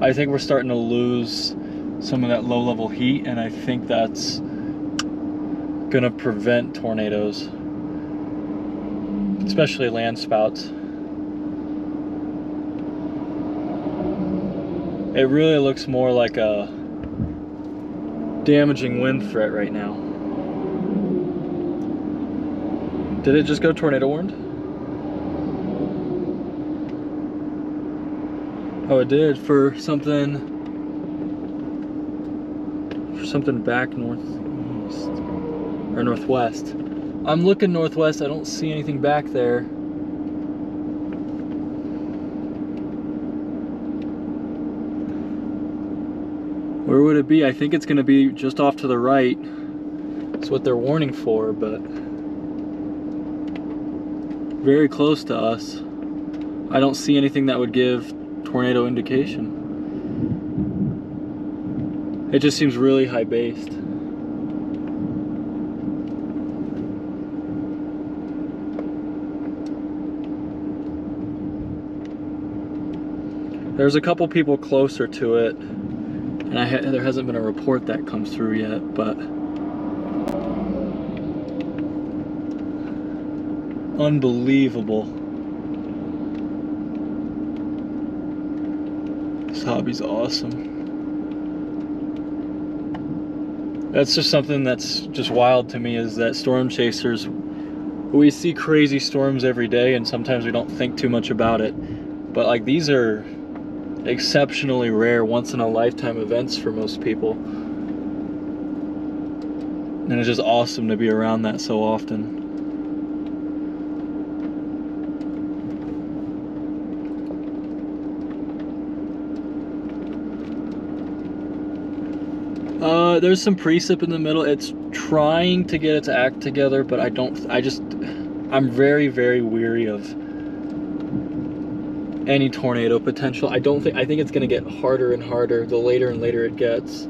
I think we're starting to lose some of that low-level heat, and I think that's gonna prevent tornadoes, especially landspouts. It really looks more like a damaging wind threat right now. Did it just go tornado warned? Oh, it did for something back northeast or northwest. I'm looking northwest. I don't see anything back there. Where would it be? I think it's going to be just off to the right. That's what they're warning for, but very close to us. I don't see anything that would give tornado indication. It just seems really high based. There's a couple people closer to it, and there hasn't been a report that comes through yet, but unbelievable. This hobby's awesome. That's just something that's just wild to me, is that storm chasers, we see crazy storms every day and sometimes we don't think too much about it. But like, these are exceptionally rare, once in a lifetime events for most people. And it's just awesome to be around that so often. There's some precip in the middle. It's trying to get its act together, but I'm very, very weary of any tornado potential. I think it's gonna get harder and harder the later and later it gets.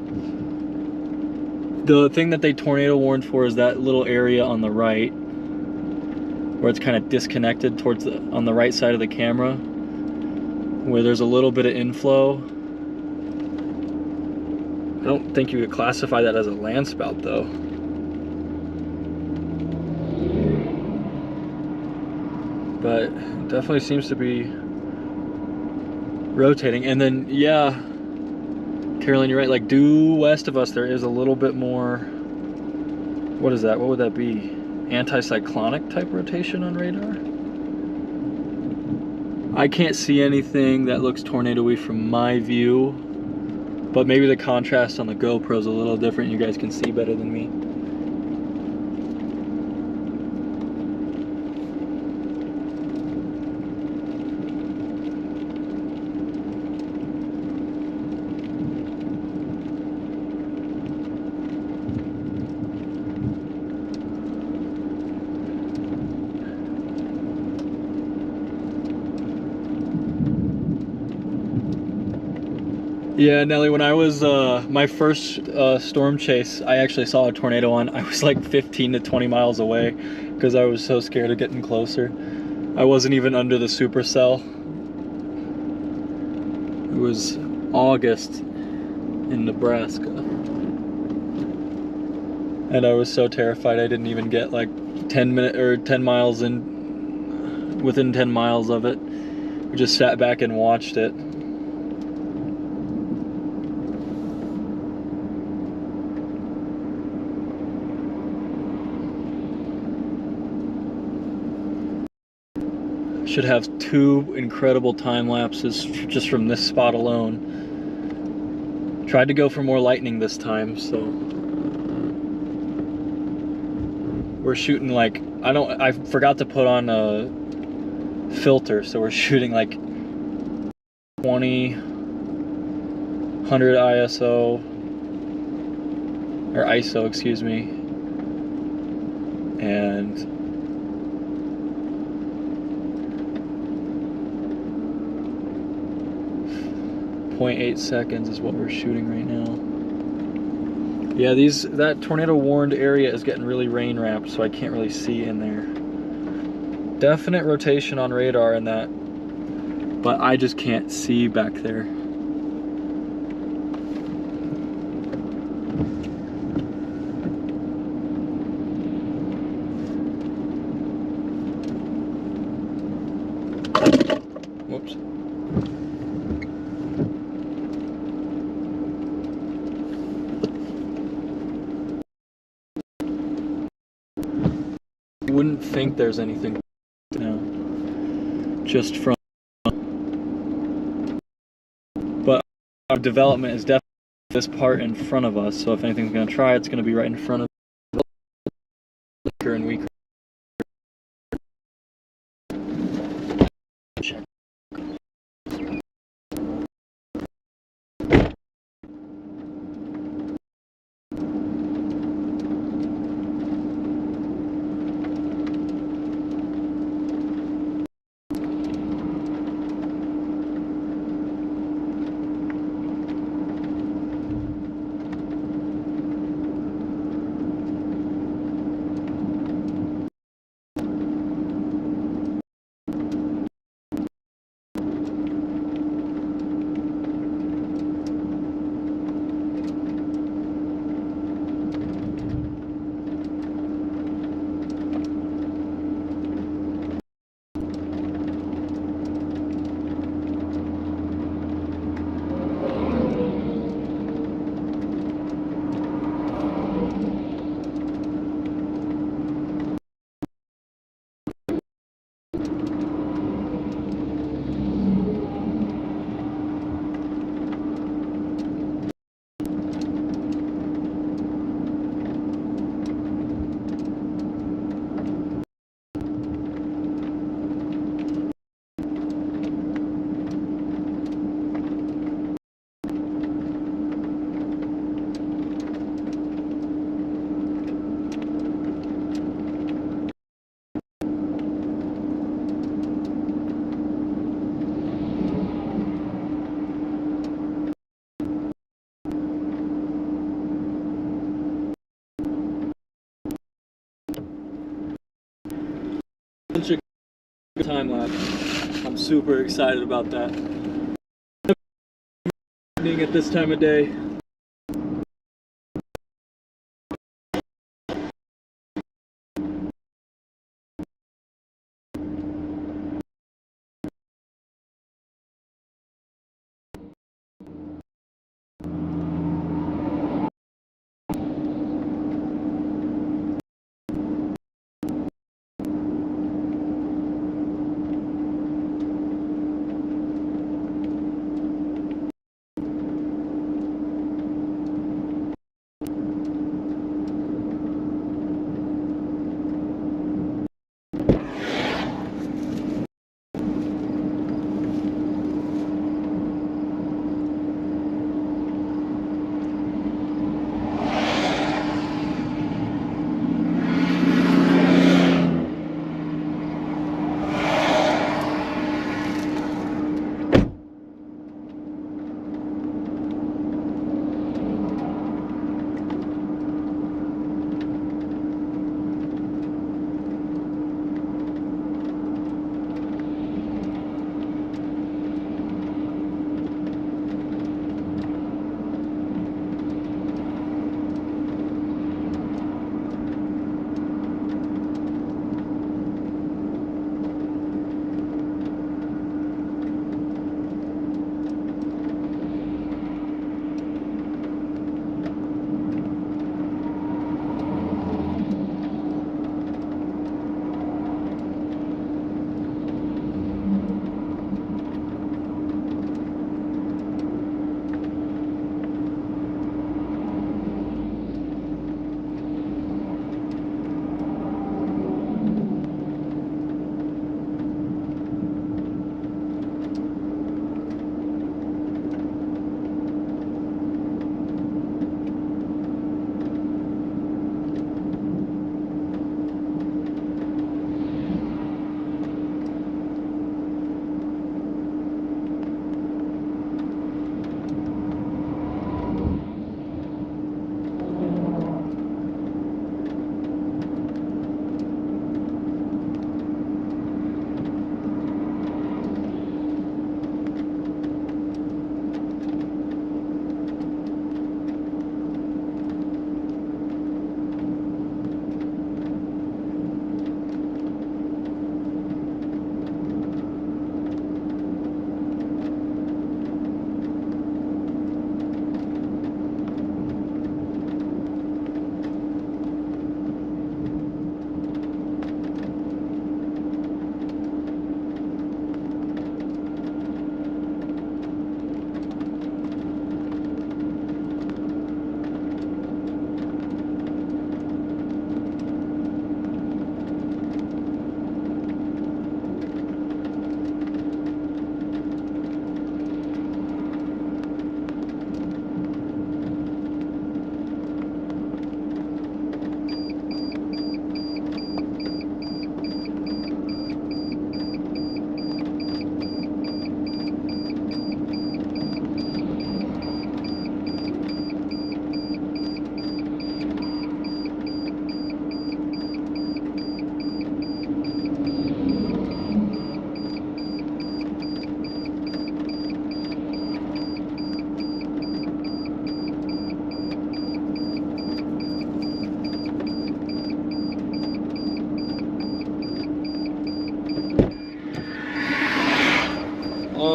The thing that they tornado warned for is that little area on the right, where it's kind of disconnected on the right side of the camera, where there's a little bit of inflow. I don't think you could classify that as a landspout though. But it definitely seems to be rotating. And then, yeah, Carolyn, you're right, like due west of us there is a little bit more, what is that? What would that be? Anticyclonic type rotation on radar? I can't see anything that looks tornado-y from my view. But maybe the contrast on the GoPro is a little different. You guys can see better than me. Yeah, Nelly, when I was, my first storm chase, I actually saw a tornado on. I was like 15 to 20 miles away because I was so scared of getting closer. I wasn't even under the supercell. It was August in Nebraska. And I was so terrified I didn't even get like 10 miles in, within 10 miles of it. We just sat back and watched it. Should have 2 incredible time lapses just from this spot alone. Tried to go for more lightning this time, so we're shooting like, I forgot to put on a filter, so we're shooting like 100 ISO, or ISO, excuse me, and 0.8 seconds is what we're shooting right now. Yeah, that tornado warned area is getting really rain wrapped, so I can't really see in there. Definite rotation on radar in that, but I just can't see back there. Whoops. You wouldn't think there's anything now, just from, but our development is definitely this part in front of us, so if anything's going to try, it's going to be right in front of us, weaker and weaker. Such a good time lapse. I'm super excited about that. Being at this time of day.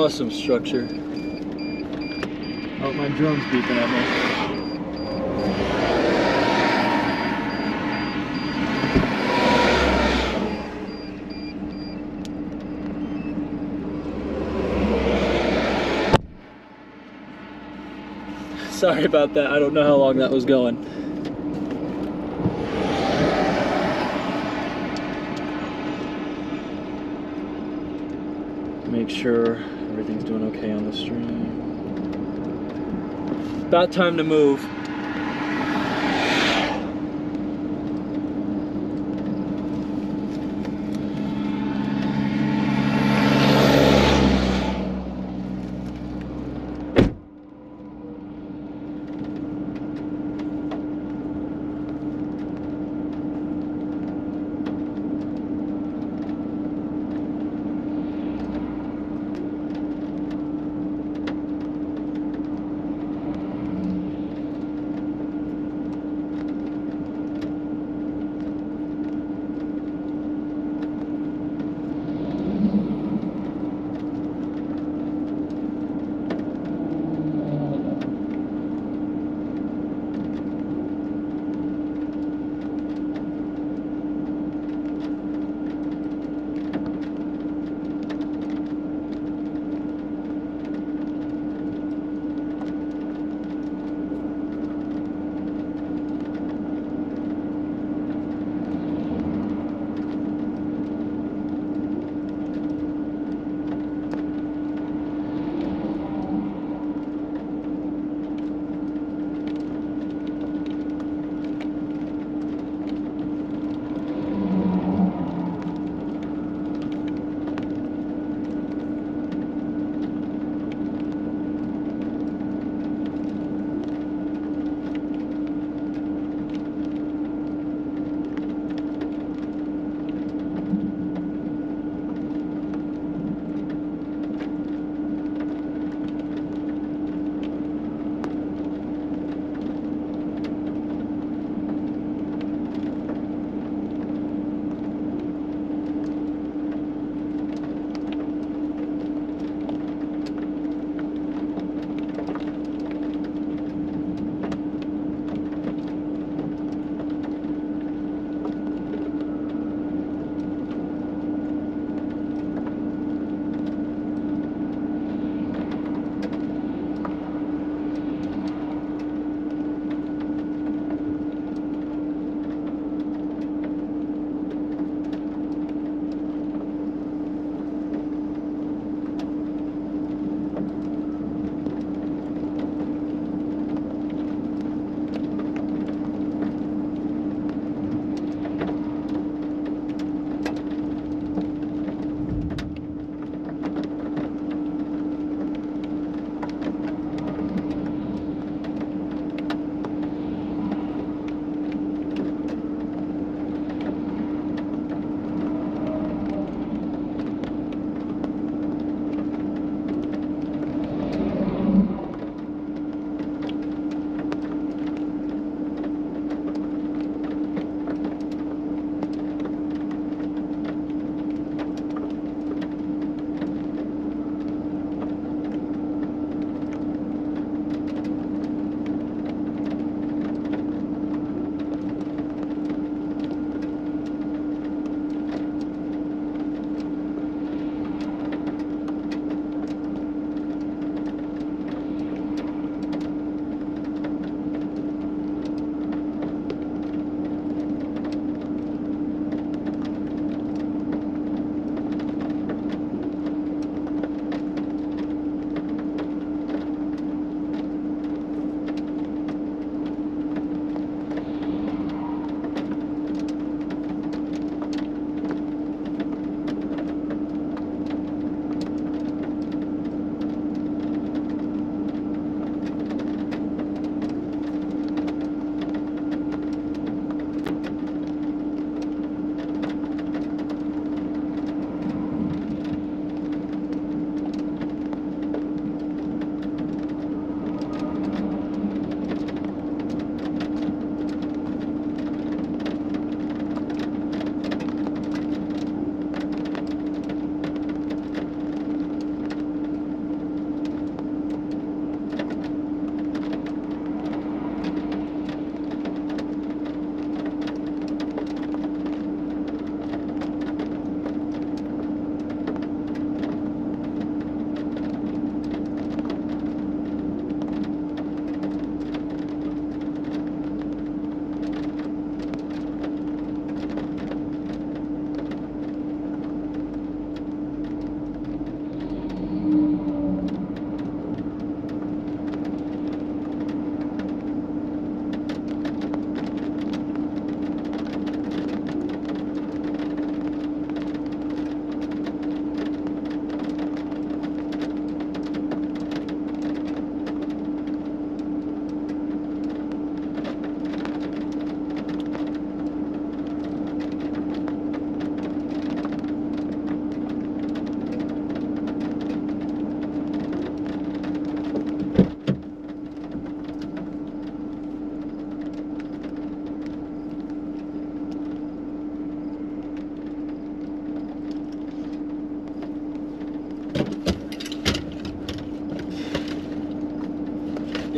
awesome structure. Oh, my drone's beeping at me. Sorry about that. I don't know how long that was going. Make sure everything's doing okay on the stream. About time to move.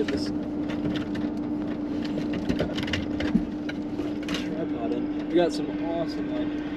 get this tripod in. We got some awesome lighting.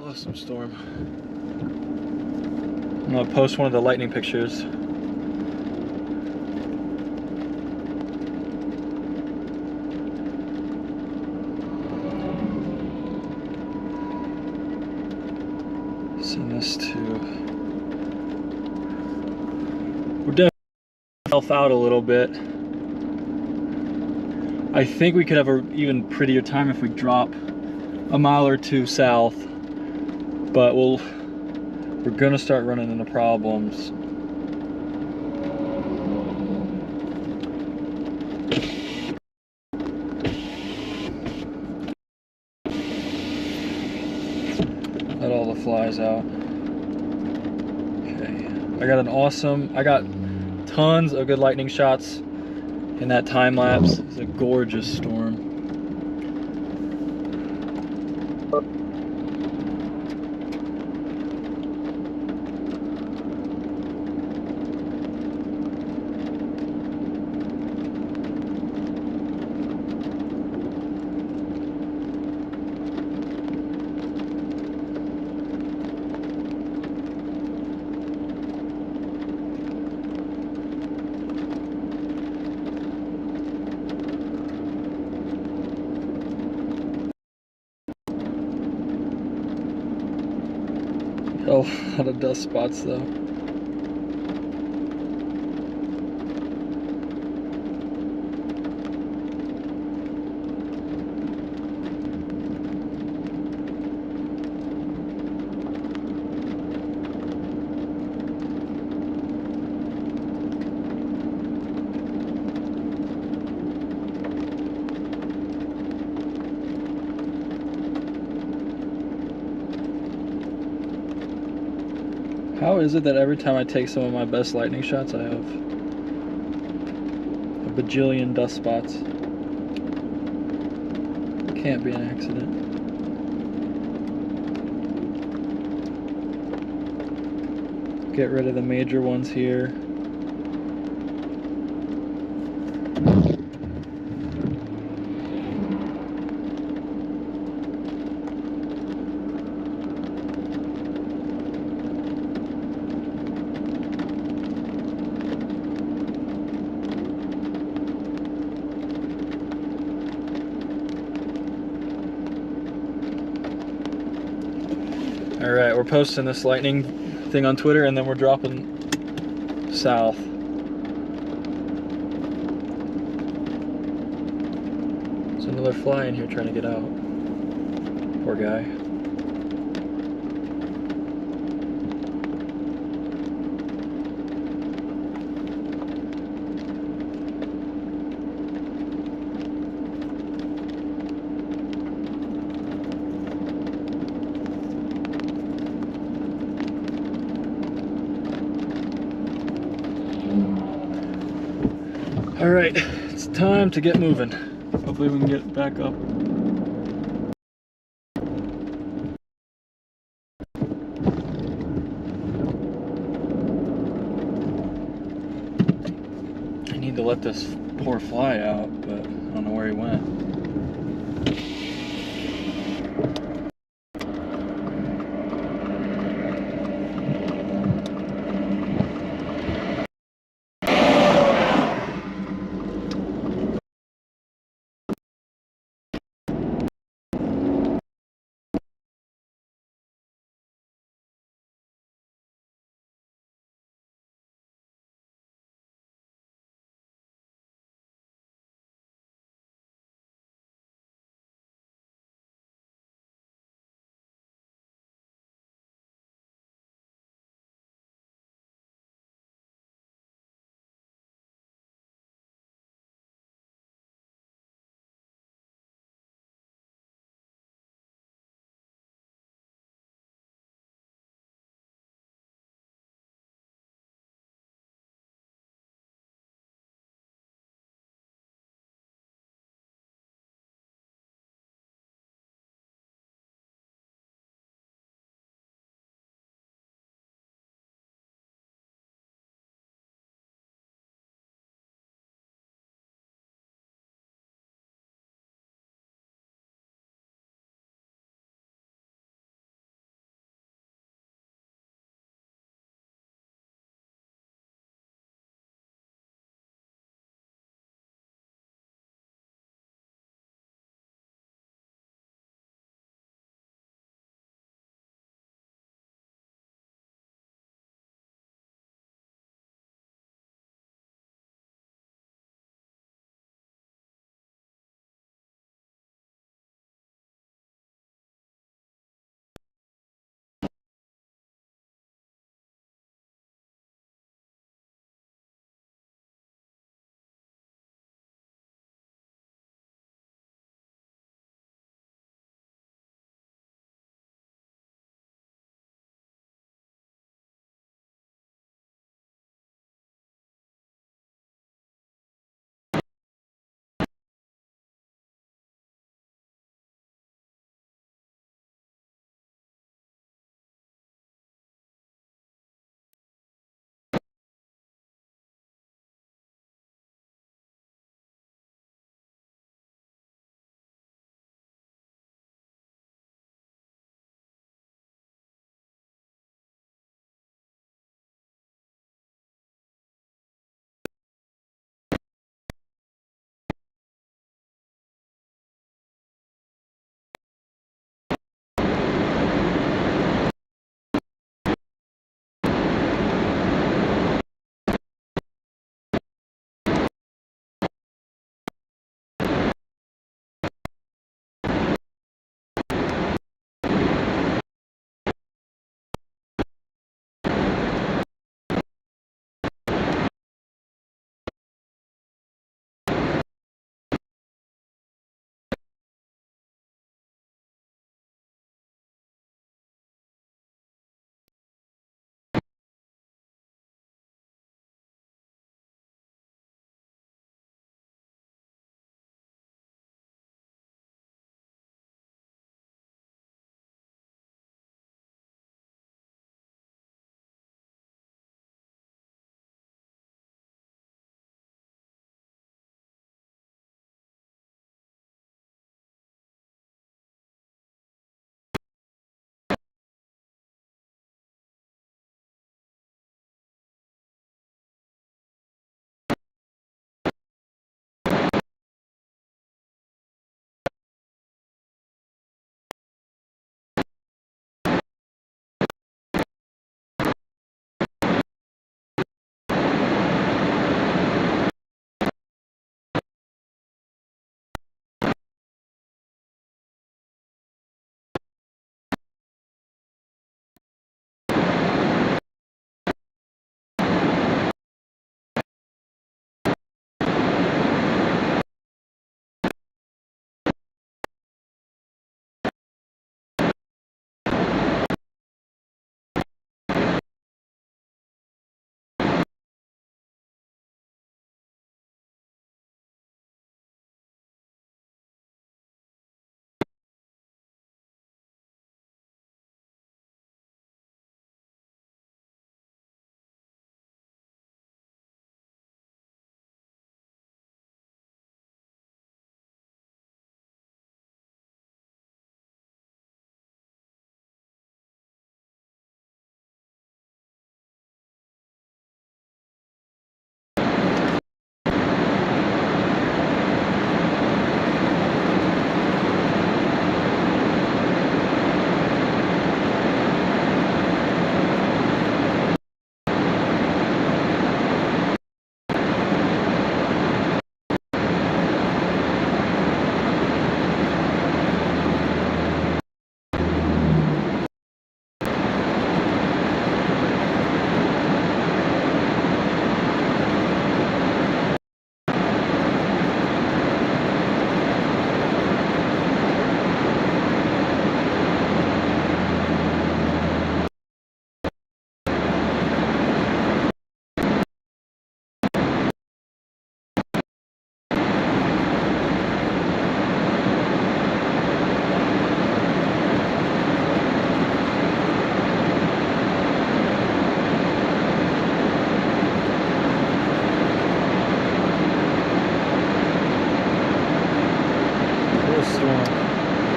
Awesome storm. I'm gonna post one of the lightning pictures. Send this to. We're definitely help out a little bit. I think we could have an even prettier time if we drop a mile or two south, but we're gonna start running into problems. Let all the flies out. Okay, I got tons of good lightning shots in that time lapse. It's a gorgeous storm. A lot of dust spots though. How is it that every time I take some of my best lightning shots, I have a bajillion dust spots? Can't be an accident. Get rid of the major ones here. Alright, we're posting this lightning thing on Twitter and then we're dropping south. There's another fly in here trying to get out. Poor guy. All right, it's time to get moving. Hopefully we can get back up. I need to let this poor fly out, but I don't know where he went.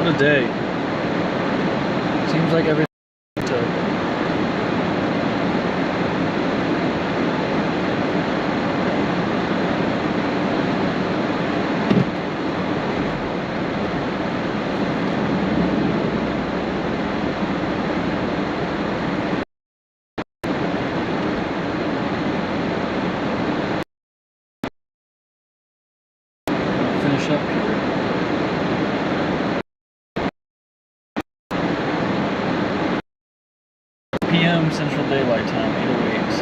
What a day. Seems like everything took. Finish up here. PM Central Daylight Time, 8:08.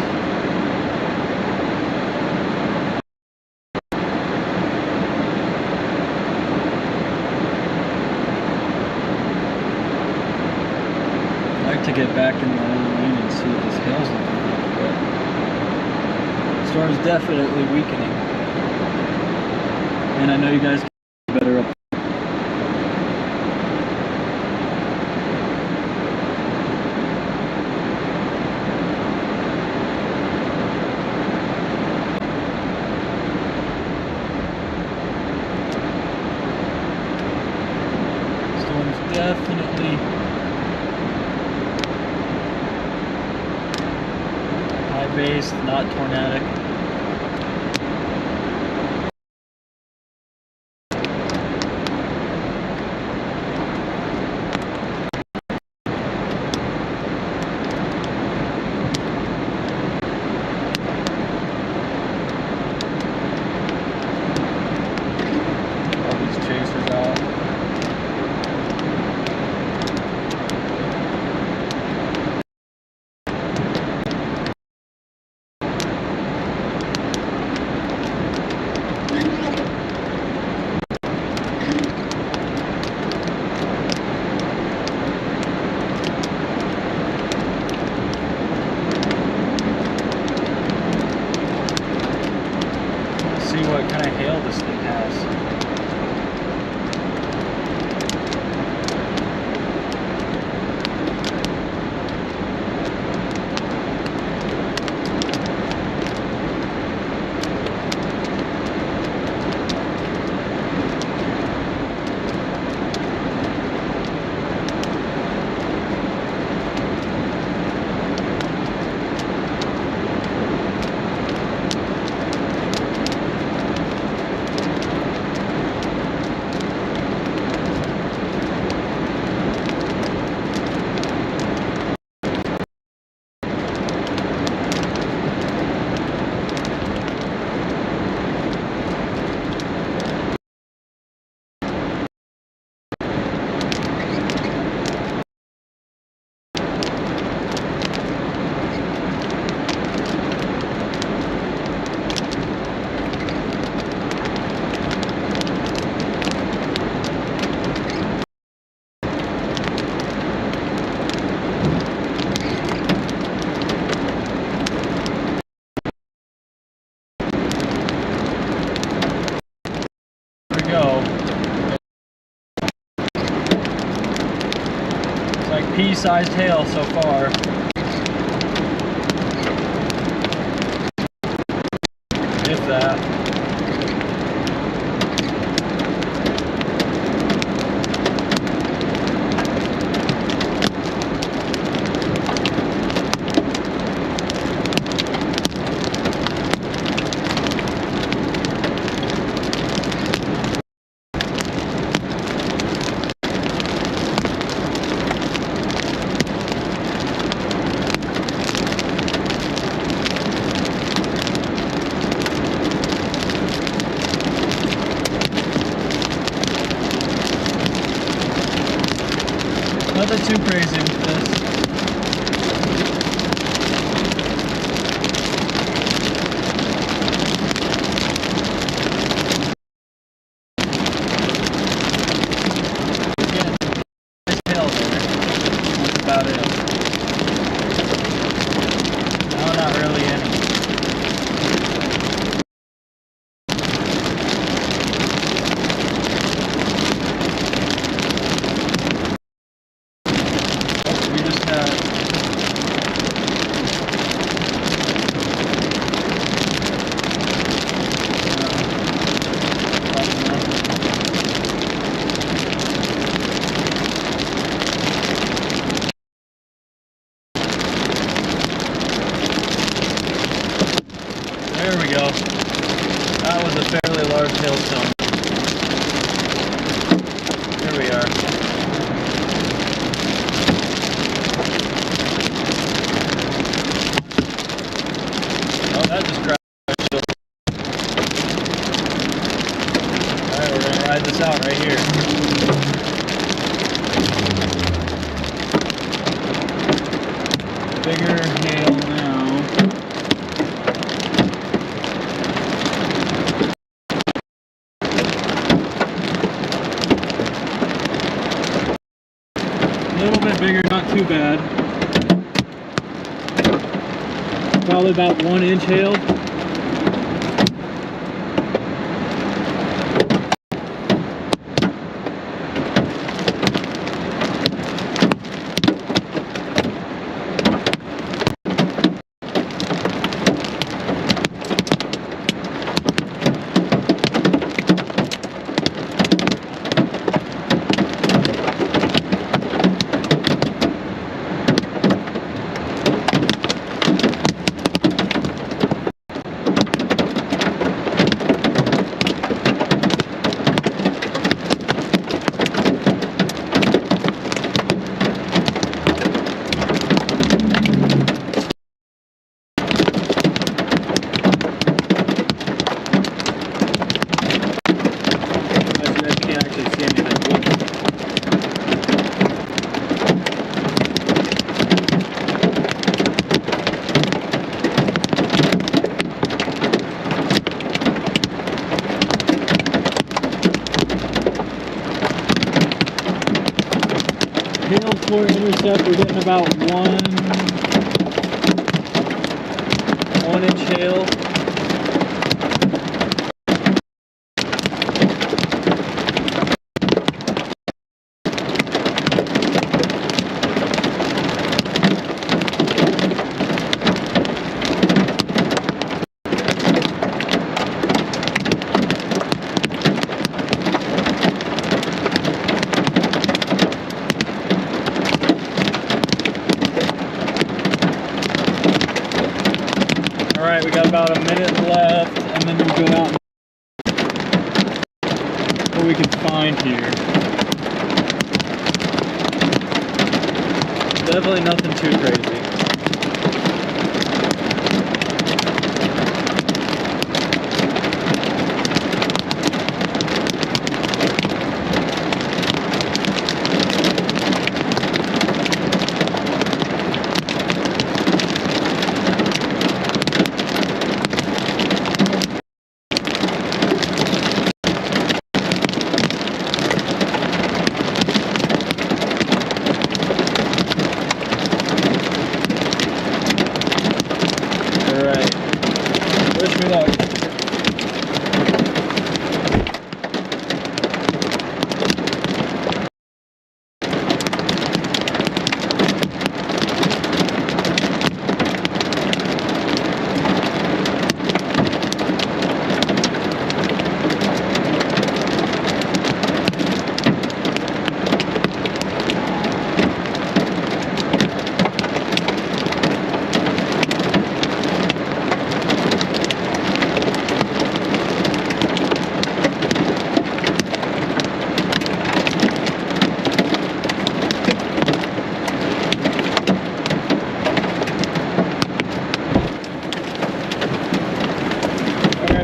I'd like to get back in the lane and see what this hail's looking like, but the storm's definitely weakening. And I know you guys can do better up. Storm's definitely high base, not tornadic. See what kind of hail this thing has. Pea-sized hail so far. If that. Nothing too crazy with this. Again, nice tail there. That's about it. No, not really any. bigger hail now. A little bit bigger, not too bad. Probably about 1 inch hail. Hail floor intercept, we're getting about 1 inch hail. Alright, we got about a minute left, and then we'll go out what we can find here. Definitely nothing too crazy. Wish me luck.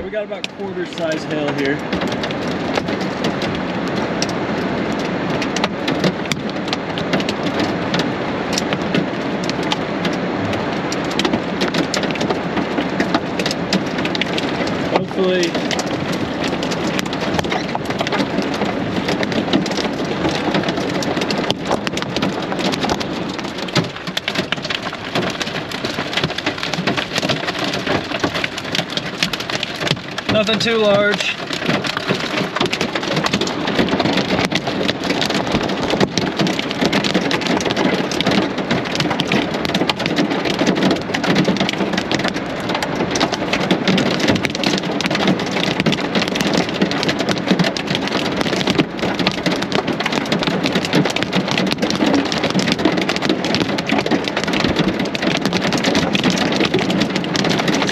We got about quarter size hail here. Hopefully nothing too large.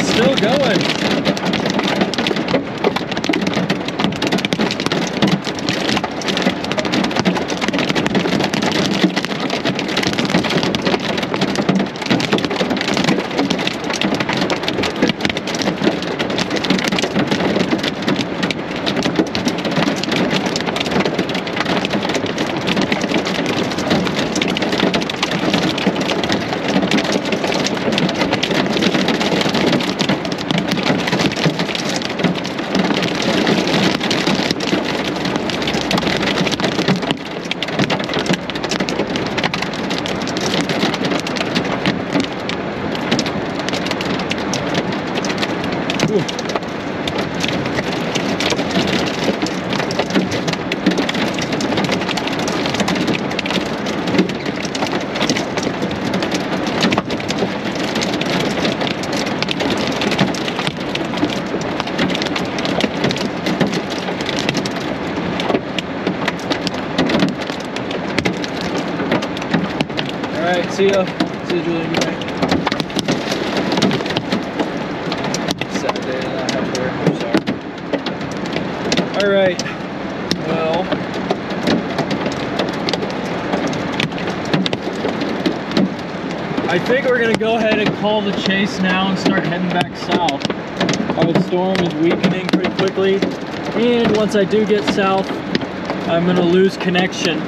Still going. right, see ya. See you, Julian. Good night. Saturday and a half there. I'm sorry. All right. Well, I think we're gonna go ahead and call the chase now and start heading back south. Our storm is weakening pretty quickly, and once I do get south, I'm gonna lose connection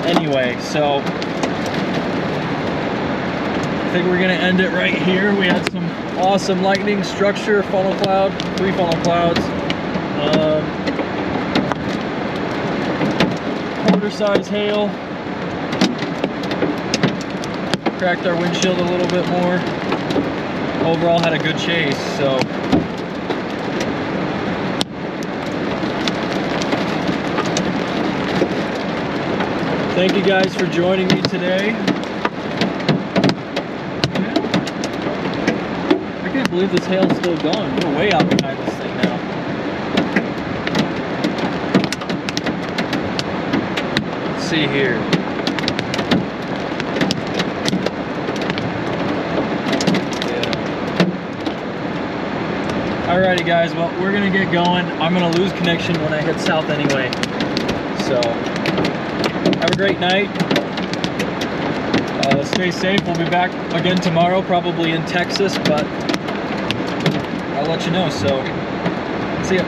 anyway. So I think we're gonna end it right here. We had some awesome lightning structure, funnel cloud, 3 funnel clouds. Quarter size hail. Cracked our windshield a little bit more. Overall had a good chase, so. Thank you guys for joining me today. I can't believe this hail's still going. We're way out behind this thing now. Let's see here. Alrighty guys, well, we're gonna get going. I'm gonna lose connection when I hit south anyway. So, have a great night. Stay safe. We'll be back again tomorrow, probably in Texas, but I'll let you know. So, see ya.